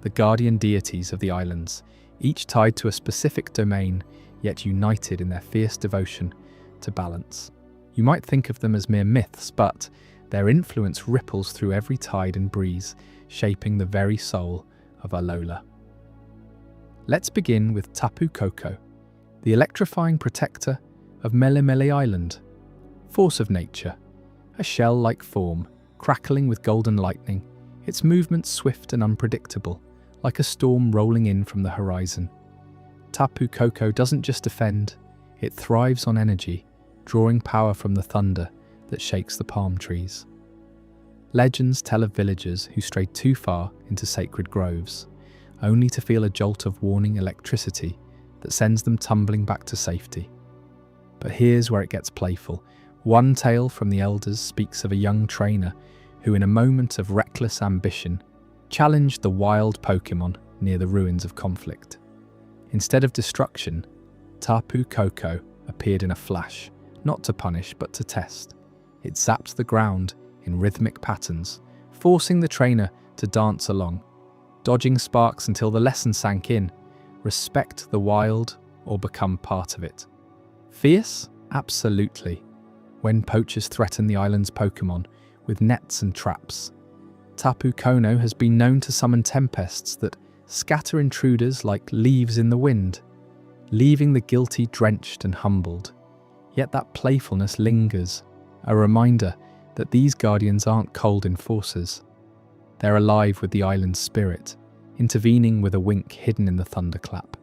A: the guardian deities of the islands, each tied to a specific domain, yet united in their fierce devotion to balance. You might think of them as mere myths, but their influence ripples through every tide and breeze, shaping the very soul of Alola. Let's begin with Tapu Koko, the electrifying protector of Melemele Island. Force of nature, a shell-like form, crackling with golden lightning, its movements swift and unpredictable, like a storm rolling in from the horizon. Tapu Koko doesn't just defend, it thrives on energy, drawing power from the thunder that shakes the palm trees. Legends tell of villagers who strayed too far into sacred groves, only to feel a jolt of warning electricity that sends them tumbling back to safety. But here's where it gets playful. One tale from the elders speaks of a young trainer who, in a moment of reckless ambition, challenged the wild Pokémon near the ruins of conflict. Instead of destruction, Tapu Koko appeared in a flash, not to punish but to test. It zapped the ground in rhythmic patterns, forcing the trainer to dance along, dodging sparks until the lesson sank in: respect the wild or become part of it. Fierce? Absolutely. When poachers threaten the island's Pokémon with nets and traps, Tapu Koko has been known to summon tempests that scatter intruders like leaves in the wind, leaving the guilty drenched and humbled. Yet that playfulness lingers, a reminder that these guardians aren't cold enforcers. They're alive with the island's spirit, intervening with a wink hidden in the thunderclap.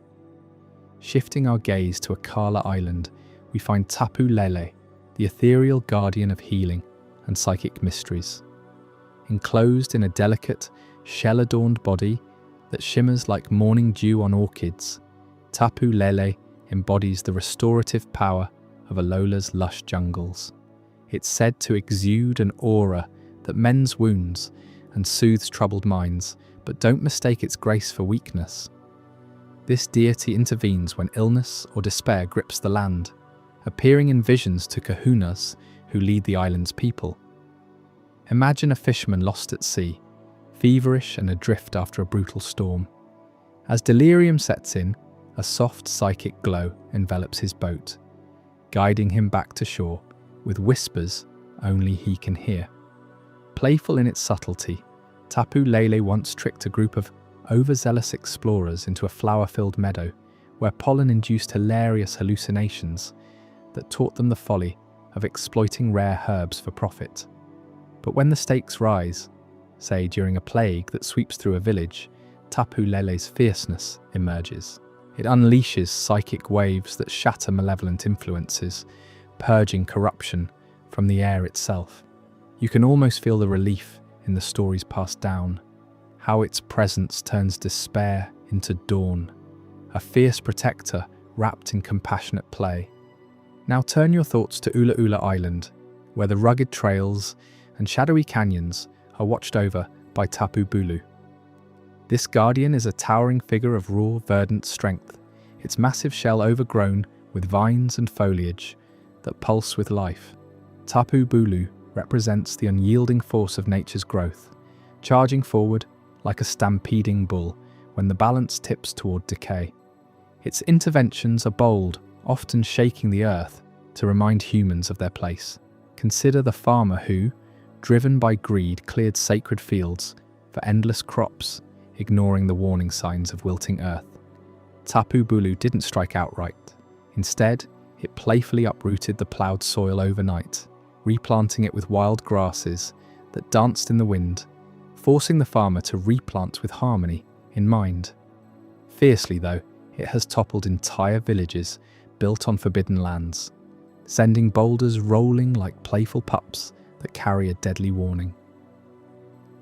A: Shifting our gaze to Akala Island, we find Tapu Lele, the ethereal guardian of healing and psychic mysteries. Enclosed in a delicate, shell-adorned body that shimmers like morning dew on orchids, Tapu Lele embodies the restorative power of Alola's lush jungles. It's said to exude an aura that mends wounds and soothes troubled minds, but don't mistake its grace for weakness. This deity intervenes when illness or despair grips the land, appearing in visions to kahunas who lead the island's people. Imagine a fisherman lost at sea, feverish and adrift after a brutal storm. As delirium sets in, a soft psychic glow envelops his boat, guiding him back to shore with whispers only he can hear. Playful in its subtlety, Tapu Lele once tricked a group of overzealous explorers into a flower-filled meadow where pollen induced hilarious hallucinations that taught them the folly of exploiting rare herbs for profit. But when the stakes rise, say during a plague that sweeps through a village, Tapu Lele's fierceness emerges. It unleashes psychic waves that shatter malevolent influences, purging corruption from the air itself. You can almost feel the relief in the stories passed down, how its presence turns despair into dawn, a fierce protector wrapped in compassionate play. Now turn your thoughts to Ula Ula Island, where the rugged trails and shadowy canyons are watched over by Tapu Bulu. This guardian is a towering figure of raw, verdant strength, its massive shell overgrown with vines and foliage that pulse with life. Tapu Bulu represents the unyielding force of nature's growth, charging forward like a stampeding bull when the balance tips toward decay. Its interventions are bold, often shaking the earth to remind humans of their place. Consider the farmer who, driven by greed, cleared sacred fields for endless crops, ignoring the warning signs of wilting earth. Tapu Bulu didn't strike outright. Instead, it playfully uprooted the ploughed soil overnight, replanting it with wild grasses that danced in the wind, forcing the farmer to replant with harmony in mind. Fiercely, though, it has toppled entire villages built on forbidden lands, sending boulders rolling like playful pups that carry a deadly warning.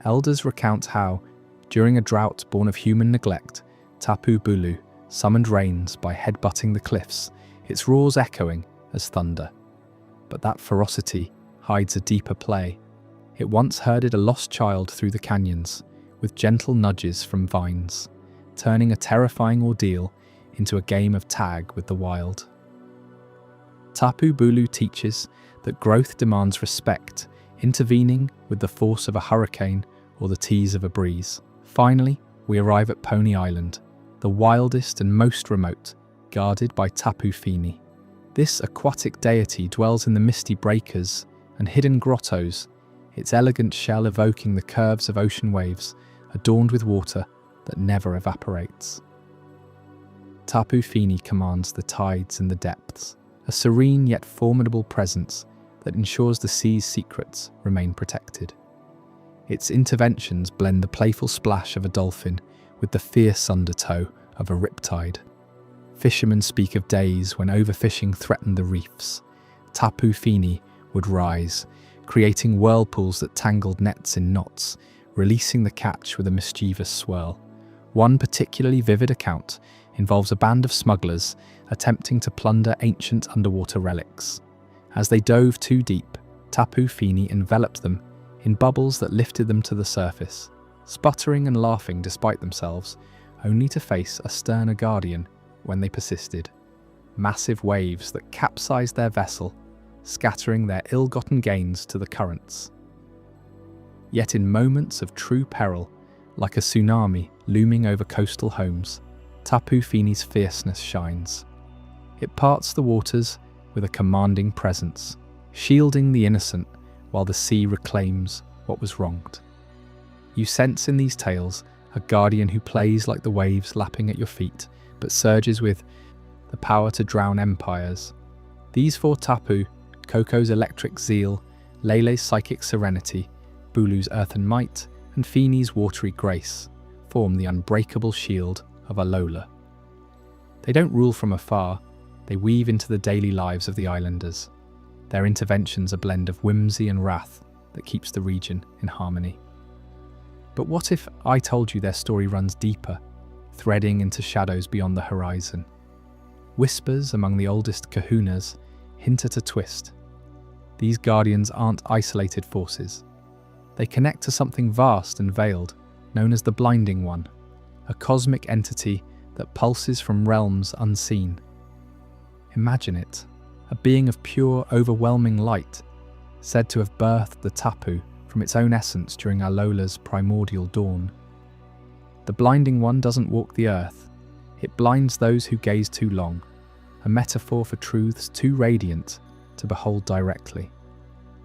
A: Elders recount how, during a drought born of human neglect, Tapu Bulu summoned rains by headbutting the cliffs, its roars echoing as thunder. But that ferocity hides a deeper play. It once herded a lost child through the canyons, with gentle nudges from vines, turning a terrifying ordeal into a game of tag with the wild. Tapu Bulu teaches that growth demands respect, intervening with the force of a hurricane or the tease of a breeze. Finally, we arrive at Pony Island, the wildest and most remote, guarded by Tapu Fini. This aquatic deity dwells in the misty breakers and hidden grottos, its elegant shell evoking the curves of ocean waves, adorned with water that never evaporates. Tapu Fini commands the tides and the depths, a serene yet formidable presence that ensures the sea's secrets remain protected. Its interventions blend the playful splash of a dolphin with the fierce undertow of a riptide. Fishermen speak of days when overfishing threatened the reefs. Tapu Fini would rise, creating whirlpools that tangled nets in knots, releasing the catch with a mischievous swirl. One particularly vivid account involves a band of smugglers attempting to plunder ancient underwater relics. As they dove too deep, Tapu Fini enveloped them in bubbles that lifted them to the surface, sputtering and laughing despite themselves, only to face a sterner guardian when they persisted. Massive waves that capsized their vessel, scattering their ill-gotten gains to the currents. Yet in moments of true peril, like a tsunami looming over coastal homes, Tapu Fini's fierceness shines. It parts the waters with a commanding presence, shielding the innocent while the sea reclaims what was wronged. You sense in these tales a guardian who plays like the waves lapping at your feet, but surges with the power to drown empires. These four Tapu, Coco's electric zeal, Lele's psychic serenity, Bulu's earthen might, and Fini's watery grace, form the unbreakable shield of Alola. They don't rule from afar, they weave into the daily lives of the islanders. Their interventions a blend of whimsy and wrath that keeps the region in harmony. But what if I told you their story runs deeper, threading into shadows beyond the horizon? Whispers among the oldest kahunas hint at a twist. These guardians aren't isolated forces. They connect to something vast and veiled, known as the Blinding One, a cosmic entity that pulses from realms unseen. Imagine it, a being of pure, overwhelming light, said to have birthed the Tapu from its own essence during Alola's primordial dawn. The Blinding One doesn't walk the earth, it blinds those who gaze too long, a metaphor for truths too radiant to behold directly.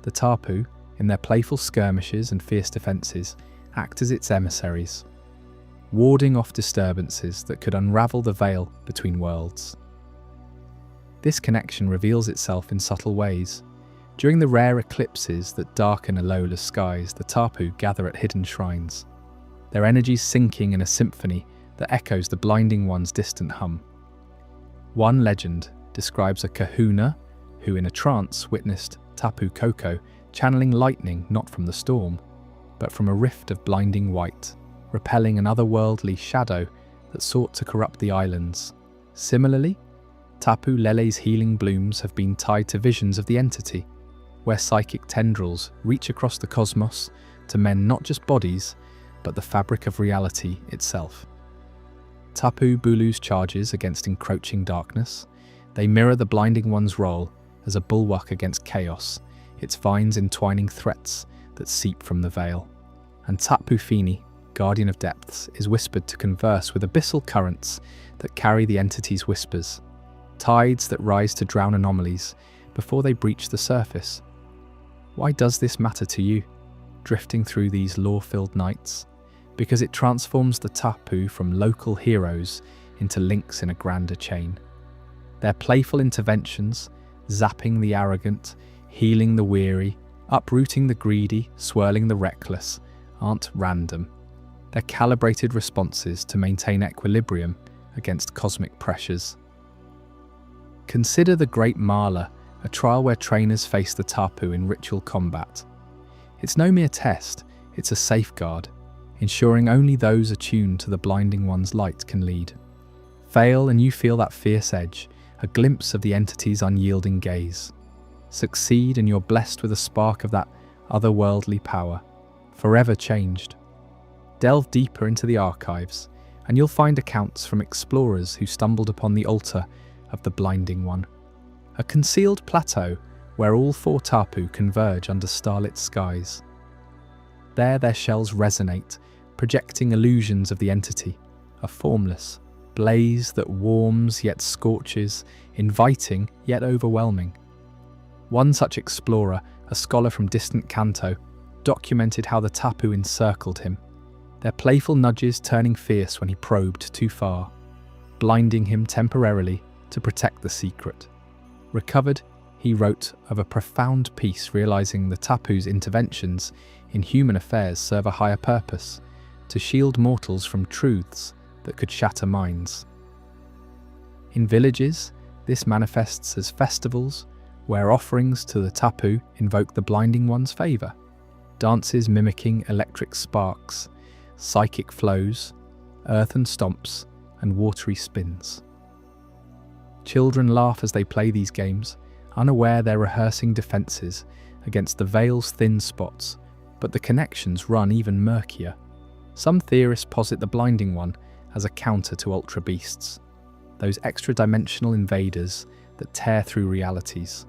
A: The Tapu, in their playful skirmishes and fierce defences, act as its emissaries, warding off disturbances that could unravel the veil between worlds. This connection reveals itself in subtle ways. During the rare eclipses that darken Alola's skies, the Tapu gather at hidden shrines, their energies syncing in a symphony that echoes the Blinding One's distant hum. One legend describes a kahuna who in a trance witnessed Tapu Koko channeling lightning not from the storm, but from a rift of blinding white, repelling an otherworldly shadow that sought to corrupt the islands. Similarly, Tapu Lele's healing blooms have been tied to visions of the entity, where psychic tendrils reach across the cosmos to mend not just bodies, but the fabric of reality itself. Tapu Bulu's charges against encroaching darkness, they mirror the Blinding One's role as a bulwark against chaos, its vines entwining threats that seep from the veil. And Tapu Fini, guardian of depths, is whispered to converse with abyssal currents that carry the entity's whispers, tides that rise to drown anomalies before they breach the surface. Why does this matter to you, drifting through these lore-filled nights? Because it transforms the Tapu from local heroes into links in a grander chain. Their playful interventions, zapping the arrogant, healing the weary, uprooting the greedy, swirling the reckless, aren't random. They're calibrated responses to maintain equilibrium against cosmic pressures. Consider the Great Mala, a trial where trainers face the Tapu in ritual combat. It's no mere test, it's a safeguard, ensuring only those attuned to the Blinding One's light can lead. Fail and you feel that fierce edge, a glimpse of the entity's unyielding gaze. Succeed and you're blessed with a spark of that otherworldly power, forever changed. Delve deeper into the archives, and you'll find accounts from explorers who stumbled upon the altar of the Blinding One, a concealed plateau where all four Tapu converge under starlit skies. There their shells resonate, projecting illusions of the entity, a formless blaze that warms yet scorches, inviting yet overwhelming. One such explorer, a scholar from distant Kanto, documented how the Tapu encircled him, their playful nudges turning fierce when he probed too far, blinding him temporarily to protect the secret. Recovered, he wrote of a profound peace, realizing the Tapu's interventions in human affairs serve a higher purpose, to shield mortals from truths that could shatter minds. In villages, this manifests as festivals where offerings to the Tapu invoke the Blinding One's favour, dances mimicking electric sparks, psychic flows, earthen stomps, and watery spins. Children laugh as they play these games, unaware they're rehearsing defences against the veil's thin spots, but the connections run even murkier. Some theorists posit the Blinding One as a counter to Ultra Beasts, those extra-dimensional invaders that tear through realities.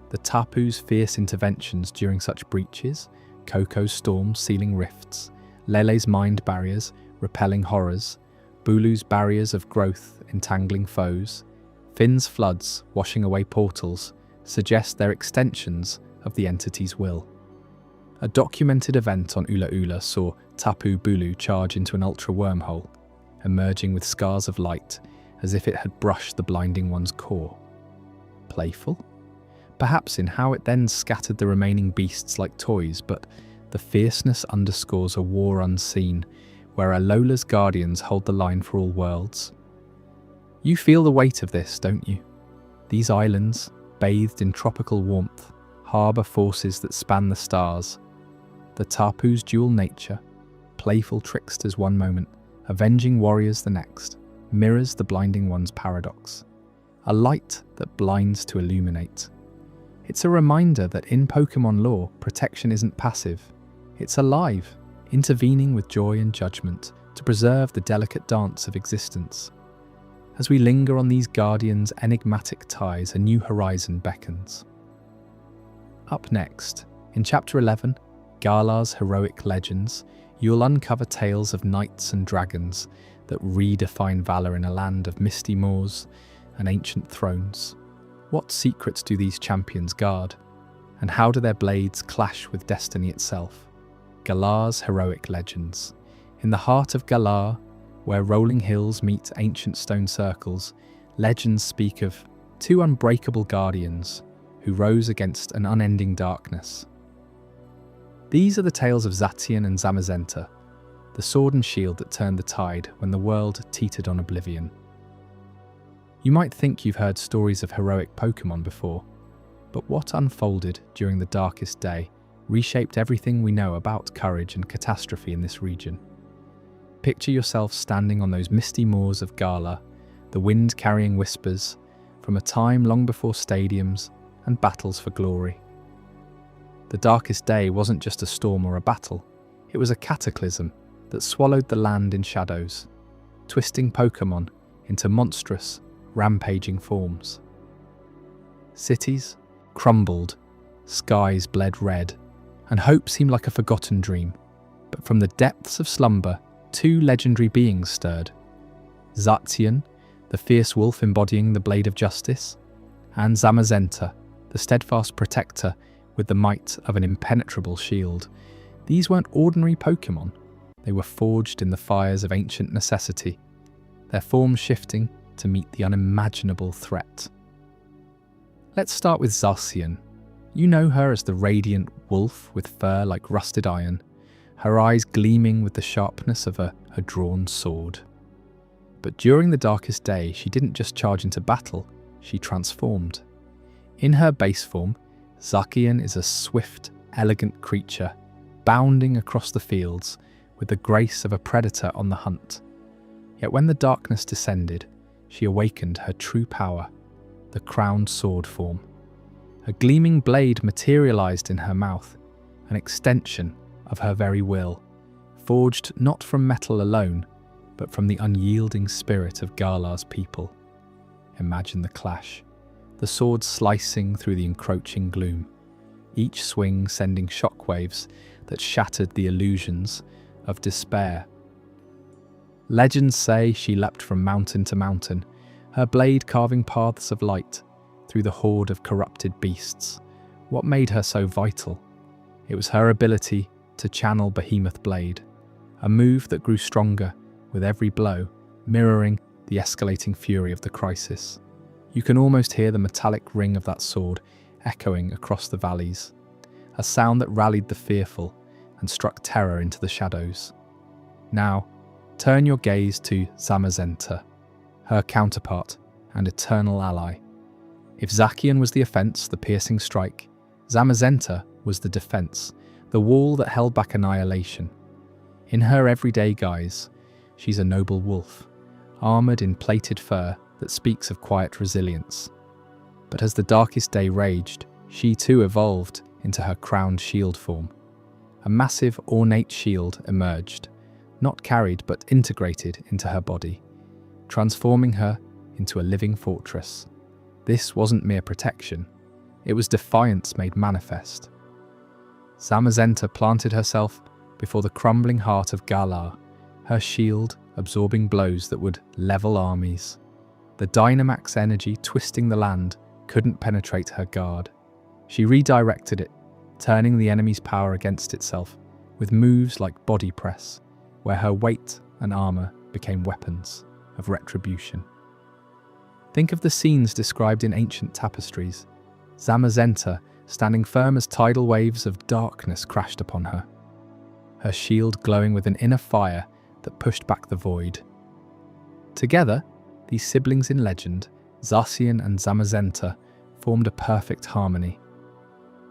A: The Tapu's fierce interventions during such breaches, Coco's storms sealing rifts, Lele's mind barriers repelling horrors, Bulu's barriers of growth entangling foes, Finn's floods washing away portals, suggest they're extensions of the entity's will. A documented event on Ula Ula saw Tapu Bulu charge into an ultra wormhole, emerging with scars of light as if it had brushed the Blinding One's core. Playful? Perhaps in how it then scattered the remaining beasts like toys, but the fierceness underscores a war unseen, where Alola's guardians hold the line for all worlds. You feel the weight of this, don't you? These islands, bathed in tropical warmth, harbour forces that span the stars. The Tapu's dual nature, playful tricksters one moment, avenging warriors the next, mirrors the Blinding One's paradox. A light that blinds to illuminate. It's a reminder that in Pokémon lore, protection isn't passive. It's alive, intervening with joy and judgment to preserve the delicate dance of existence. As we linger on these guardians' enigmatic ties, a new horizon beckons. Up next, in Chapter 11, Galar's Heroic Legends, you'll uncover tales of knights and dragons that redefine valour in a land of misty moors and ancient thrones. What secrets do these champions guard? And how do their blades clash with destiny itself? Galar's Heroic Legends. In the heart of Galar, where rolling hills meet ancient stone circles, legends speak of two unbreakable guardians who rose against an unending darkness. These are the tales of Zacian and Zamazenta, the sword and shield that turned the tide when the world teetered on oblivion. You might think you've heard stories of heroic Pokémon before, but what unfolded during the darkest day reshaped everything we know about courage and catastrophe in this region. Picture yourself standing on those misty moors of Galar, the wind carrying whispers from a time long before stadiums and battles for glory. The darkest day wasn't just a storm or a battle, it was a cataclysm that swallowed the land in shadows, twisting Pokémon into monstrous, rampaging forms. Cities crumbled, skies bled red, and hope seemed like a forgotten dream. But from the depths of slumber, two legendary beings stirred. Zacian, the fierce wolf embodying the blade of justice, and Zamazenta, the steadfast protector with the might of an impenetrable shield. These weren't ordinary Pokémon. They were forged in the fires of ancient necessity, their forms shifting to meet the unimaginable threat. Let's start with Zacian. You know her as the radiant wolf with fur like rusted iron, her eyes gleaming with the sharpness of a drawn sword. But during the darkest day, she didn't just charge into battle, she transformed. In her base form, Zacian is a swift, elegant creature, bounding across the fields with the grace of a predator on the hunt. Yet when the darkness descended, she awakened her true power, the crowned sword form. A gleaming blade materialized in her mouth, an extension of her very will, forged not from metal alone, but from the unyielding spirit of Galar's people. Imagine the clash, the sword slicing through the encroaching gloom, each swing sending shockwaves that shattered the illusions of despair. Legends say she leapt from mountain to mountain, her blade carving paths of light through the horde of corrupted beasts. What made her so vital? It was her ability to channel Behemoth Blade, a move that grew stronger with every blow, mirroring the escalating fury of the crisis. You can almost hear the metallic ring of that sword echoing across the valleys, a sound that rallied the fearful and struck terror into the shadows. Now, turn your gaze to Zamazenta, her counterpart and eternal ally. If Zacian was the offence, the piercing strike, Zamazenta was the defence, the wall that held back annihilation. In her everyday guise, she's a noble wolf, armoured in plated fur that speaks of quiet resilience. But as the darkest day raged, she too evolved into her crowned shield form. A massive, ornate shield emerged, not carried but integrated into her body, transforming her into a living fortress. This wasn't mere protection, it was defiance made manifest. Zamazenta planted herself before the crumbling heart of Galar, her shield absorbing blows that would level armies. The Dynamax energy twisting the land couldn't penetrate her guard. She redirected it, turning the enemy's power against itself with moves like body press, where her weight and armour became weapons of retribution. Think of the scenes described in ancient tapestries. Zamazenta standing firm as tidal waves of darkness crashed upon her, her shield glowing with an inner fire that pushed back the void. Together, these siblings in legend, Zacian and Zamazenta, formed a perfect harmony.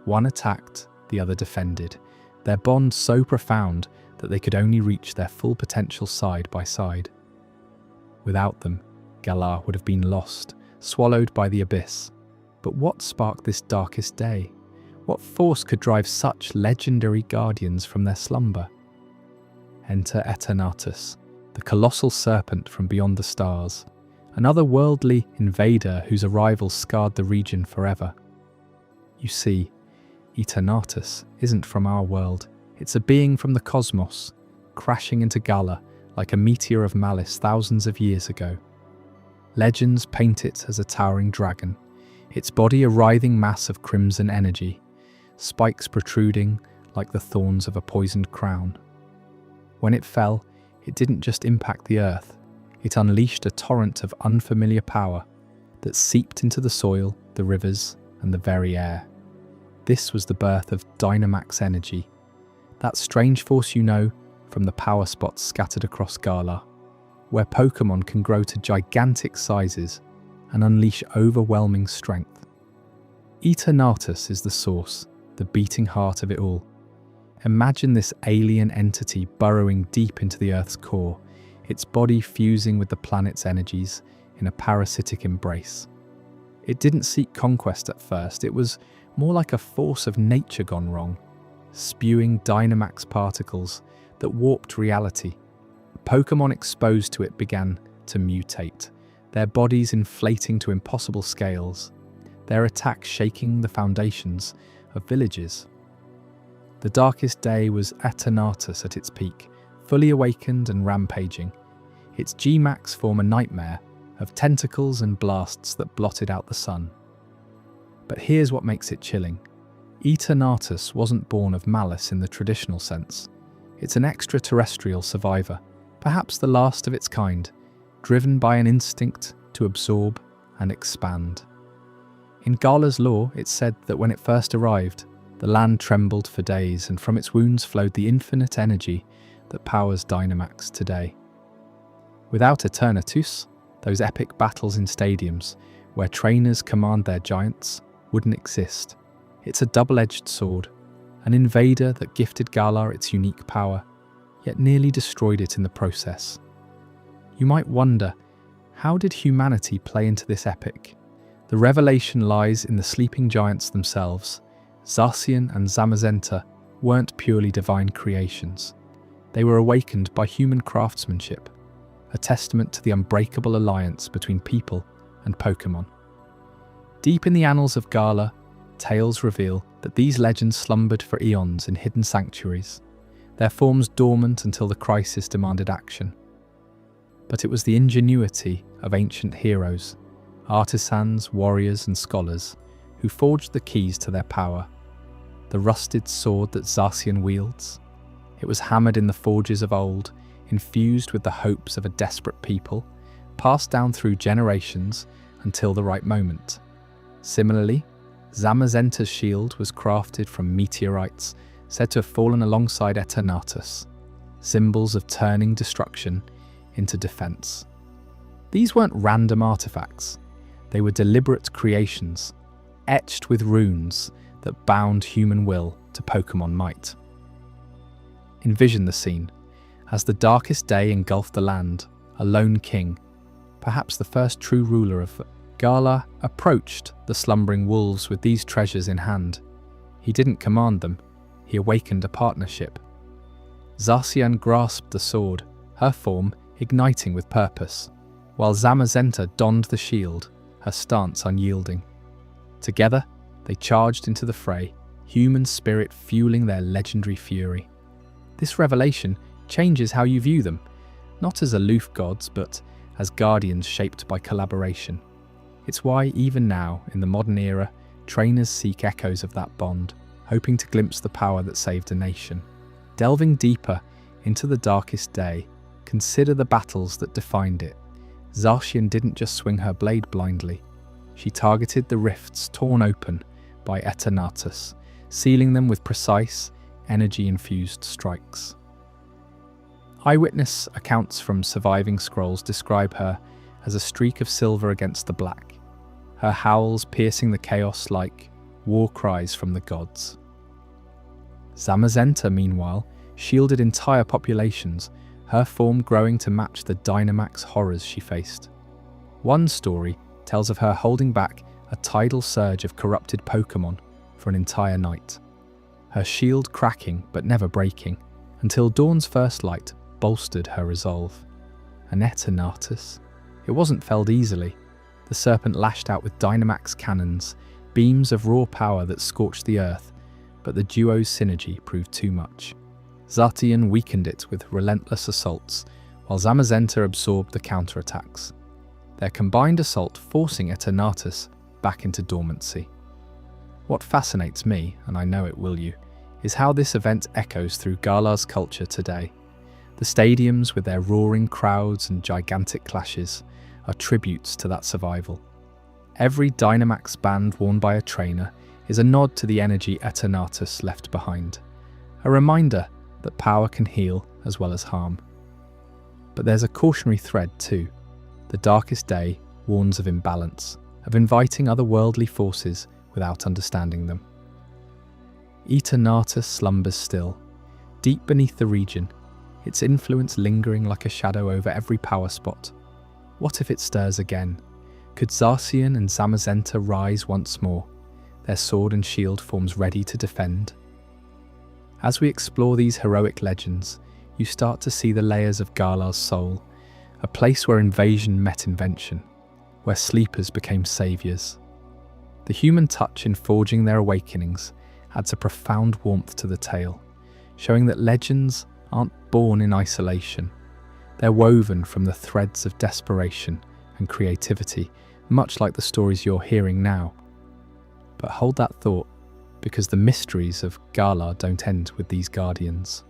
A: One attacked, the other defended, their bond so profound that they could only reach their full potential side by side. Without them, Galar would have been lost, swallowed by the abyss. But what sparked this darkest day? What force could drive such legendary guardians from their slumber? Enter Eternatus, the colossal serpent from beyond the stars, another worldly invader whose arrival scarred the region forever. You see, Eternatus isn't from our world, it's a being from the cosmos, crashing into Galar like a meteor of malice thousands of years ago. Legends paint it as a towering dragon, its body a writhing mass of crimson energy, spikes protruding like the thorns of a poisoned crown. When it fell, it didn't just impact the earth, it unleashed a torrent of unfamiliar power that seeped into the soil, the rivers, and the very air. This was the birth of Dynamax energy, that strange force you know from the power spots scattered across Galar, where Pokémon can grow to gigantic sizes and unleash overwhelming strength. Eternatus is the source, the beating heart of it all. Imagine this alien entity burrowing deep into the Earth's core, its body fusing with the planet's energies in a parasitic embrace. It didn't seek conquest at first, it was more like a force of nature gone wrong, spewing Dynamax particles that warped reality. Pokémon exposed to it began to mutate, their bodies inflating to impossible scales, their attacks shaking the foundations of villages. The darkest day was Eternatus at its peak, fully awakened and rampaging. Its G-Max form a nightmare of tentacles and blasts that blotted out the sun. But here's what makes it chilling. Eternatus wasn't born of malice in the traditional sense. It's an extraterrestrial survivor, perhaps the last of its kind, driven by an instinct to absorb and expand. In Galar's lore, it's said that when it first arrived, the land trembled for days, and from its wounds flowed the infinite energy that powers Dynamax today. Without Eternatus, those epic battles in stadiums, where trainers command their giants, wouldn't exist. It's a double-edged sword, an invader that gifted Galar its unique power, yet nearly destroyed it in the process. You might wonder, how did humanity play into this epic? The revelation lies in the sleeping giants themselves. Zacian and Zamazenta weren't purely divine creations. They were awakened by human craftsmanship, a testament to the unbreakable alliance between people and Pokémon. Deep in the annals of Galar, tales reveal that these legends slumbered for eons in hidden sanctuaries, their forms dormant until the crisis demanded action. But it was the ingenuity of ancient heroes, artisans, warriors, and scholars who forged the keys to their power. The rusted sword that Zacian wields, It was hammered in the forges of old, infused with the hopes of a desperate people, passed down through generations until the right moment. Similarly, Zamazenta's shield was crafted from meteorites said to have fallen alongside Eternatus, symbols of turning destruction into defense. These weren't random artifacts. They were deliberate creations, etched with runes that bound human will to Pokémon might. Envision the scene. As the darkest day engulfed the land, a lone king, perhaps the first true ruler of Galar, approached the slumbering wolves with these treasures in hand. He didn't command them, he awakened a partnership. Zacian grasped the sword, her form igniting with purpose, while Zamazenta donned the shield, her stance unyielding. Together, they charged into the fray, human spirit fueling their legendary fury. This revelation changes how you view them, not as aloof gods, but as guardians shaped by collaboration. It's why, even now, in the modern era, trainers seek echoes of that bond, hoping to glimpse the power that saved a nation. Delving deeper into the darkest day, consider the battles that defined it. Zacian didn't just swing her blade blindly. She targeted the rifts torn open by Eternatus, sealing them with precise, energy-infused strikes. Eyewitness accounts from surviving scrolls describe her as a streak of silver against the black, her howls piercing the chaos like war cries from the gods. Zamazenta, meanwhile, shielded entire populations, her form growing to match the Dynamax horrors she faced. One story tells of her holding back a tidal surge of corrupted Pokémon for an entire night, her shield cracking but never breaking, until dawn's first light bolstered her resolve. And Eternatus? It wasn't felled easily. The serpent lashed out with Dynamax cannons, beams of raw power that scorched the earth, but the duo's synergy proved too much. Zacian weakened it with relentless assaults, while Zamazenta absorbed the counterattacks, their combined assault forcing Eternatus back into dormancy. What fascinates me, and I know it will you, is how this event echoes through Galar's culture today. The stadiums, with their roaring crowds and gigantic clashes, are tributes to that survival. Every Dynamax band worn by a trainer is a nod to the energy Eternatus left behind, a reminder that power can heal as well as harm. But there's a cautionary thread too. The darkest day warns of imbalance, of inviting otherworldly forces without understanding them. Eternatus slumbers still, deep beneath the region, its influence lingering like a shadow over every power spot. What if it stirs again? Could Zacian and Zamazenta rise once more, their sword and shield forms ready to defend? As we explore these heroic legends, you start to see the layers of Galar's soul, a place where invasion met invention, where sleepers became saviours. The human touch in forging their awakenings adds a profound warmth to the tale, showing that legends aren't born in isolation. They're woven from the threads of desperation and creativity, much like the stories you're hearing now. But hold that thought, because the mysteries of Galar don't end with these guardians.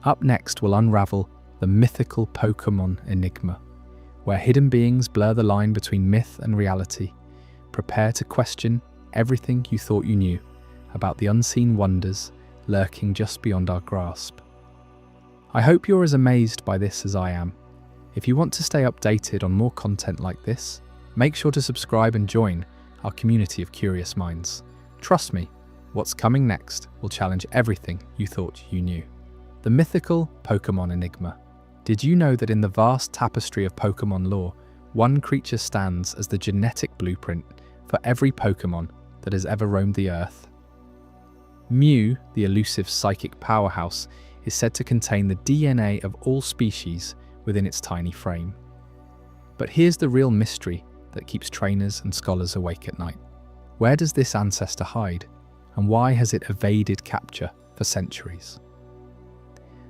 A: Up next, we'll unravel the mythical Pokémon enigma, where hidden beings blur the line between myth and reality. Prepare to question everything you thought you knew about the unseen wonders lurking just beyond our grasp. I hope you're as amazed by this as I am. If you want to stay updated on more content like this, make sure to subscribe and join our community of curious minds. Trust me, what's coming next will challenge everything you thought you knew. The mythical Pokémon enigma. Did you know that in the vast tapestry of Pokémon lore, one creature stands as the genetic blueprint for every Pokémon that has ever roamed the Earth? Mew, the elusive psychic powerhouse, is said to contain the DNA of all species within its tiny frame. But here's the real mystery that keeps trainers and scholars awake at night. Where does this ancestor hide, and why has it evaded capture for centuries?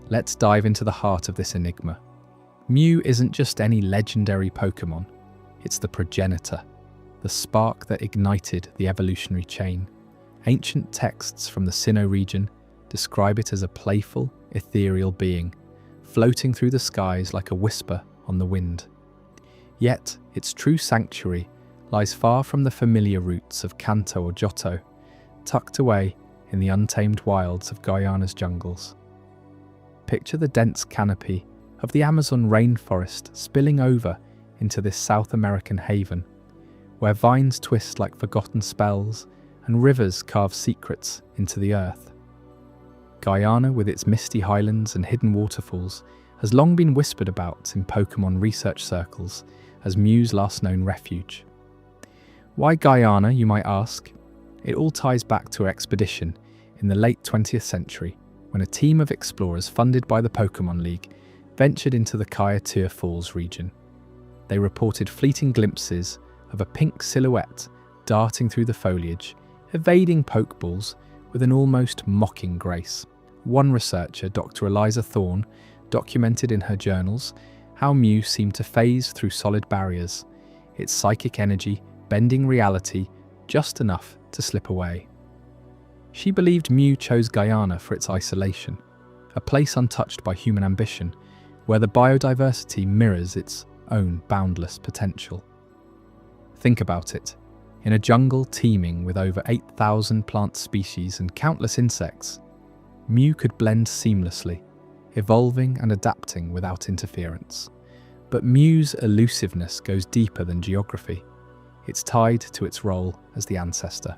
A: Let's dive into the heart of this enigma. Mew isn't just any legendary Pokémon, it's the progenitor, the spark that ignited the evolutionary chain. Ancient texts from the Sinnoh region describe it as a playful, ethereal being, floating through the skies like a whisper on the wind. Yet, its true sanctuary lies far from the familiar roots of Kanto or Johto, tucked away in the untamed wilds of Guyana's jungles. Picture the dense canopy of the Amazon rainforest spilling over into this South American haven, where vines twist like forgotten spells and rivers carve secrets into the earth. Guyana, with its misty highlands and hidden waterfalls, has long been whispered about in Pokémon research circles as Mew's last known refuge. Why Guyana, you might ask? It all ties back to an expedition in the late 20th century when a team of explorers funded by the Pokémon League ventured into the Kaiatua Falls region. They reported fleeting glimpses of a pink silhouette darting through the foliage, evading Pokeballs with an almost mocking grace. One researcher, Dr. Eliza Thorne, documented in her journals how Mew seemed to phase through solid barriers, its psychic energy bending reality just enough to slip away. She believed Mew chose Guyana for its isolation, a place untouched by human ambition, where the biodiversity mirrors its own boundless potential. Think about it. In a jungle teeming with over 8,000 plant species and countless insects, Mew could blend seamlessly, evolving and adapting without interference. But Mew's elusiveness goes deeper than geography. It's tied to its role as the ancestor.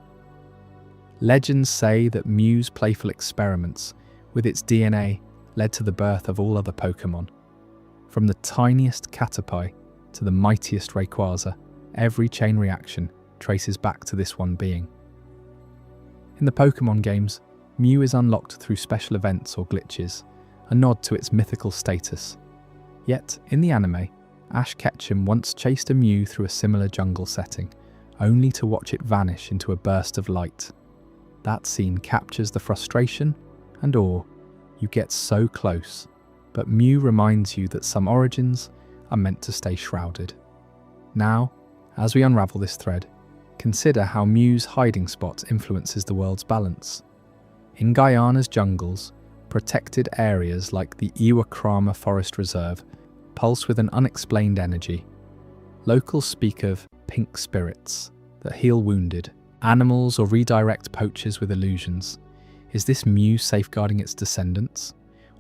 A: Legends say that Mew's playful experiments with its DNA led to the birth of all other Pokémon. From the tiniest Caterpie to the mightiest Rayquaza, every chain reaction traces back to this one being. In the Pokémon games, Mew is unlocked through special events or glitches, a nod to its mythical status. Yet, in the anime, Ash Ketchum once chased a Mew through a similar jungle setting, only to watch it vanish into a burst of light. That scene captures the frustration and awe. You get so close, but Mew reminds you that some origins are meant to stay shrouded. Now, as we unravel this thread, consider how Mew's hiding spot influences the world's balance. In Guyana's jungles, protected areas like the Iwakrama Forest Reserve pulse with an unexplained energy. Locals speak of pink spirits that heal wounded animals or redirect poachers with illusions. Is this Mew safeguarding its descendants?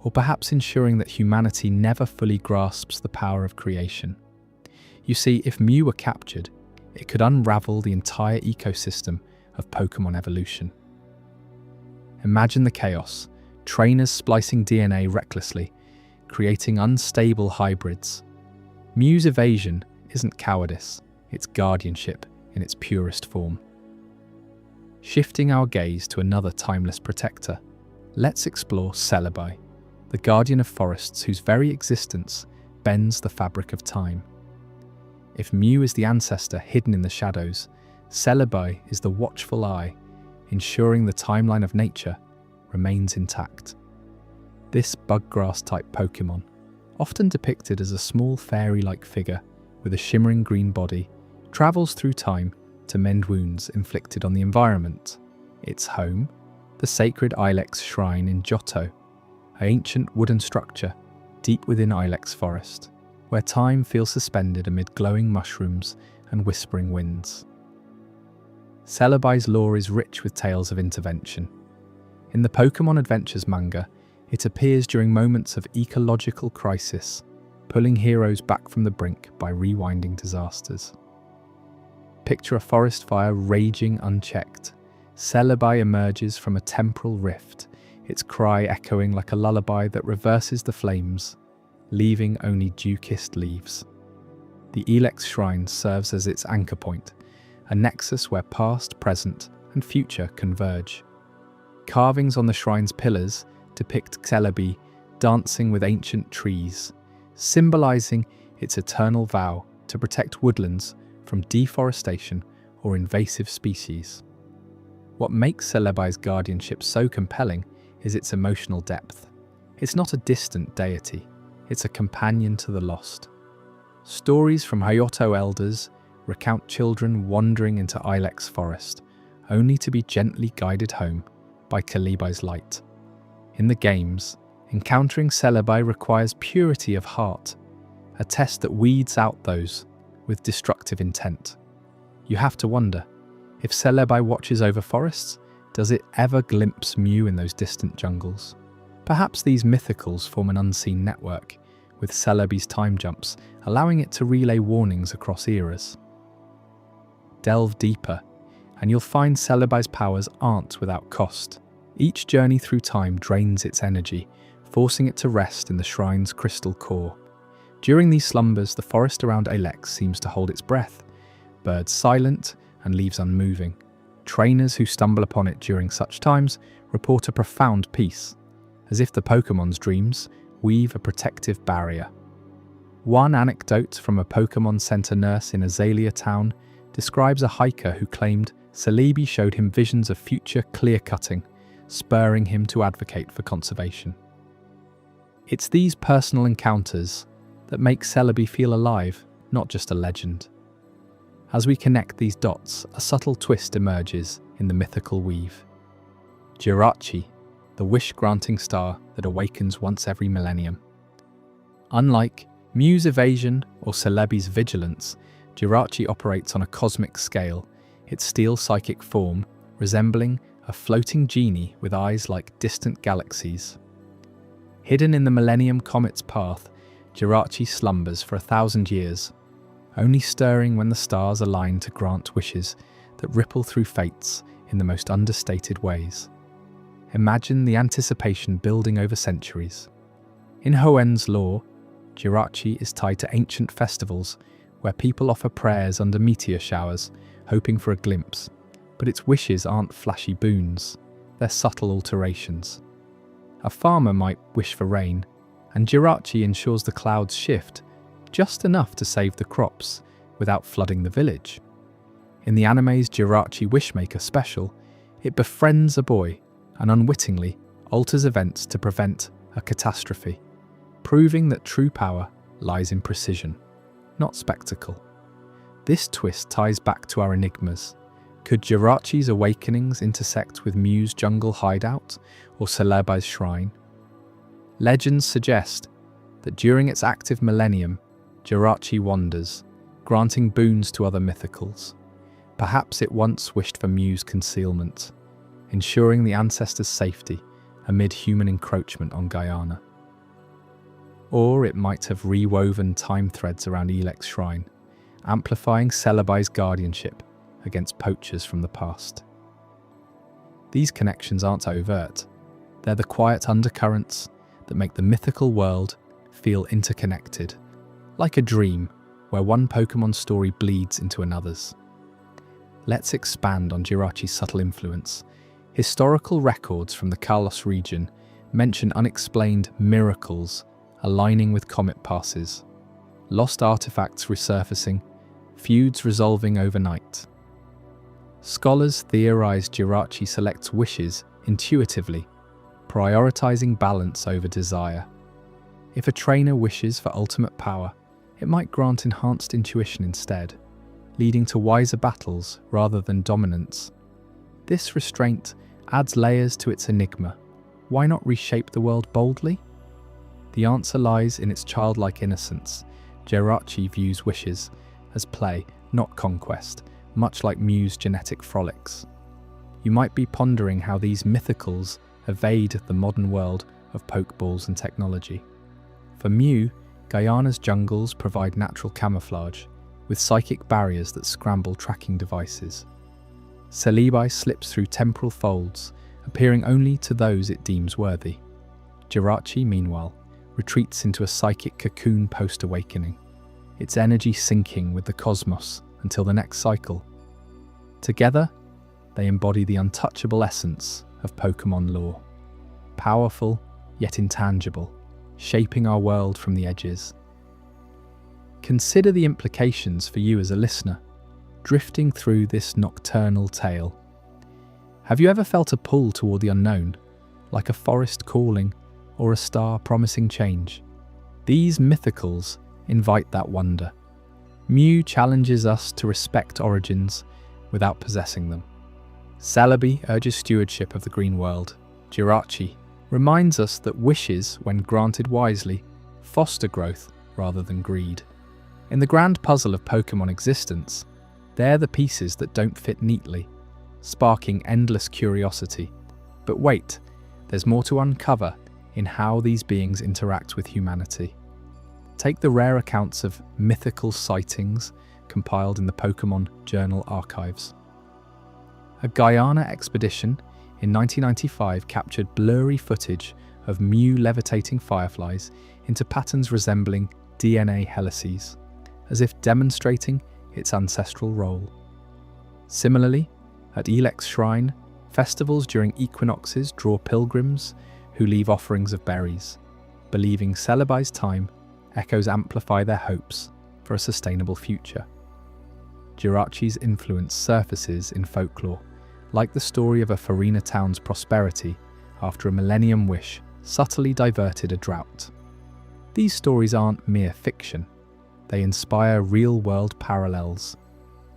A: Or perhaps ensuring that humanity never fully grasps the power of creation? You see, if Mew were captured, it could unravel the entire ecosystem of Pokémon evolution. Imagine the chaos, trainers splicing DNA recklessly, creating unstable hybrids. Mew's evasion isn't cowardice, it's guardianship in its purest form. Shifting our gaze to another timeless protector, let's explore Celebi, the guardian of forests whose very existence bends the fabric of time. If Mew is the ancestor hidden in the shadows, Celebi is the watchful eye, ensuring the timeline of nature remains intact. This buggrass-type Pokémon, often depicted as a small fairy-like figure with a shimmering green body, travels through time to mend wounds inflicted on the environment. Its home, the sacred Ilex Shrine in Johto, an ancient wooden structure deep within Ilex Forest, where time feels suspended amid glowing mushrooms and whispering winds. Celebi's lore is rich with tales of intervention. In the Pokémon Adventures manga, it appears during moments of ecological crisis, pulling heroes back from the brink by rewinding disasters. Picture a forest fire raging unchecked. Celebi emerges from a temporal rift, its cry echoing like a lullaby that reverses the flames, leaving only dew-kissed leaves. The Ilex Shrine serves as its anchor point, a nexus where past, present, and future converge. Carvings on the shrine's pillars depict Celebi dancing with ancient trees, symbolizing its eternal vow to protect woodlands from deforestation or invasive species. What makes Celebi's guardianship so compelling is its emotional depth. It's not a distant deity, it's a companion to the lost. Stories from Hyoto elders recount children wandering into Ilex Forest, only to be gently guided home by Celebi's light. In the games, encountering Celebi requires purity of heart, a test that weeds out those with destructive intent. You have to wonder, if Celebi watches over forests, does it ever glimpse Mew in those distant jungles? Perhaps these mythicals form an unseen network, with Celebi's time jumps allowing it to relay warnings across eras. Delve deeper, and you'll find Celebi's powers aren't without cost. Each journey through time drains its energy, forcing it to rest in the shrine's crystal core. During these slumbers, the forest around Alex seems to hold its breath, birds silent and leaves unmoving. Trainers who stumble upon it during such times report a profound peace, as if the Pokemon's dreams weave a protective barrier. One anecdote from a Pokemon Center nurse in Azalea Town describes a hiker who claimed Celebi showed him visions of future clear-cutting, spurring him to advocate for conservation. It's these personal encounters that make Celebi feel alive, not just a legend. As we connect these dots, a subtle twist emerges in the mythical weave. Jirachi, the wish-granting star that awakens once every millennium. Unlike Mew's evasion or Celebi's vigilance, Jirachi operates on a cosmic scale, its steel psychic form resembling a floating genie with eyes like distant galaxies. Hidden in the Millennium Comet's path, Jirachi slumbers for 1,000 years, only stirring when the stars align to grant wishes that ripple through fates in the most understated ways. Imagine the anticipation building over centuries. In Hoenn's lore, Jirachi is tied to ancient festivals where people offer prayers under meteor showers, hoping for a glimpse. But its wishes aren't flashy boons, they're subtle alterations. A farmer might wish for rain, and Jirachi ensures the clouds shift just enough to save the crops without flooding the village. In the anime's Jirachi Wishmaker special, it befriends a boy and unwittingly alters events to prevent a catastrophe, proving that true power lies in precision, not spectacle. This twist ties back to our enigmas. Could Jirachi's awakenings intersect with Mew's jungle hideout or Celebi's shrine? Legends suggest that during its active millennium, Jirachi wanders, granting boons to other mythicals. Perhaps it once wished for Mew's concealment, ensuring the ancestors' safety amid human encroachment on Guyana. Or it might have rewoven time threads around Elek's shrine, amplifying Celebi's guardianship against poachers from the past. These connections aren't overt, they're the quiet undercurrents that make the mythical world feel interconnected, like a dream where one Pokemon story bleeds into another's. Let's expand on Jirachi's subtle influence. Historical records from the Kalos region mention unexplained miracles aligning with comet passes, lost artifacts resurfacing, feuds resolving overnight. Scholars theorize Jirachi selects wishes intuitively, prioritizing balance over desire. If a trainer wishes for ultimate power, it might grant enhanced intuition instead, leading to wiser battles rather than dominance. This restraint adds layers to its enigma. Why not reshape the world boldly? The answer lies in its childlike innocence. Jirachi views wishes as play, not conquest, much like Mew's genetic frolics. You might be pondering how these mythicals evade the modern world of Pokeballs and technology. For Mew, Guyana's jungles provide natural camouflage, with psychic barriers that scramble tracking devices. Celebi slips through temporal folds, appearing only to those it deems worthy. Jirachi, meanwhile, retreats into a psychic cocoon post-awakening, its energy syncing with the cosmos until the next cycle. Together, they embody the untouchable essence of Pokemon lore. Powerful, yet intangible, shaping our world from the edges. Consider the implications for you as a listener, drifting through this nocturnal tale. Have you ever felt a pull toward the unknown, like a forest calling or a star promising change? These mythicals invite that wonder. Mew challenges us to respect origins without possessing them. Celebi urges stewardship of the green world. Jirachi reminds us that wishes, when granted wisely, foster growth rather than greed. In the grand puzzle of Pokémon existence, they're the pieces that don't fit neatly, sparking endless curiosity. But wait, there's more to uncover in how these beings interact with humanity. Take the rare accounts of mythical sightings compiled in the Pokémon Journal archives. A Guyana expedition in 1995 captured blurry footage of Mew levitating fireflies into patterns resembling DNA helices, as if demonstrating its ancestral role. Similarly, at Ilex Shrine, festivals during equinoxes draw pilgrims who leave offerings of berries, believing Celebi's time echoes amplify their hopes for a sustainable future. Jirachi's influence surfaces in folklore, like the story of a Farina town's prosperity after a millennium wish subtly diverted a drought. These stories aren't mere fiction. They inspire real-world parallels.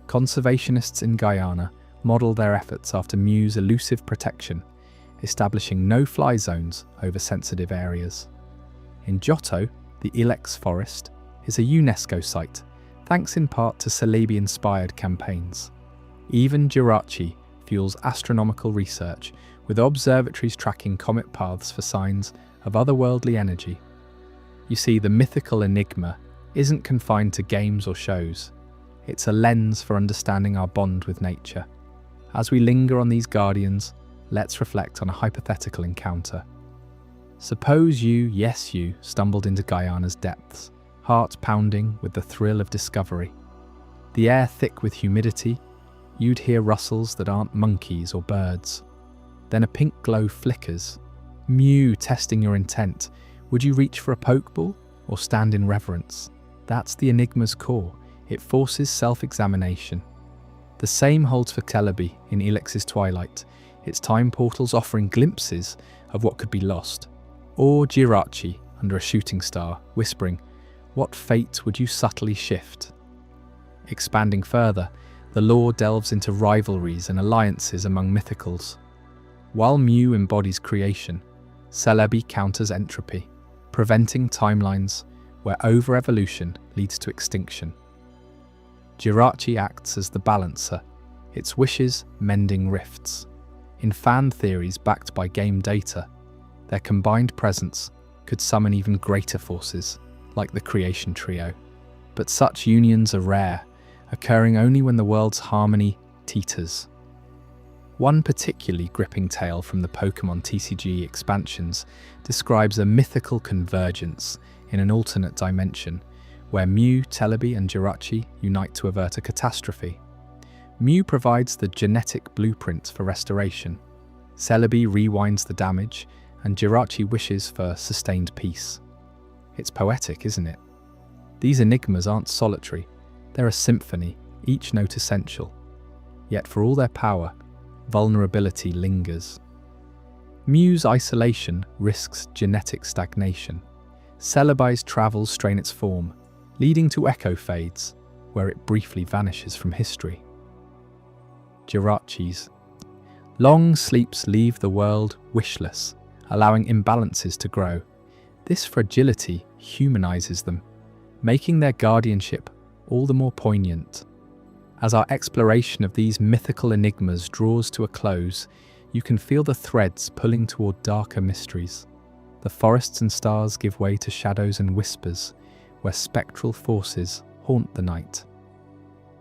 A: Conservationists in Guyana model their efforts after Mew's elusive protection, establishing no-fly zones over sensitive areas. In Johto, the Ilex Forest is a UNESCO site, thanks in part to Celebi-inspired campaigns. Even Jirachi fuels astronomical research, with observatories tracking comet paths for signs of otherworldly energy. You see, the mythical enigma isn't confined to games or shows. It's a lens for understanding our bond with nature. As we linger on these guardians, let's reflect on a hypothetical encounter. Suppose you, yes you, stumbled into Guyana's depths, heart pounding with the thrill of discovery. The air thick with humidity, you'd hear rustles that aren't monkeys or birds. Then a pink glow flickers. Mew testing your intent. Would you reach for a Pokeball or stand in reverence? That's the enigma's core. It forces self-examination. The same holds for Celebi in Ilex's twilight, its time portals offering glimpses of what could be lost. Or Jirachi under a shooting star, whispering, "What fate would you subtly shift?" Expanding further, the lore delves into rivalries and alliances among mythicals. While Mew embodies creation, Celebi counters entropy, preventing timelines where over-evolution leads to extinction. Jirachi acts as the balancer, its wishes mending rifts. In fan theories backed by game data, their combined presence could summon even greater forces, like the creation trio. But such unions are rare, occurring only when the world's harmony teeters. One particularly gripping tale from the Pokémon TCG expansions describes a mythical convergence in an alternate dimension, where Mew, Celebi and Jirachi unite to avert a catastrophe. Mew provides the genetic blueprint for restoration, Celebi rewinds the damage, and Jirachi wishes for sustained peace. It's poetic, isn't it? These enigmas aren't solitary, they're a symphony, each note essential. Yet for all their power, vulnerability lingers. Mew's isolation risks genetic stagnation. Celebi's travels strain its form, leading to echo fades, where it briefly vanishes from history. Jirachi's long sleeps leave the world wishless, allowing imbalances to grow. This fragility humanizes them, making their guardianship all the more poignant. As our exploration of these mythical enigmas draws to a close, you can feel the threads pulling toward darker mysteries. The forests and stars give way to shadows and whispers, where spectral forces haunt the night.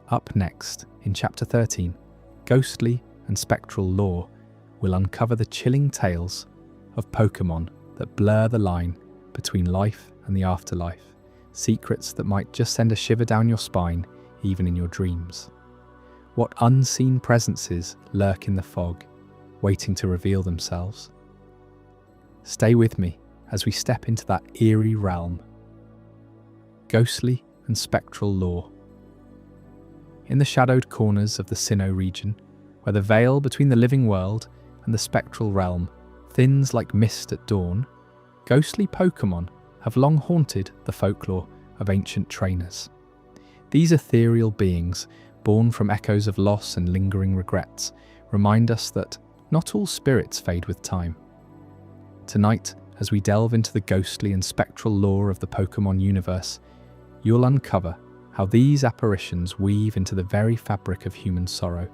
A: Up next, in Chapter 13, ghostly and spectral lore will uncover the chilling tales of Pokémon that blur the line between life and the afterlife, secrets that might just send a shiver down your spine, even in your dreams. What unseen presences lurk in the fog, waiting to reveal themselves? Stay with me as we step into that eerie realm. Ghostly and spectral lore. In the shadowed corners of the Sinnoh region, where the veil between the living world and the spectral realm thins like mist at dawn, ghostly Pokémon have long haunted the folklore of ancient trainers. These ethereal beings, born from echoes of loss and lingering regrets, remind us that not all spirits fade with time. Tonight, as we delve into the ghostly and spectral lore of the Pokémon universe, you'll uncover how these apparitions weave into the very fabric of human sorrow,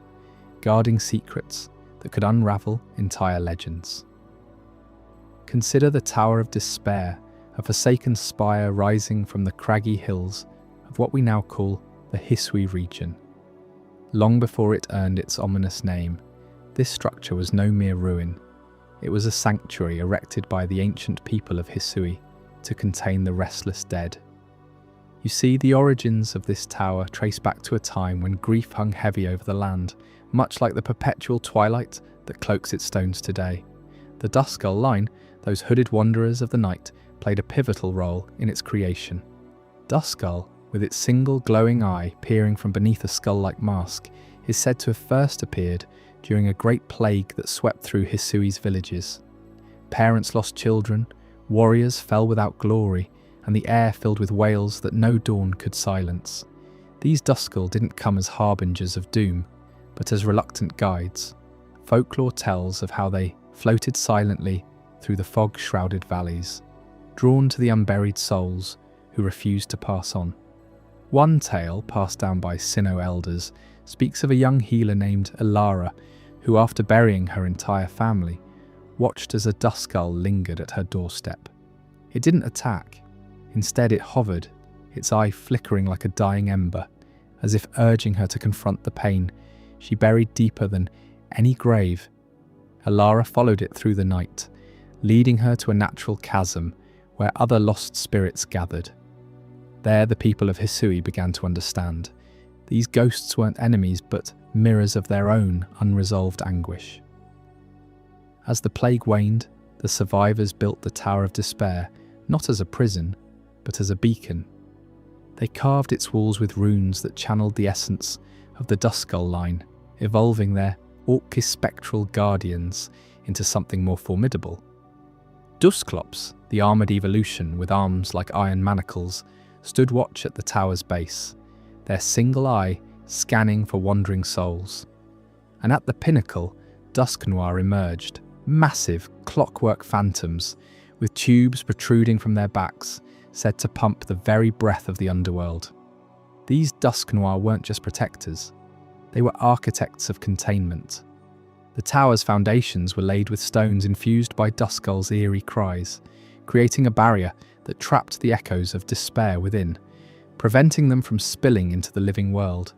A: guarding secrets that could unravel entire legends. Consider the Tower of Despair, a forsaken spire rising from the craggy hills of what we now call the Hisui region. Long before it earned its ominous name, this structure was no mere ruin. It was a sanctuary erected by the ancient people of Hisui to contain the restless dead. You see, the origins of this tower trace back to a time when grief hung heavy over the land, much like the perpetual twilight that cloaks its stones today. The Duskull line, those hooded wanderers of the night, played a pivotal role in its creation. Duskull, with its single glowing eye peering from beneath a skull-like mask, is said to have first appeared during a great plague that swept through Hisui's villages. Parents lost children, warriors fell without glory, and the air filled with wails that no dawn could silence. These Duskull didn't come as harbingers of doom, but as reluctant guides. Folklore tells of how they floated silently through the fog-shrouded valleys, drawn to the unburied souls who refused to pass on. One tale, passed down by Sinnoh elders, speaks of a young healer named Elara, who, after burying her entire family, watched as a Duskull lingered at her doorstep. It didn't attack. Instead, it hovered, its eye flickering like a dying ember, as if urging her to confront the pain she buried deeper than any grave. Elara followed it through the night, leading her to a natural chasm where other lost spirits gathered. There, the people of Hisui began to understand. These ghosts weren't enemies, but mirrors of their own unresolved anguish. As the plague waned, the survivors built the Tower of Despair, not as a prison, but as a beacon. They carved its walls with runes that channeled the essence of the Duskull line, evolving their orcispectral guardians into something more formidable. Dusclops, the armoured evolution with arms like iron manacles, stood watch at the tower's base, their single eye scanning for wandering souls. And at the pinnacle, Dusknoir emerged, massive clockwork phantoms with tubes protruding from their backs, said to pump the very breath of the underworld. These Dusknoir weren't just protectors, they were architects of containment. The tower's foundations were laid with stones infused by Duskull's eerie cries, creating a barrier that trapped the echoes of despair within, preventing them from spilling into the living world.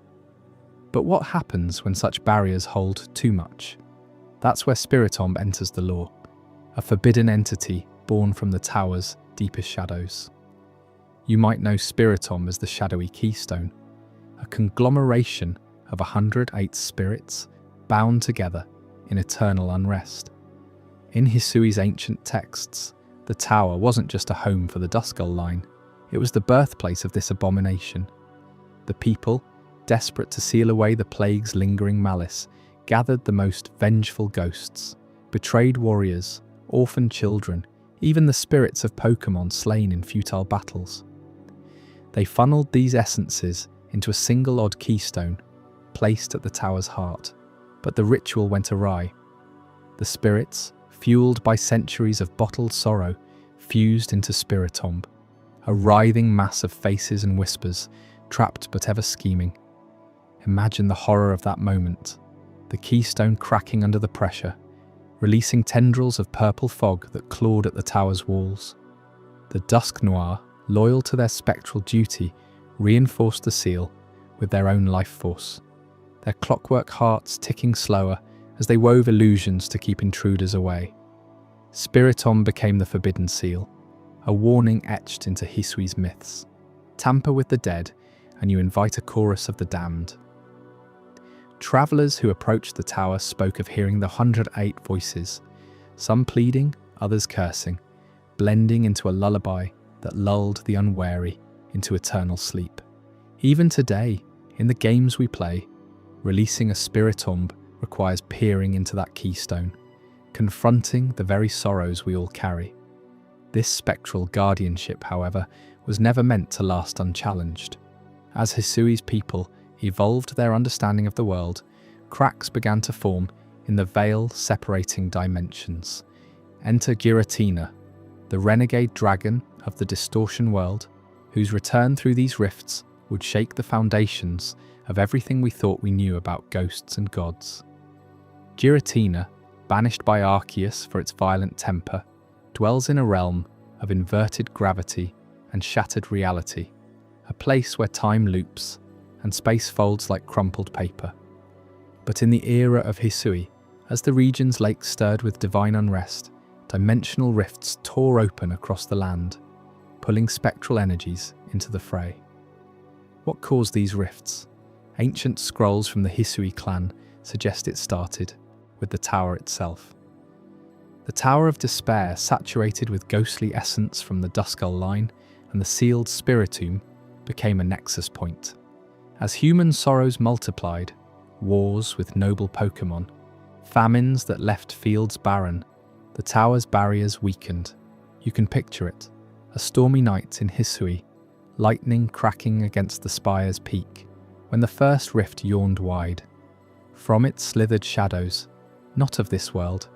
A: But what happens when such barriers hold too much? That's where Spiritomb enters the lore, a forbidden entity born from the tower's deepest shadows. You might know Spiritomb as the shadowy keystone, a conglomeration of 108 spirits bound together in eternal unrest. In Hisui's ancient texts, the tower wasn't just a home for the Duskull line, it was the birthplace of this abomination. The people, desperate to seal away the plague's lingering malice, gathered the most vengeful ghosts, betrayed warriors, orphaned children, even the spirits of Pokémon slain in futile battles. They funneled these essences into a single odd keystone, placed at the tower's heart. But the ritual went awry. The spirits, fueled by centuries of bottled sorrow, fused into Spiritomb, a writhing mass of faces and whispers, trapped but ever scheming. Imagine the horror of that moment, the keystone cracking under the pressure, releasing tendrils of purple fog that clawed at the tower's walls. The Dusknoir, loyal to their spectral duty, reinforced the seal with their own life force, their clockwork hearts ticking slower as they wove illusions to keep intruders away. Spiritomb became the forbidden seal, a warning etched into Hisui's myths. Tamper with the dead, and you invite a chorus of the damned. Travellers who approached the tower spoke of hearing the 108 voices, some pleading, others cursing, blending into a lullaby that lulled the unwary into eternal sleep. Even today, in the games we play, releasing a Spiritomb requires peering into that keystone, confronting the very sorrows we all carry. This spectral guardianship, however, was never meant to last unchallenged. As Hisui's people evolved their understanding of the world, cracks began to form in the veil separating dimensions. enter Giratina, the renegade dragon of the distortion world, whose return through these rifts would shake the foundations of everything we thought we knew about ghosts and gods. Giratina, banished by Arceus for its violent temper, dwells in a realm of inverted gravity and shattered reality, a place where time loops and space folds like crumpled paper. But in the era of Hisui, as the region's lakes stirred with divine unrest, dimensional rifts tore open across the land, pulling spectral energies into the fray. What caused these rifts? Ancient scrolls from the Hisui clan suggest it started with the tower itself. The Tower of Despair, saturated with ghostly essence from the Duskull line and the sealed Spiritomb, became a nexus point. As human sorrows multiplied, wars with noble Pokémon, famines that left fields barren, the tower's barriers weakened. You can picture it, a stormy night in Hisui, lightning cracking against the spire's peak, when the first rift yawned wide. From it slithered shadows, not of this world,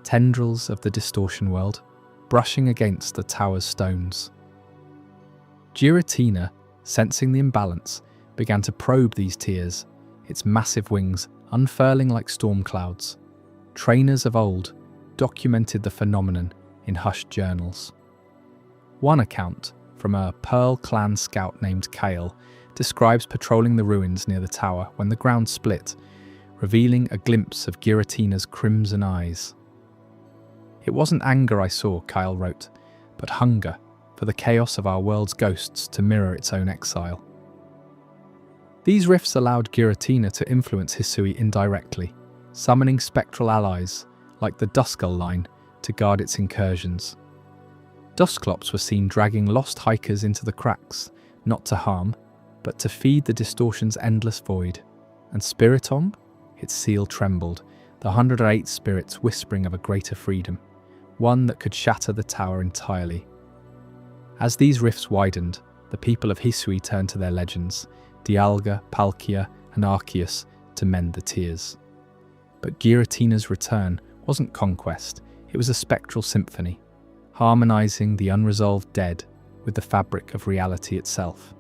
A: tendrils of the distortion world, brushing against the tower's stones. Giratina, sensing the imbalance, began to probe these tears, its massive wings unfurling like storm clouds. Trainers of old documented the phenomenon in hushed journals. One account, from a Pearl clan scout named Kale, describes patrolling the ruins near the tower when the ground split, revealing a glimpse of Giratina's crimson eyes. "It wasn't anger I saw," Kyle wrote, "but hunger for the chaos of our world's ghosts to mirror its own exile." These rifts allowed Giratina to influence Hisui indirectly, summoning spectral allies, like the Duskull line, to guard its incursions. Dusclops were seen dragging lost hikers into the cracks, not to harm, but to feed the distortion's endless void. And Spiritomb? Its seal trembled, the 108 spirits whispering of a greater freedom, one that could shatter the tower entirely. As these rifts widened, the people of Hisui turned to their legends, Dialga, Palkia, and Arceus, to mend the tears. But Giratina's return wasn't conquest, it was a spectral symphony, harmonizing the unresolved dead with the fabric of reality itself.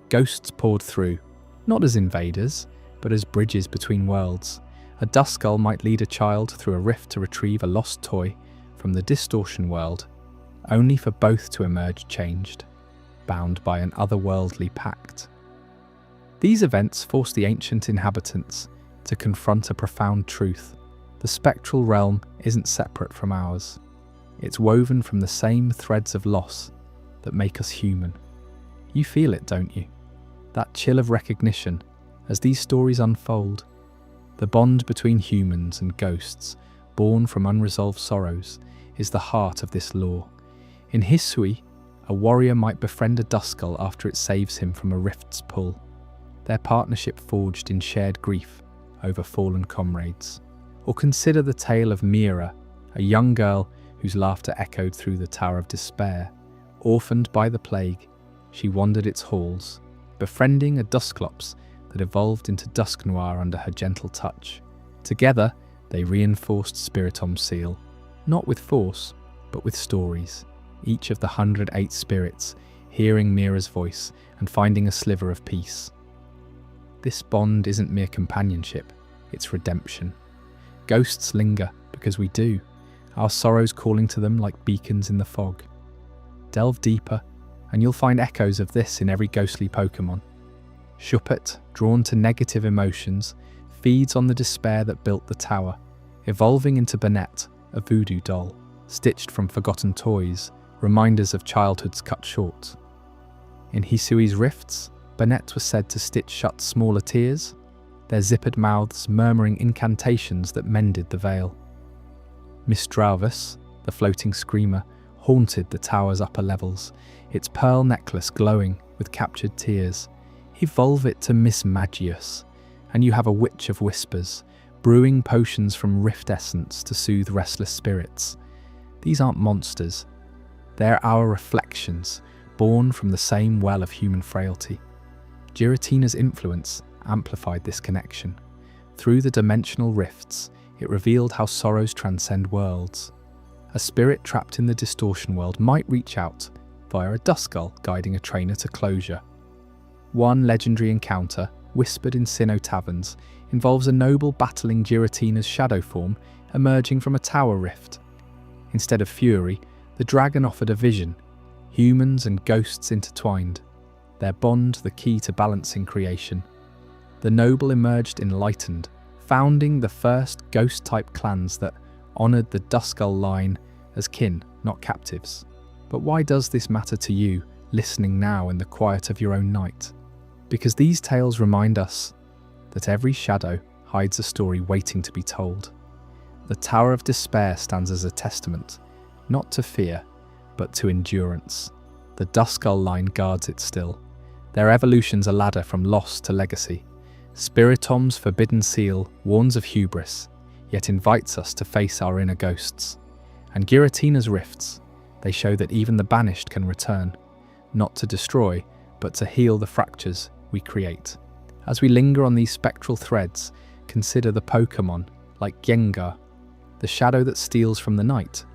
A: Ghosts poured through, not as invaders, but as bridges between worlds. A Duskull might lead a child through a rift to retrieve a lost toy from the distortion world, only for both to emerge changed, bound by an otherworldly pact. These events forced the ancient inhabitants to confront a profound truth. The spectral realm isn't separate from ours. It's woven from the same threads of loss that make us human. You feel it, don't you? That chill of recognition as these stories unfold. The bond between humans and ghosts, born from unresolved sorrows, is the heart of this lore. In Hisui, a warrior might befriend a Duskull after it saves him from a rift's pull, their partnership forged in shared grief over fallen comrades. Or consider the tale of Mira, a young girl whose laughter echoed through the Tower of Despair. Orphaned by the plague, she wandered its halls, befriending a Dusclops that evolved into Dusk Noir under her gentle touch. Together, they reinforced Spiritomb's seal, not with force, but with stories, each of the 108 spirits hearing Mira's voice and finding a sliver of peace. This bond isn't mere companionship, it's redemption. Ghosts linger because we do, our sorrows calling to them like beacons in the fog. Delve deeper, and you'll find echoes of this in every ghostly Pokémon. Shuppet, drawn to negative emotions, feeds on the despair that built the tower, evolving into Banette, a voodoo doll, stitched from forgotten toys, reminders of childhood's cut short. In Hisui's rifts, Banette was said to stitch shut smaller tears, their zippered mouths murmuring incantations that mended the veil. Mistrauvus, the floating screamer, haunted the tower's upper levels, its pearl necklace glowing with captured tears. Evolve it to Miss Magius, and you have a witch of whispers, brewing potions from rift essence to soothe restless spirits. These aren't monsters. They're our reflections, born from the same well of human frailty. Giratina's influence amplified this connection. Through the dimensional rifts, it revealed how sorrows transcend worlds. a spirit trapped in the distortion world might reach out via a duskull guiding a trainer to closure. One legendary encounter, whispered in Sinnoh taverns, involves a noble battling Giratina's shadow form emerging from a tower rift. Instead of fury, the dragon offered a vision, humans and ghosts intertwined, their bond the key to balancing creation. The noble emerged enlightened, founding the first ghost-type clans that honoured the Duskull line as kin, not captives. But why does this matter to you, listening now in the quiet of your own night? Because these tales remind us that every shadow hides a story waiting to be told. The Tower of Despair stands as a testament, not to fear, but to endurance. The Duskull line guards it still. Their evolution's a ladder from loss to legacy. Spiritom's forbidden seal warns of hubris, yet invites us to face our inner ghosts. And Giratina's rifts, they show that even the banished can return, not to destroy, but to heal the fractures we create. As we linger on these spectral threads, consider the Pokémon like Gengar, the shadow that steals from the night,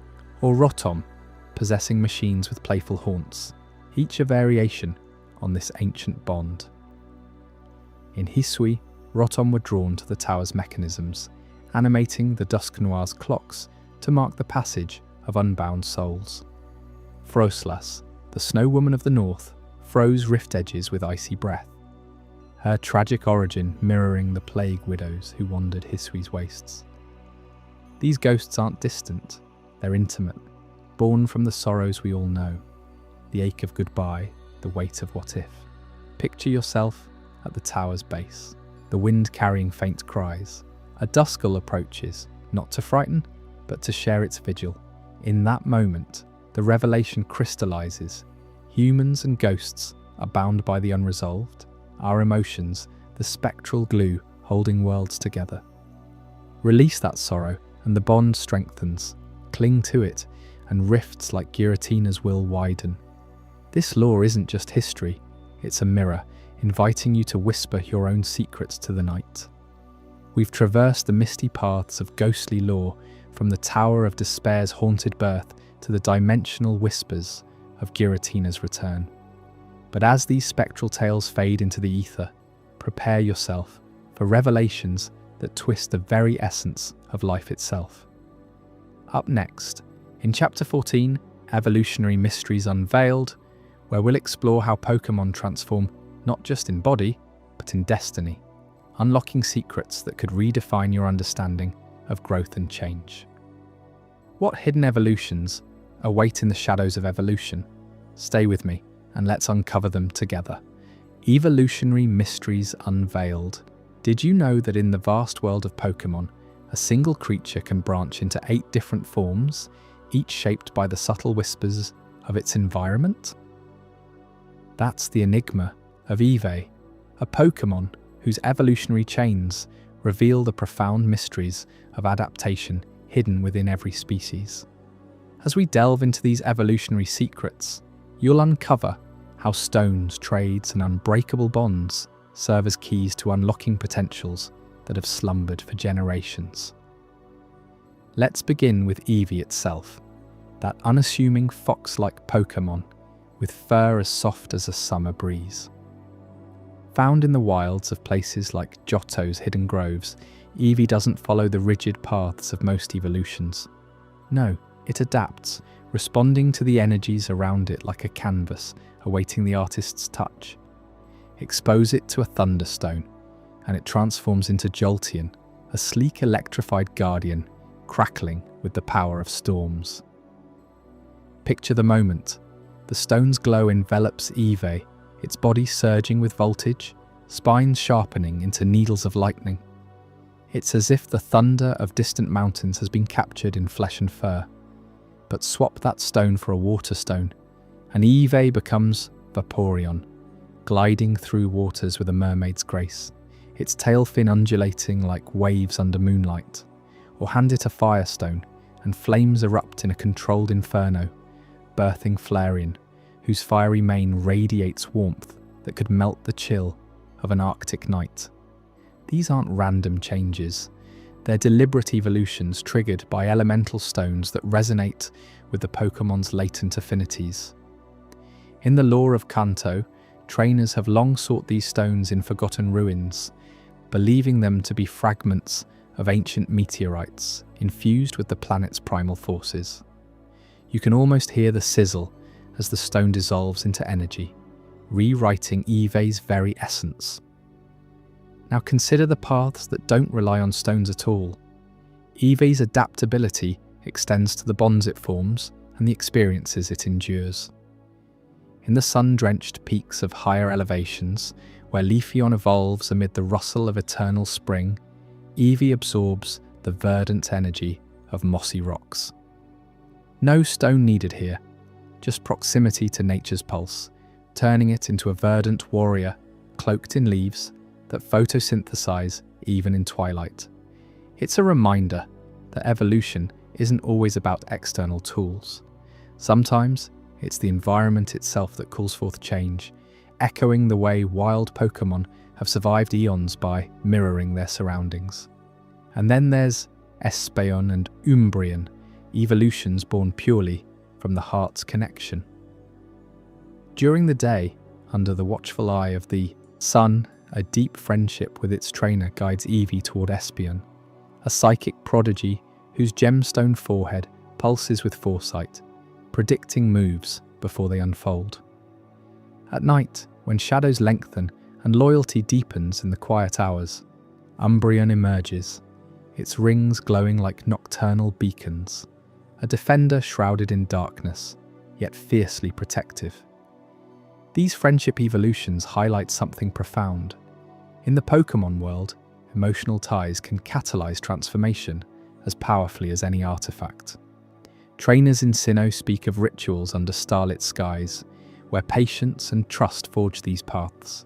A: or Rotom, possessing machines with playful haunts, each a variation on this ancient bond. In Hisui, Rotom were drawn to the tower's mechanisms, animating the Dusknoir's clocks to mark the passage of unbound souls. Froslas, the snow woman of the north, froze rift edges with icy breath, her tragic origin mirroring the plague widows who wandered Hisui's wastes. These ghosts aren't distant, they're intimate, born from the sorrows we all know, the ache of goodbye, the weight of what if. Picture yourself at the tower's base, the wind carrying faint cries. A Duskull approaches, not to frighten, but to share its vigil. In that moment, the revelation crystallizes. Humans and ghosts are bound by the unresolved, our emotions, the spectral glue holding worlds together. Release that sorrow, and the bond strengthens. Cling to it, and rifts like Giratina's will widen. This lore isn't just history, it's a mirror, inviting you to whisper your own secrets to the night. We've traversed the misty paths of ghostly lore, from the Tower of Despair's haunted birth to the dimensional whispers of Giratina's return. But as these spectral tales fade into the ether, prepare yourself for revelations that twist the very essence of life itself. Up next, in Chapter 14, Evolutionary Mysteries Unveiled, where we'll explore how Pokémon transform not just in body, but in destiny, unlocking secrets that could redefine your understanding of growth and change. What hidden evolutions await in the shadows of evolution? Stay with me, and let's uncover them together. Evolutionary Mysteries Unveiled. Did you know that in the vast world of Pokémon, a single creature can branch into 8 different forms, each shaped by the subtle whispers of its environment? That's the enigma of Eevee, a Pokémon whose evolutionary chains reveal the profound mysteries of adaptation hidden within every species. As we delve into these evolutionary secrets, you'll uncover how stones, trades, and unbreakable bonds serve as keys to unlocking potentials that have slumbered for generations. Let's begin with Eevee itself, that unassuming fox-like Pokémon with fur as soft as a summer breeze. Found in the wilds of places like Johto's hidden groves, Eevee doesn't follow the rigid paths of most evolutions. No, it adapts, responding to the energies around it like a canvas awaiting the artist's touch. Expose it to a thunderstone, and it transforms into Jolteon, a sleek electrified guardian, crackling with the power of storms. Picture the moment. The stone's glow envelops Eevee, its body surging with voltage, spines sharpening into needles of lightning. It's as if the thunder of distant mountains has been captured in flesh and fur. But swap that stone for a water stone, and Eevee becomes Vaporeon, gliding through waters with a mermaid's grace, its tail fin undulating like waves under moonlight. Or hand it a firestone, and flames erupt in a controlled inferno, birthing Flareon, whose fiery mane radiates warmth that could melt the chill of an Arctic night. These aren't random changes. They're deliberate evolutions triggered by elemental stones that resonate with the Pokémon's latent affinities. In the lore of Kanto, trainers have long sought these stones in forgotten ruins, believing them to be fragments of ancient meteorites infused with the planet's primal forces. You can almost hear the sizzle as the stone dissolves into energy, rewriting Eevee's very essence. Now consider the paths that don't rely on stones at all. Eevee's adaptability extends to the bonds it forms and the experiences it endures. In the sun-drenched peaks of higher elevations, where Leafeon evolves amid the rustle of eternal spring, Eevee absorbs the verdant energy of mossy rocks. No stone needed here, just proximity to nature's pulse, turning it into a verdant warrior cloaked in leaves that photosynthesize even in twilight. It's a reminder that evolution isn't always about external tools. Sometimes it's the environment itself that calls forth change, echoing the way wild Pokémon have survived eons by mirroring their surroundings. And then there's Espeon and Umbreon, evolutions born purely from the heart's connection. During the day, under the watchful eye of the sun, a deep friendship with its trainer guides Eevee toward Espeon, a psychic prodigy whose gemstone forehead pulses with foresight, predicting moves before they unfold. At night, when shadows lengthen and loyalty deepens in the quiet hours, Umbreon emerges, its rings glowing like nocturnal beacons, a defender shrouded in darkness, yet fiercely protective. These friendship evolutions highlight something profound. In the Pokémon world, emotional ties can catalyze transformation as powerfully as any artifact. Trainers in Sinnoh speak of rituals under starlit skies, where patience and trust forge these paths,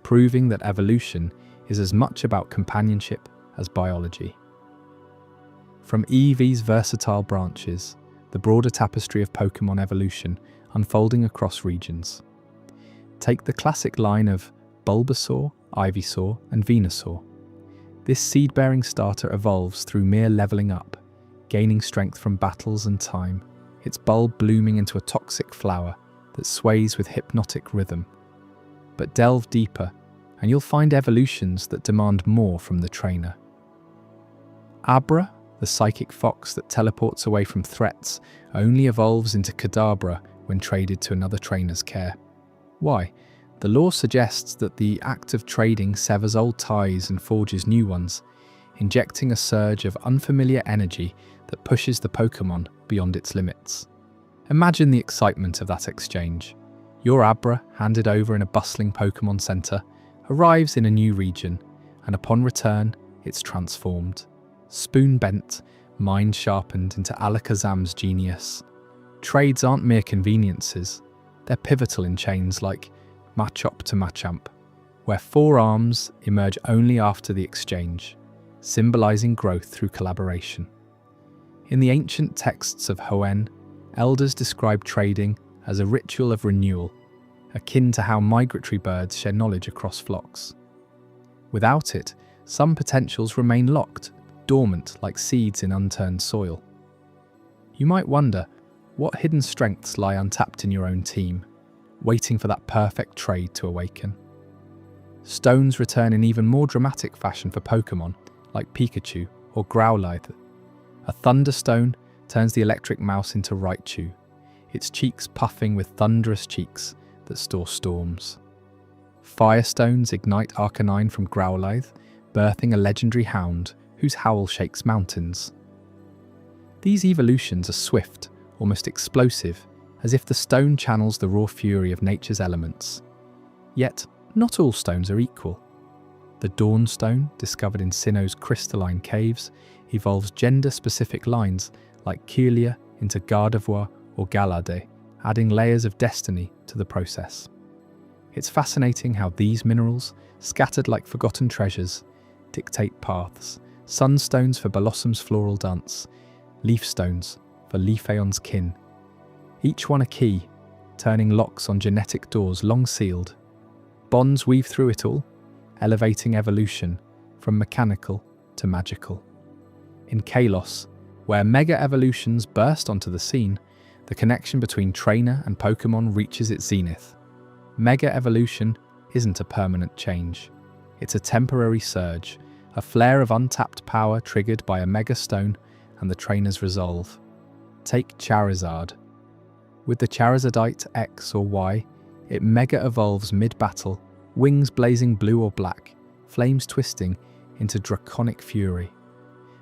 A: proving that evolution is as much about companionship as biology. From Eevee's versatile branches, the broader tapestry of Pokémon evolution unfolding across regions. Take the classic line of Bulbasaur, Ivysaur, and Venusaur. This seed-bearing starter evolves through mere leveling up, gaining strength from battles and time, its bulb blooming into a toxic flower that sways with hypnotic rhythm. But delve deeper, and you'll find evolutions that demand more from the trainer. Abra, the psychic fox that teleports away from threats, only evolves into Kadabra when traded to another trainer's care. Why? The lore suggests that the act of trading severs old ties and forges new ones, injecting a surge of unfamiliar energy that pushes the Pokémon beyond its limits. Imagine the excitement of that exchange. Your Abra, handed over in a bustling Pokémon Center, arrives in a new region, and upon return, it's transformed. Spoon-bent, mind sharpened into Alakazam's genius. Trades aren't mere conveniences. They're pivotal in chains like Machop to Machamp, where four arms emerge only after the exchange, symbolizing growth through collaboration. In the ancient texts of Hoenn, elders describe trading as a ritual of renewal, akin to how migratory birds share knowledge across flocks. Without it, some potentials remain locked, dormant like seeds in unturned soil. You might wonder, what hidden strengths lie untapped in your own team, waiting for that perfect trade to awaken? Stones return in even more dramatic fashion for Pokémon, like Pikachu or Growlithe. A Thunderstone turns the electric mouse into Raichu, its cheeks puffing with thunderous cheeks that store storms. Firestones ignite Arcanine from Growlithe, birthing a legendary hound whose howl shakes mountains. These evolutions are swift, almost explosive, as if the stone channels the raw fury of nature's elements. Yet, not all stones are equal. The Dawnstone, discovered in Sinnoh's crystalline caves, evolves gender-specific lines like Kelia into Gardevoir or Galade, adding layers of destiny to the process. It's fascinating how these minerals, scattered like forgotten treasures, dictate paths. Sunstones for Blossom's floral dance, Leafstones for Leafeon's kin. Each one a key, turning locks on genetic doors long sealed. Bonds weave through it all, elevating evolution from mechanical to magical. In Kalos, where mega evolutions burst onto the scene, the connection between trainer and Pokémon reaches its zenith. Mega evolution isn't a permanent change. It's a temporary surge, a flare of untapped power triggered by a mega stone and the trainer's resolve. Take Charizard. With the Charizardite X or Y, it mega evolves mid-battle, wings blazing blue or black, flames twisting into draconic fury.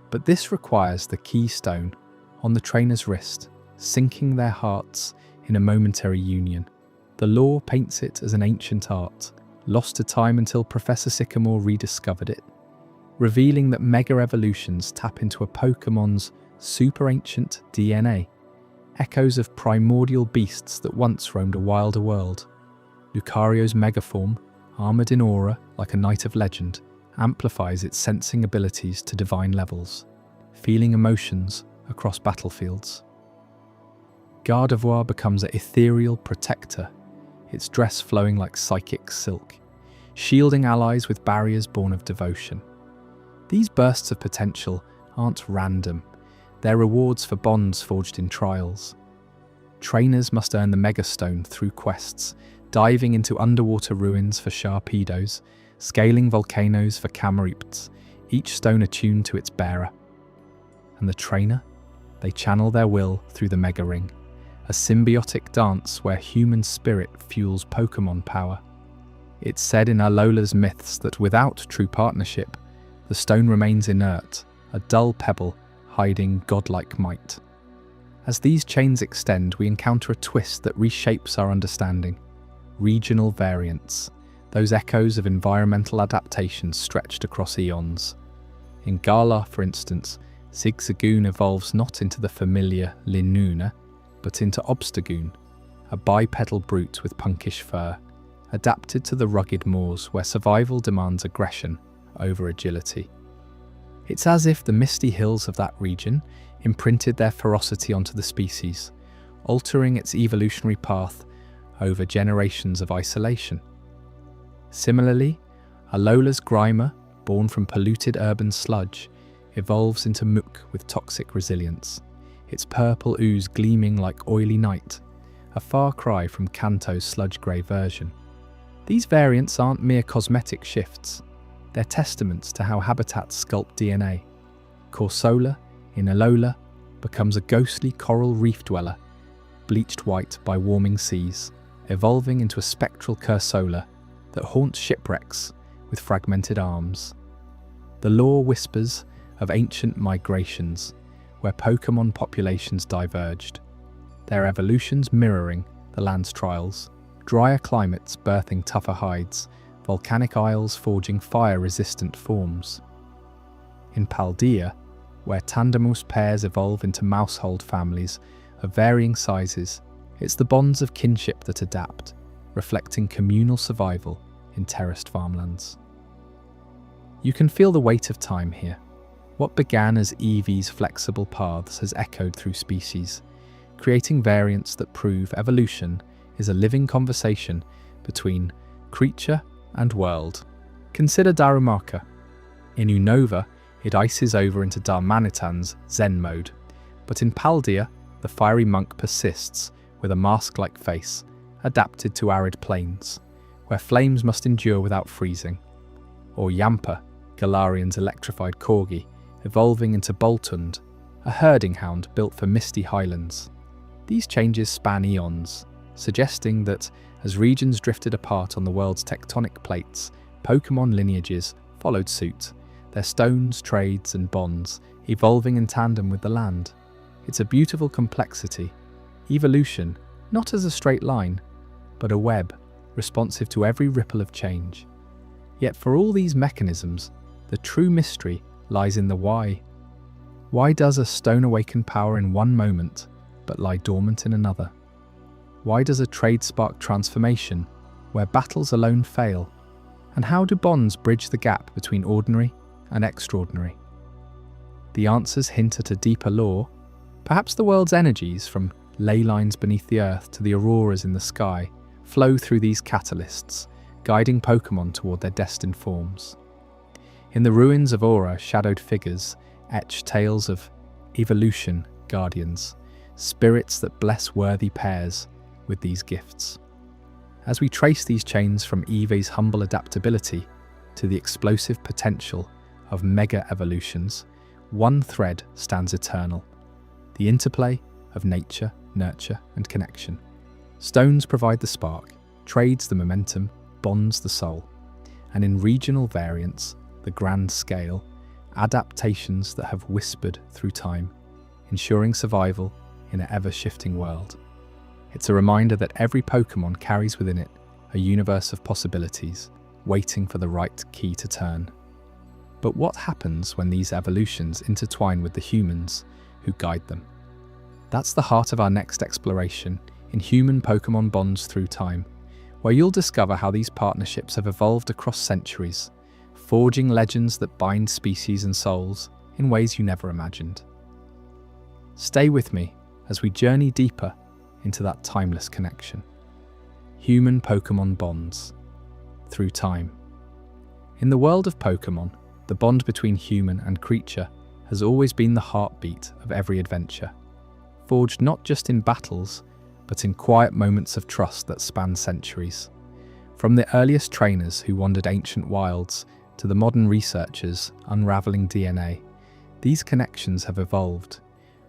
A: But this requires the key stone on the trainer's wrist, sinking their hearts in a momentary union. The lore paints it as an ancient art, lost to time until Professor Sycamore rediscovered it, revealing that mega evolutions tap into a Pokémon's super ancient DNA, echoes of primordial beasts that once roamed a wilder world. Lucario's megaform, armoured in aura like a knight of legend, amplifies its sensing abilities to divine levels, feeling emotions across battlefields. Gardevoir becomes an ethereal protector, its dress flowing like psychic silk, shielding allies with barriers born of devotion. These bursts of potential aren't random, they're rewards for bonds forged in trials. Trainers must earn the Megastone through quests, diving into underwater ruins for Sharpedos, scaling volcanoes for Camarupts, each stone attuned to its bearer. And the trainer? They channel their will through the Mega Ring, a symbiotic dance where human spirit fuels Pokémon power. It's said in Alola's myths that without true partnership, the stone remains inert, a dull pebble hiding godlike might. As these chains extend, we encounter a twist that reshapes our understanding. Regional variants, those echoes of environmental adaptations stretched across eons. In Galar, for instance, Zigzagoon evolves not into the familiar Linuna, but into Obstagoon, a bipedal brute with punkish fur, adapted to the rugged moors where survival demands aggression over agility. It's as if the misty hills of that region imprinted their ferocity onto the species, altering its evolutionary path over generations of isolation. Similarly, Alola's Grimer, born from polluted urban sludge, evolves into Mook with toxic resilience, its purple ooze gleaming like oily night, a far cry from Kanto's sludge-grey version. These variants aren't mere cosmetic shifts, they're testaments to how habitats sculpt DNA. Corsola, in Alola, becomes a ghostly coral reef dweller, bleached white by warming seas, evolving into a spectral Cursola that haunts shipwrecks with fragmented arms. The lore whispers of ancient migrations, where Pokémon populations diverged, their evolutions mirroring the land's trials, drier climates birthing tougher hides, volcanic isles forging fire-resistant forms. In Paldea, where Tandemus pairs evolve into mousehold families of varying sizes, it's the bonds of kinship that adapt, reflecting communal survival in terraced farmlands. You can feel the weight of time here. What began as Eevee's flexible paths has echoed through species, creating variants that prove evolution is a living conversation between creature and world. Consider Darumaka. In Unova, it ices over into Darmanitan's Zen mode, but in Paldea, the fiery monk persists with a mask-like face, adapted to arid plains, where flames must endure without freezing. Or Yampa, Galarian's electrified corgi, evolving into Boltund, a herding hound built for misty highlands. These changes span eons, suggesting that as regions drifted apart on the world's tectonic plates, Pokémon lineages followed suit, their stones, trades and bonds evolving in tandem with the land. It's a beautiful complexity, evolution not as a straight line, but a web responsive to every ripple of change. Yet for all these mechanisms, the true mystery lies in the why. Why does a stone awaken power in one moment, but lie dormant in another? Why does a trade spark transformation where battles alone fail? And how do bonds bridge the gap between ordinary and extraordinary? The answers hint at a deeper lore. Perhaps the world's energies, from ley lines beneath the earth to the auroras in the sky, flow through these catalysts, guiding Pokémon toward their destined forms. In the ruins of Aura, shadowed figures etch tales of evolution guardians, spirits that bless worthy pairs with these gifts. As we trace these chains from Eevee's humble adaptability to the explosive potential of mega evolutions, one thread stands eternal: the interplay of nature, nurture, and connection. Stones provide the spark, trades the momentum, bonds the soul, and in regional variants, the grand scale, adaptations that have whispered through time, ensuring survival in an ever-shifting world. It's a reminder that every Pokémon carries within it a universe of possibilities, waiting for the right key to turn. But what happens when these evolutions intertwine with the humans who guide them? That's the heart of our next exploration in Human Pokémon Bonds Through Time, where you'll discover how these partnerships have evolved across centuries, forging legends that bind species and souls in ways you never imagined. Stay with me as we journey deeper into that timeless connection. Human Pokémon Bonds Through Time. In the world of Pokémon, the bond between human and creature has always been the heartbeat of every adventure, forged not just in battles, but in quiet moments of trust that span centuries. From the earliest trainers who wandered ancient wilds to the modern researchers unraveling DNA, these connections have evolved,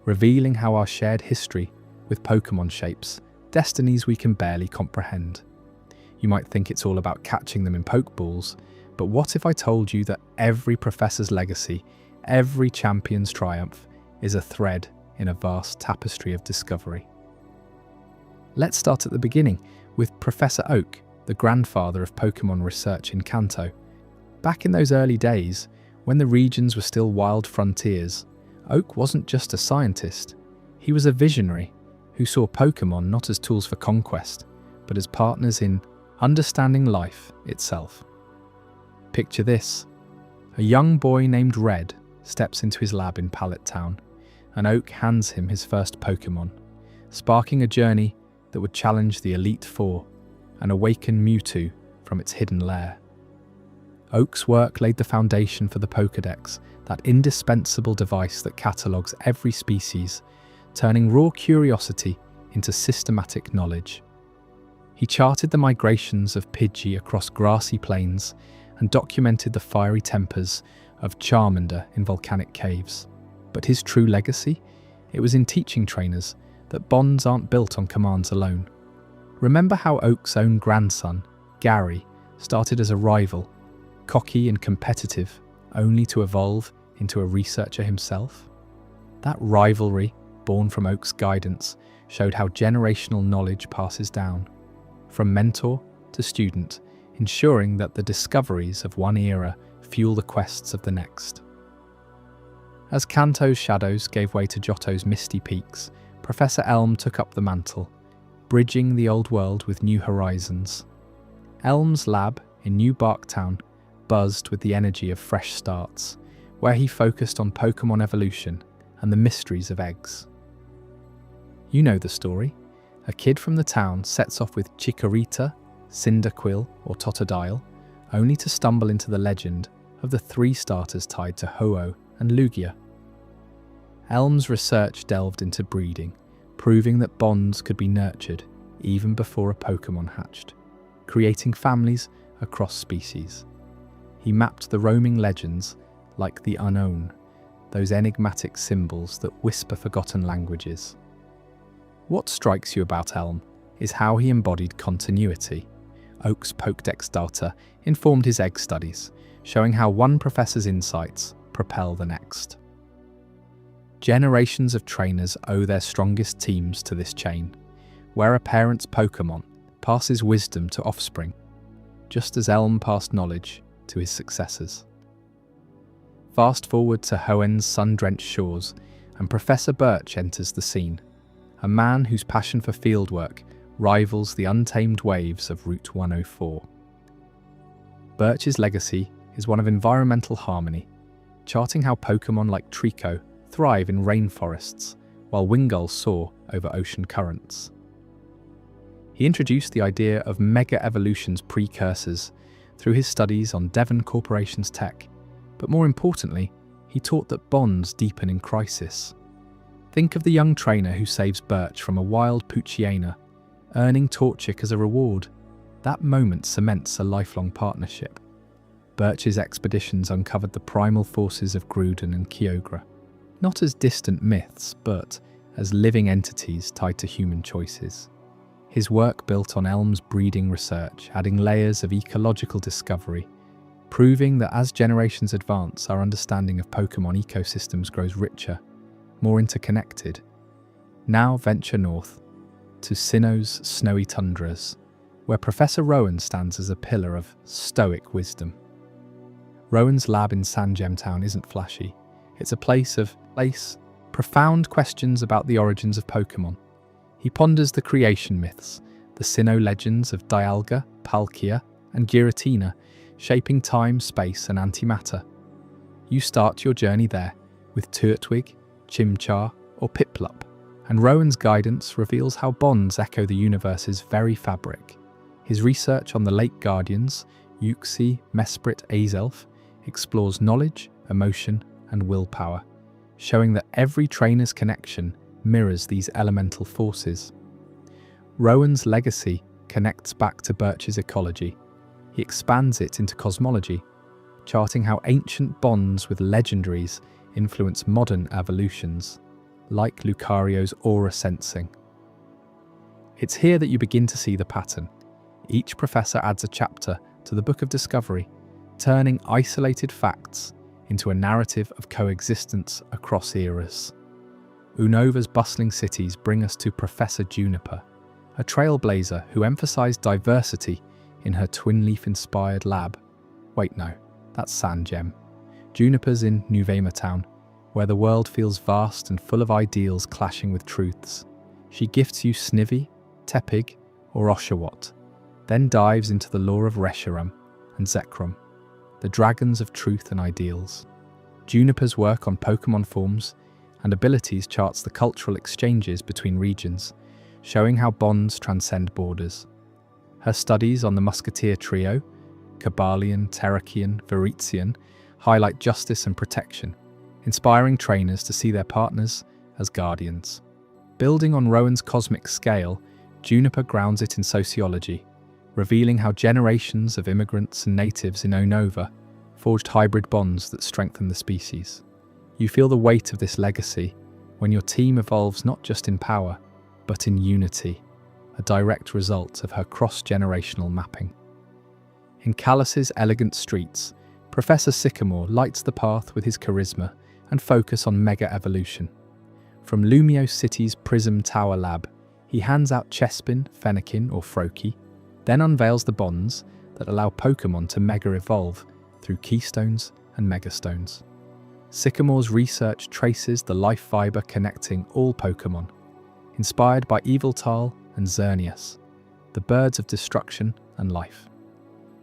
A: revealing how our shared history with Pokémon shapes destinies we can barely comprehend. You might think it's all about catching them in Pokeballs, but what if I told you that every professor's legacy, every champion's triumph, is a thread in a vast tapestry of discovery? Let's start at the beginning with Professor Oak, the grandfather of Pokémon research in Kanto. Back in those early days, when the regions were still wild frontiers, Oak wasn't just a scientist, he was a visionary who saw Pokémon not as tools for conquest, but as partners in understanding life itself. Picture this: a young boy named Red steps into his lab in Pallet Town, and Oak hands him his first Pokémon, sparking a journey that would challenge the Elite Four and awaken Mewtwo from its hidden lair. Oak's work laid the foundation for the Pokédex, that indispensable device that catalogues every species, turning raw curiosity into systematic knowledge. He charted the migrations of Pidgey across grassy plains and documented the fiery tempers of Charmander in volcanic caves. But his true legacy? It was in teaching trainers that bonds aren't built on commands alone. Remember how Oak's own grandson, Gary, started as a rival, cocky and competitive, only to evolve into a researcher himself? That rivalry, born from Oak's guidance, showed how generational knowledge passes down, from mentor to student, ensuring that the discoveries of one era fuel the quests of the next. As Kanto's shadows gave way to Johto's misty peaks, Professor Elm took up the mantle, bridging the old world with new horizons. Elm's lab in New Barktown buzzed with the energy of fresh starts, where he focused on Pokémon evolution and the mysteries of eggs. You know the story. A kid from the town sets off with Chikorita, Cyndaquil, or Totodile, only to stumble into the legend of the three starters tied to Ho-Oh and Lugia. Elm's research delved into breeding, proving that bonds could be nurtured even before a Pokémon hatched, creating families across species. He mapped the roaming legends like the unknown, those enigmatic symbols that whisper forgotten languages. What strikes you about Elm is how he embodied continuity. Oak's Pokédex data informed his egg studies, showing how one professor's insights propel the next. Generations of trainers owe their strongest teams to this chain, where a parent's Pokémon passes wisdom to offspring, just as Elm passed knowledge to his successors. Fast forward to Hoenn's sun-drenched shores, and Professor Birch enters the scene, a man whose passion for fieldwork rivals the untamed waves of Route 104. Birch's legacy is one of environmental harmony, charting how Pokémon like Trico thrive in rainforests, while Wingulls soar over ocean currents. He introduced the idea of mega evolution's precursors through his studies on Devon Corporation's tech, but more importantly, he he taught that bonds deepen in crisis. Think of the young trainer who saves Birch from a wild Poochyena, earning Torchic as a reward. That moment cements a lifelong partnership. Birch's expeditions uncovered the primal forces of Grudon and Kyogre, not as distant myths, but as living entities tied to human choices. His work built on Elm's breeding research, adding layers of ecological discovery, proving that as generations advance, our understanding of Pokémon ecosystems grows richer, more interconnected. Now venture north, to Sinnoh's snowy tundras, where Professor Rowan stands as a pillar of stoic wisdom. Rowan's lab in Sandgem Town isn't flashy. It's a place of profound questions about the origins of Pokémon. He ponders the creation myths, the Sinnoh legends of Dialga, Palkia, and Giratina, shaping time, space, and antimatter. You start your journey there with Turtwig, Chimchar, or Piplup, and Rowan's guidance reveals how bonds echo the universe's very fabric. His research on the Lake Guardians, Uxie, Mesprit, Azelf, explores knowledge, emotion, and willpower, showing that every trainer's connection mirrors these elemental forces. Rowan's legacy connects back to Birch's ecology. He expands it into cosmology, charting how ancient bonds with legendaries influence modern evolutions, like Lucario's aura sensing. It's here that you begin to see the pattern. Each professor adds a chapter to the Book of Discovery, turning isolated facts into a narrative of coexistence across eras. Unova's bustling cities bring us to Professor Juniper, a trailblazer who emphasized diversity in her twin-leaf-inspired lab. Wait, no, that's Sandgem. Juniper's in Nuvema Town, where the world feels vast and full of ideals clashing with truths. She gifts you Snivy, Tepig, or Oshawott, then dives into the lore of Reshiram and Zekrom, the dragons of truth and ideals. Juniper's work on Pokémon forms and abilities charts the cultural exchanges between regions, showing how bonds transcend borders. Her studies on the Musketeer Trio, Kabalion, Terrakion, Virizion, highlight justice and protection, inspiring trainers to see their partners as guardians. Building on Rowan's cosmic scale, Juniper grounds it in sociology, revealing how generations of immigrants and natives in Unova forged hybrid bonds that strengthen the species. You feel the weight of this legacy when your team evolves not just in power, but in unity, a direct result of her cross-generational mapping. In Kalas's elegant streets, Professor Sycamore lights the path with his charisma and focus on mega evolution. From Lumio City's Prism Tower Lab, he hands out Chespin, Fennekin, or Froakie, then unveils the bonds that allow Pokémon to mega-evolve through Keystones and Megastones. Sycamore's research traces the life fiber connecting all Pokémon, inspired by Eviltal and Xerneas, the birds of destruction and life.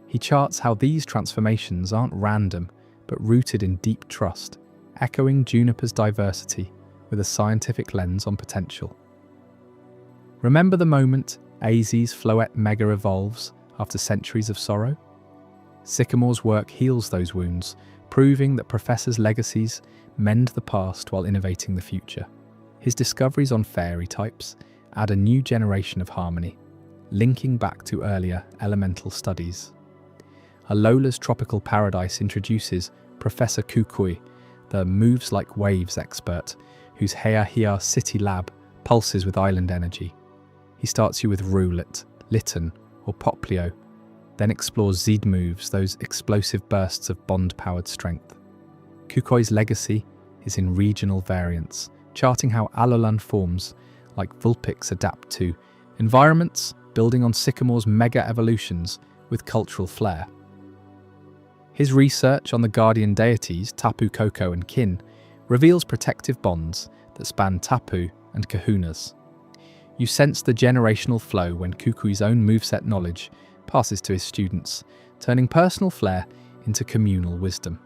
A: He charts how these transformations aren't random, but rooted in deep trust, echoing Juniper's diversity with a scientific lens on potential. Remember the moment AZ's Floette Mega evolves after centuries of sorrow? Sycamore's work heals those wounds, proving that Professor's legacies mend the past while innovating the future. His discoveries on fairy types add a new generation of harmony, linking back to earlier elemental studies. Alola's Tropical Paradise introduces Professor Kukui, the moves-like-waves expert, whose Heahea City lab pulses with island energy. He starts you with Roulette, Litten, or Poplio, then explores Zed moves, those explosive bursts of bond-powered strength. Kukoi's legacy is in regional variants, charting how Alolan forms, like Vulpix, adapt to environments, building on Sycamore's mega-evolutions with cultural flair. His research on the guardian deities, Tapu Koko and Kin, reveals protective bonds that span Tapu and Kahunas. You sense the generational flow when Kukui's own moveset knowledge passes to his students, turning personal flair into communal wisdom.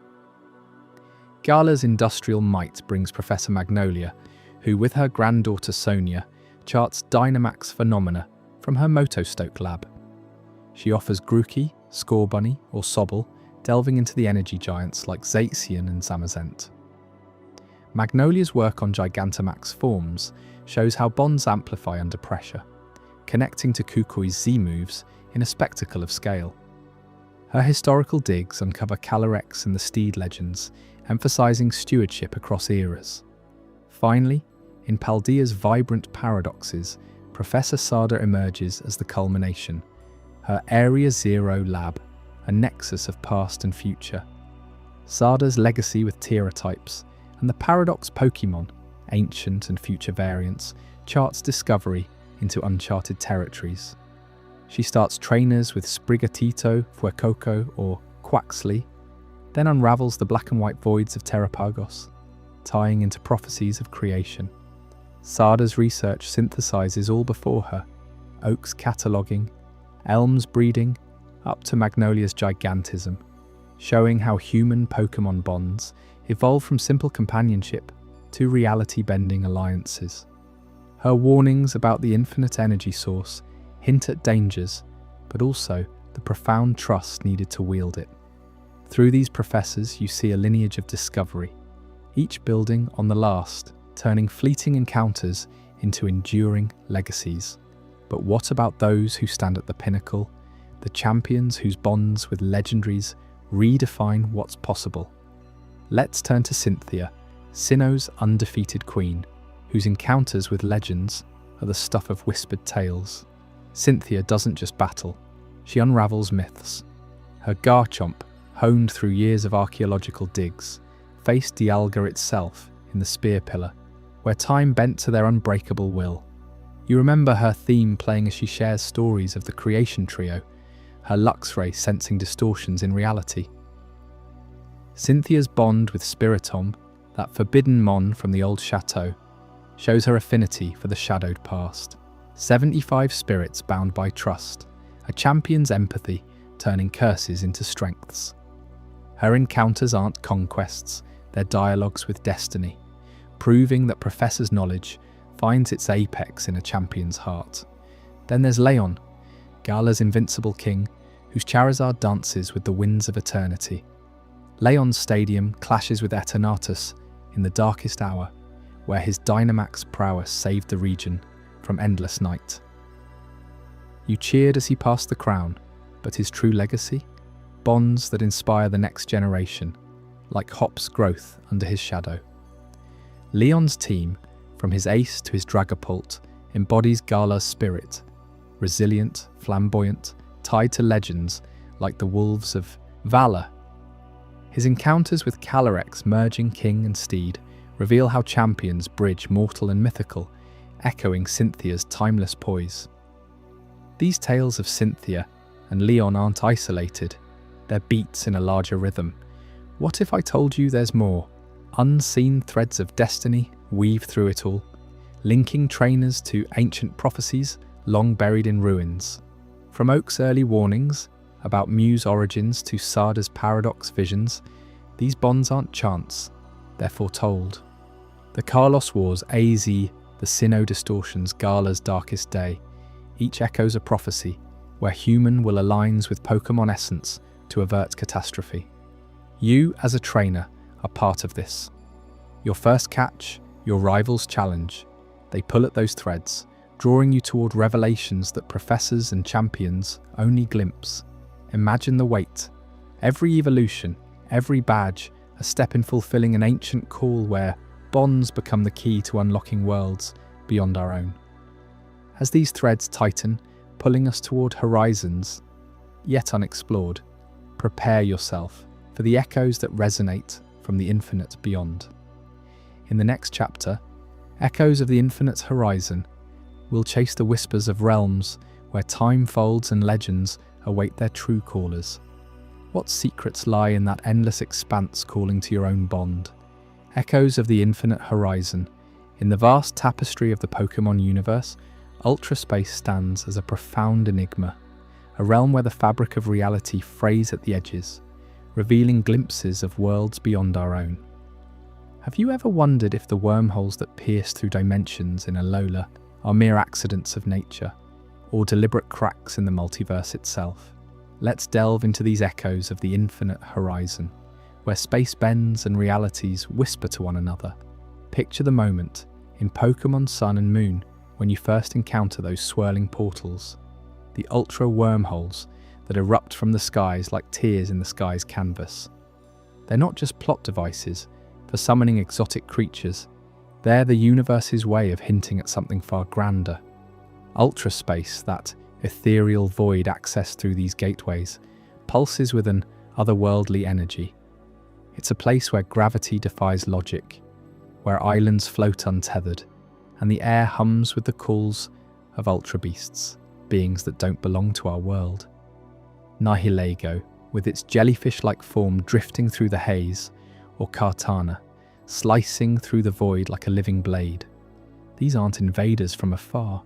A: Gala's industrial might brings Professor Magnolia, who with her granddaughter Sonia, charts Dynamax phenomena from her Motostoke lab. She offers Grookey, Scorbunny or Sobble, delving into the energy giants like Zacian and Zamazent. Magnolia's work on Gigantamax forms shows how bonds amplify under pressure, connecting to Kukui's Z-moves in a spectacle of scale. Her historical digs uncover Calyrex and the Steed legends, emphasizing stewardship across eras. Finally, in Paldea's vibrant paradoxes, Professor Sada emerges as the culmination, her Area Zero lab, a nexus of past and future. Sada's legacy with Types and the Paradox Pokémon, ancient and future variants, charts discovery into uncharted territories. She starts trainers with Sprigatito, Fuecoco, or Quaxley, then unravels the black and white voids of Terrapagos, tying into prophecies of creation. Sada's research synthesizes all before her, oaks cataloguing, elms breeding, up to Magnolia's gigantism, showing how human Pokémon bonds evolve from simple companionship to reality-bending alliances. Her warnings about the infinite energy source hint at dangers, but also the profound trust needed to wield it. Through these professors, you see a lineage of discovery, each building on the last, turning fleeting encounters into enduring legacies. But what about those who stand at the pinnacle, the champions whose bonds with legendaries redefine what's possible? Let's turn to Cynthia, Sinnoh's undefeated queen, whose encounters with legends are the stuff of whispered tales. Cynthia doesn't just battle, she unravels myths. Her Garchomp, honed through years of archaeological digs, faced Dialga itself in the Spear Pillar, where time bent to their unbreakable will. You remember her theme playing as she shares stories of the creation trio, her Luxray sensing distortions in reality. Cynthia's bond with Spiritomb, that forbidden mon from the old chateau, shows her affinity for the shadowed past. 75 spirits bound by trust, a champion's empathy turning curses into strengths. Her encounters aren't conquests, they're dialogues with destiny, proving that Professor's knowledge finds its apex in a champion's heart. Then there's Leon, Gala's invincible king, whose Charizard dances with the winds of eternity. Leon's stadium clashes with Eternatus in the darkest hour, where his Dynamax prowess saved the region from endless night. You cheered as he passed the crown, but his true legacy? Bonds that inspire the next generation, like hops growth under his shadow. Leon's team, from his ace to his Dragapult, embodies Gala's spirit, resilient, flamboyant, tied to legends like the wolves of Valor. His encounters with Calyrex merging king and steed reveal how champions bridge mortal and mythical, echoing Cynthia's timeless poise. These tales of Cynthia and Leon aren't isolated, they're beats in a larger rhythm. What if I told you there's more? Unseen threads of destiny weave through it all, linking trainers to ancient prophecies long buried in ruins. From Oak's early warnings about Mew's origins to Sada's paradox visions, these bonds aren't chance, they're foretold. The Carlos Wars, AZ, the Sinnoh distortions, Gala's darkest day, each echoes a prophecy where human will aligns with Pokémon essence to avert catastrophe. You, as a trainer, are part of this. Your first catch, your rival's challenge, they pull at those threads, drawing you toward revelations that professors and champions only glimpse. Imagine the weight. Every evolution, every badge, a step in fulfilling an ancient call where bonds become the key to unlocking worlds beyond our own. As these threads tighten, pulling us toward horizons yet unexplored, prepare yourself for the echoes that resonate from the infinite beyond. In the next chapter, echoes of the infinite horizon will chase the whispers of realms where time folds and legends await their true callers. What secrets lie in that endless expanse calling to your own bond? Echoes of the infinite horizon. In the vast tapestry of the Pokémon universe, ultraspace stands as a profound enigma, a realm where the fabric of reality frays at the edges, revealing glimpses of worlds beyond our own. Have you ever wondered if the wormholes that pierce through dimensions in Alola are mere accidents of nature, or deliberate cracks in the multiverse itself? Let's delve into these echoes of the infinite horizon, where space bends and realities whisper to one another. Picture the moment in Pokémon Sun and Moon when you first encounter those swirling portals, the ultra wormholes that erupt from the skies like tears in the sky's canvas. They're not just plot devices for summoning exotic creatures, they're the universe's way of hinting at something far grander. Ultra space, that ethereal void accessed through these gateways, pulses with an otherworldly energy. It's a place where gravity defies logic, where islands float untethered, and the air hums with the calls of ultra beasts, beings that don't belong to our world. Nihilego, with its jellyfish-like form drifting through the haze, or Kartana, slicing through the void like a living blade. These aren't invaders from afar.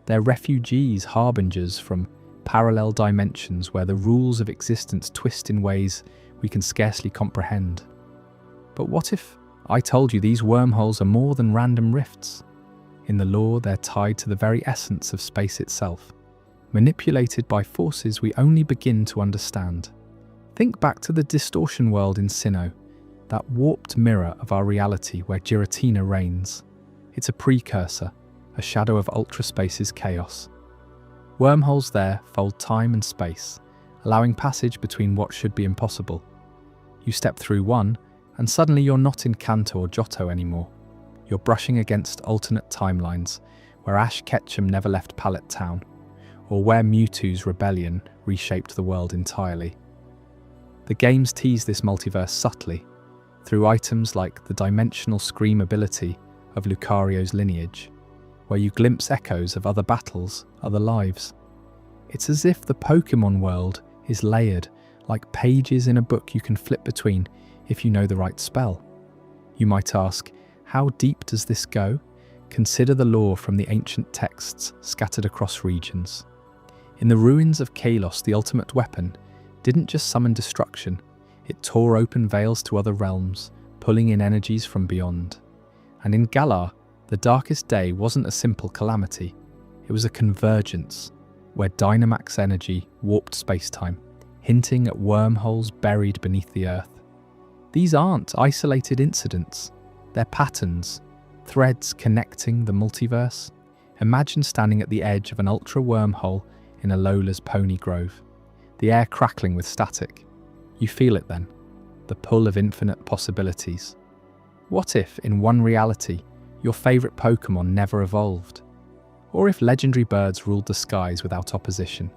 A: They're refugees, harbingers from parallel dimensions where the rules of existence twist in ways we can scarcely comprehend. But what if I told you these wormholes are more than random rifts? In the lore, they're tied to the very essence of space itself, manipulated by forces we only begin to understand. Think back to the distortion world in Sinnoh, that warped mirror of our reality where Giratina reigns. It's a precursor, a shadow of ultraspace's chaos. Wormholes there fold time and space, allowing passage between what should be impossible. You step through one, and suddenly you're not in Kanto or Johto anymore. You're brushing against alternate timelines, where Ash Ketchum never left Pallet Town, or where Mewtwo's rebellion reshaped the world entirely. The games tease this multiverse subtly, through items like the dimensional scream ability of Lucario's lineage, where you glimpse echoes of other battles, other lives. It's as if the Pokémon world is layered, like pages in a book you can flip between if you know the right spell. You might ask, how deep does this go? Consider the lore from the ancient texts scattered across regions. In the ruins of Kalos, the ultimate weapon didn't just summon destruction, it tore open veils to other realms, pulling in energies from beyond. And in Galar, the darkest day wasn't a simple calamity, it was a convergence, where Dynamax energy warped space-time, hinting at wormholes buried beneath the earth. These aren't isolated incidents, they're patterns, threads connecting the multiverse. Imagine standing at the edge of an ultra wormhole in Alola's Pony Grove, the air crackling with static. You feel it then, the pull of infinite possibilities. What if, in one reality, your favourite Pokémon never evolved? Or if legendary birds ruled the skies without opposition?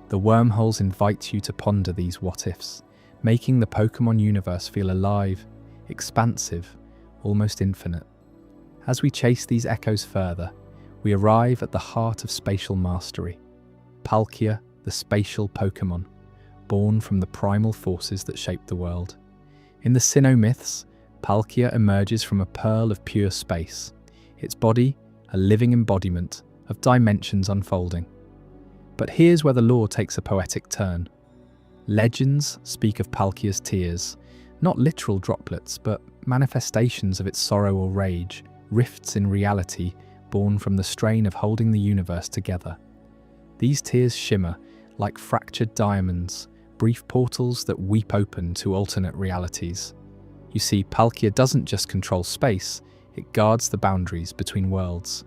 A: The wormholes invite you to ponder these what-ifs, making the Pokémon universe feel alive, expansive, almost infinite. As we chase these echoes further, we arrive at the heart of spatial mastery. Palkia, the spatial Pokémon, born from the primal forces that shaped the world. In the Sinnoh myths, Palkia emerges from a pearl of pure space, its body a living embodiment of dimensions unfolding. But here's where the lore takes a poetic turn. Legends speak of Palkia's tears, not literal droplets, but manifestations of its sorrow or rage, rifts in reality born from the strain of holding the universe together. These tears shimmer like fractured diamonds, brief portals that weep open to alternate realities. You see, Palkia doesn't just control space, it guards the boundaries between worlds.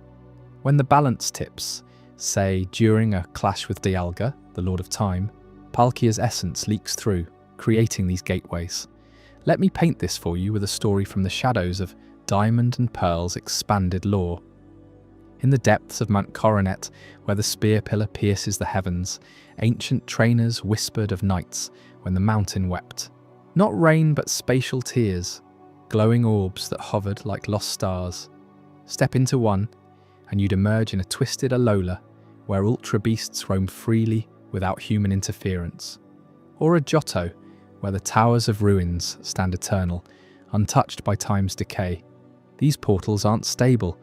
A: When the balance tips, say during a clash with Dialga, the Lord of Time, Palkia's essence leaks through, creating these gateways. Let me paint this for you with a story from the shadows of Diamond and Pearl's expanded lore. In the depths of Mount Coronet, where the spear pillar pierces the heavens, ancient trainers whispered of nights when the mountain wept. Not rain, but spatial tears, glowing orbs that hovered like lost stars. Step into one, and you'd emerge in a twisted Alola, where ultra beasts roam freely without human interference. Or a Johto, where the towers of ruins stand eternal, untouched by time's decay. These portals aren't stable,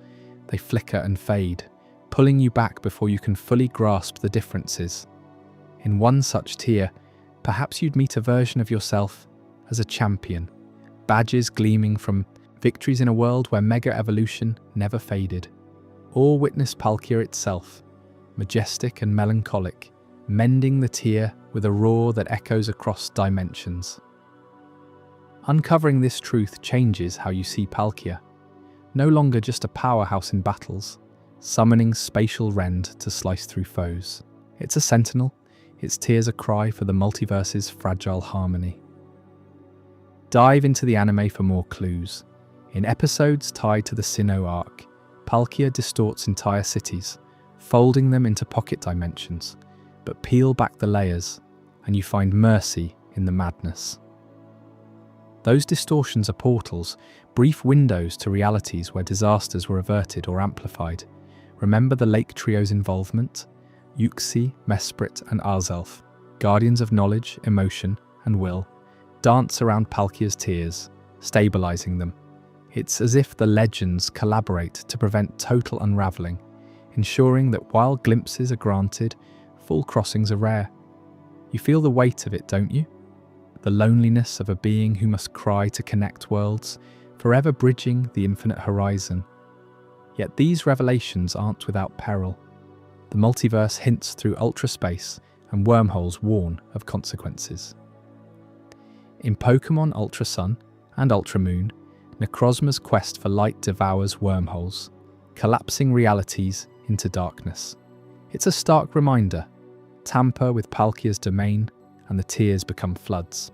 A: they flicker and fade, pulling you back before you can fully grasp the differences. In one such tier, perhaps you'd meet a version of yourself as a champion, badges gleaming from victories in a world where mega evolution never faded. Or witness Palkia itself, majestic and melancholic, mending the tier with a roar that echoes across dimensions. Uncovering this truth changes how you see Palkia. no longer just a powerhouse in battles, summoning spatial rend to slice through foes. It's a sentinel, its tears a cry for the multiverse's fragile harmony. Dive into the anime for more clues. In episodes tied to the Sinnoh arc, Palkia distorts entire cities, folding them into pocket dimensions. But peel back the layers, and you find mercy in the madness. Those distortions are portals, brief windows to realities where disasters were averted or amplified. Remember the Lake Trio's involvement? Yuxi, Mesprit, and Arzelf, guardians of knowledge, emotion, and will, dance around Palkia's tears, stabilizing them. It's as if the legends collaborate to prevent total unraveling, ensuring that while glimpses are granted, full crossings are rare. You feel the weight of it, don't you? The loneliness of a being who must cry to connect worlds, forever bridging the infinite horizon. Yet these revelations aren't without peril. The multiverse hints through ultraspace, and wormholes warn of consequences. In Pokémon Ultra Sun and Ultra Moon, Necrozma's quest for light devours wormholes, collapsing realities into darkness. It's a stark reminder: tamper with Palkia's domain, and the tears become floods.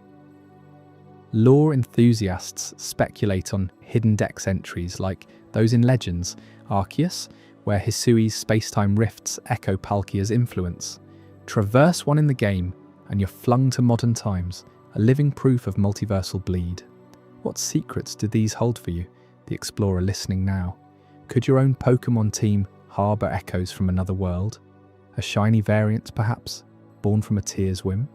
A: Lore enthusiasts speculate on hidden dex entries like those in Legends Arceus, where Hisui's space-time rifts echo Palkia's influence. Traverse one in the game, and you're flung to modern times, a living proof of multiversal bleed. What secrets do these hold for you, the explorer listening now? Could your own Pokémon team harbour echoes from another world? A shiny variant, perhaps, born from a tear's whim?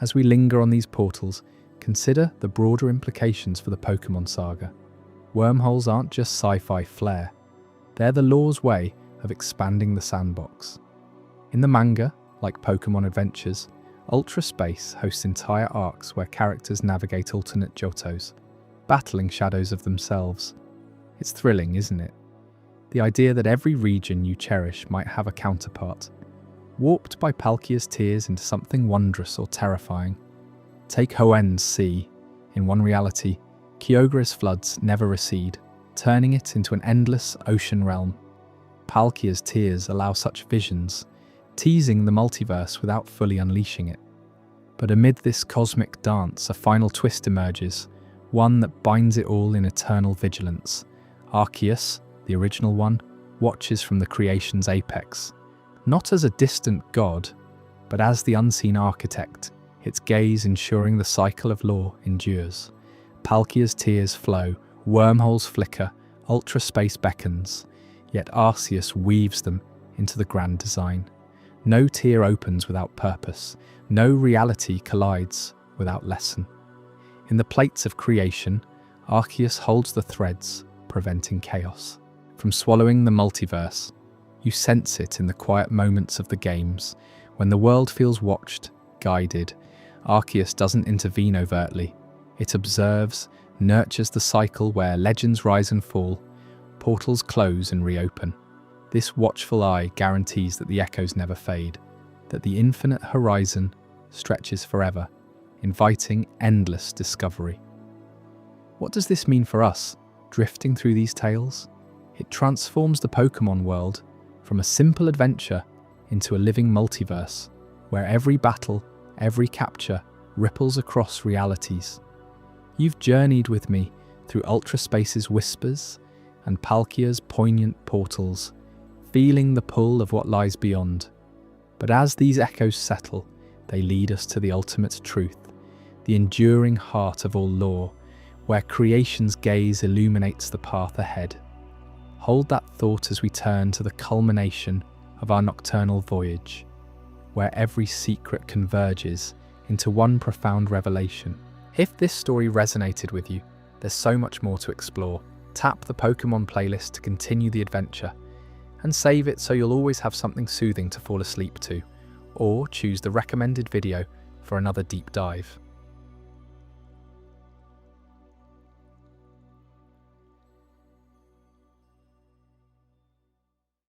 A: As we linger on these portals, consider the broader implications for the Pokémon saga. Wormholes aren't just sci-fi flair. They're the lore's way of expanding the sandbox. In the manga, like Pokémon Adventures, Ultra Space hosts entire arcs where characters navigate alternate Johtos, battling shadows of themselves. It's thrilling, isn't it? The idea that every region you cherish might have a counterpart, warped by Palkia's tears into something wondrous or terrifying. Take Hoenn's Sea. In one reality, Kyogre's floods never recede, turning it into an endless ocean realm. Palkia's tears allow such visions, teasing the multiverse without fully unleashing it. But amid this cosmic dance, a final twist emerges, one that binds it all in eternal vigilance. Arceus, the original one, watches from the creation's apex, not as a distant god, but as the unseen architect, its gaze ensuring the cycle of lore endures. Palkia's tears flow, wormholes flicker, ultra space beckons, yet Arceus weaves them into the grand design. No tear opens without purpose, no reality collides without lesson. In the plates of creation, Arceus holds the threads, preventing chaos from swallowing the multiverse. You sense it in the quiet moments of the games, when the world feels watched, guided. Arceus doesn't intervene overtly. It observes, nurtures the cycle where legends rise and fall, portals close and reopen. This watchful eye guarantees that the echoes never fade, that the infinite horizon stretches forever, inviting endless discovery. What does this mean for us, drifting through these tales? It transforms the Pokémon world from a simple adventure into a living multiverse, where every battle, every capture, ripples across realities. You've journeyed with me through Ultra Space's whispers and Palkia's poignant portals, feeling the pull of what lies beyond. But as these echoes settle, they lead us to the ultimate truth, the enduring heart of all lore, where creation's gaze illuminates the path ahead. Hold that thought as we turn to the culmination of our nocturnal voyage, where every secret converges into one profound revelation. If this story resonated with you, there's so much more to explore. Tap the Pokémon playlist to continue the adventure, and save it so you'll always have something soothing to fall asleep to, or choose the recommended video for another deep dive.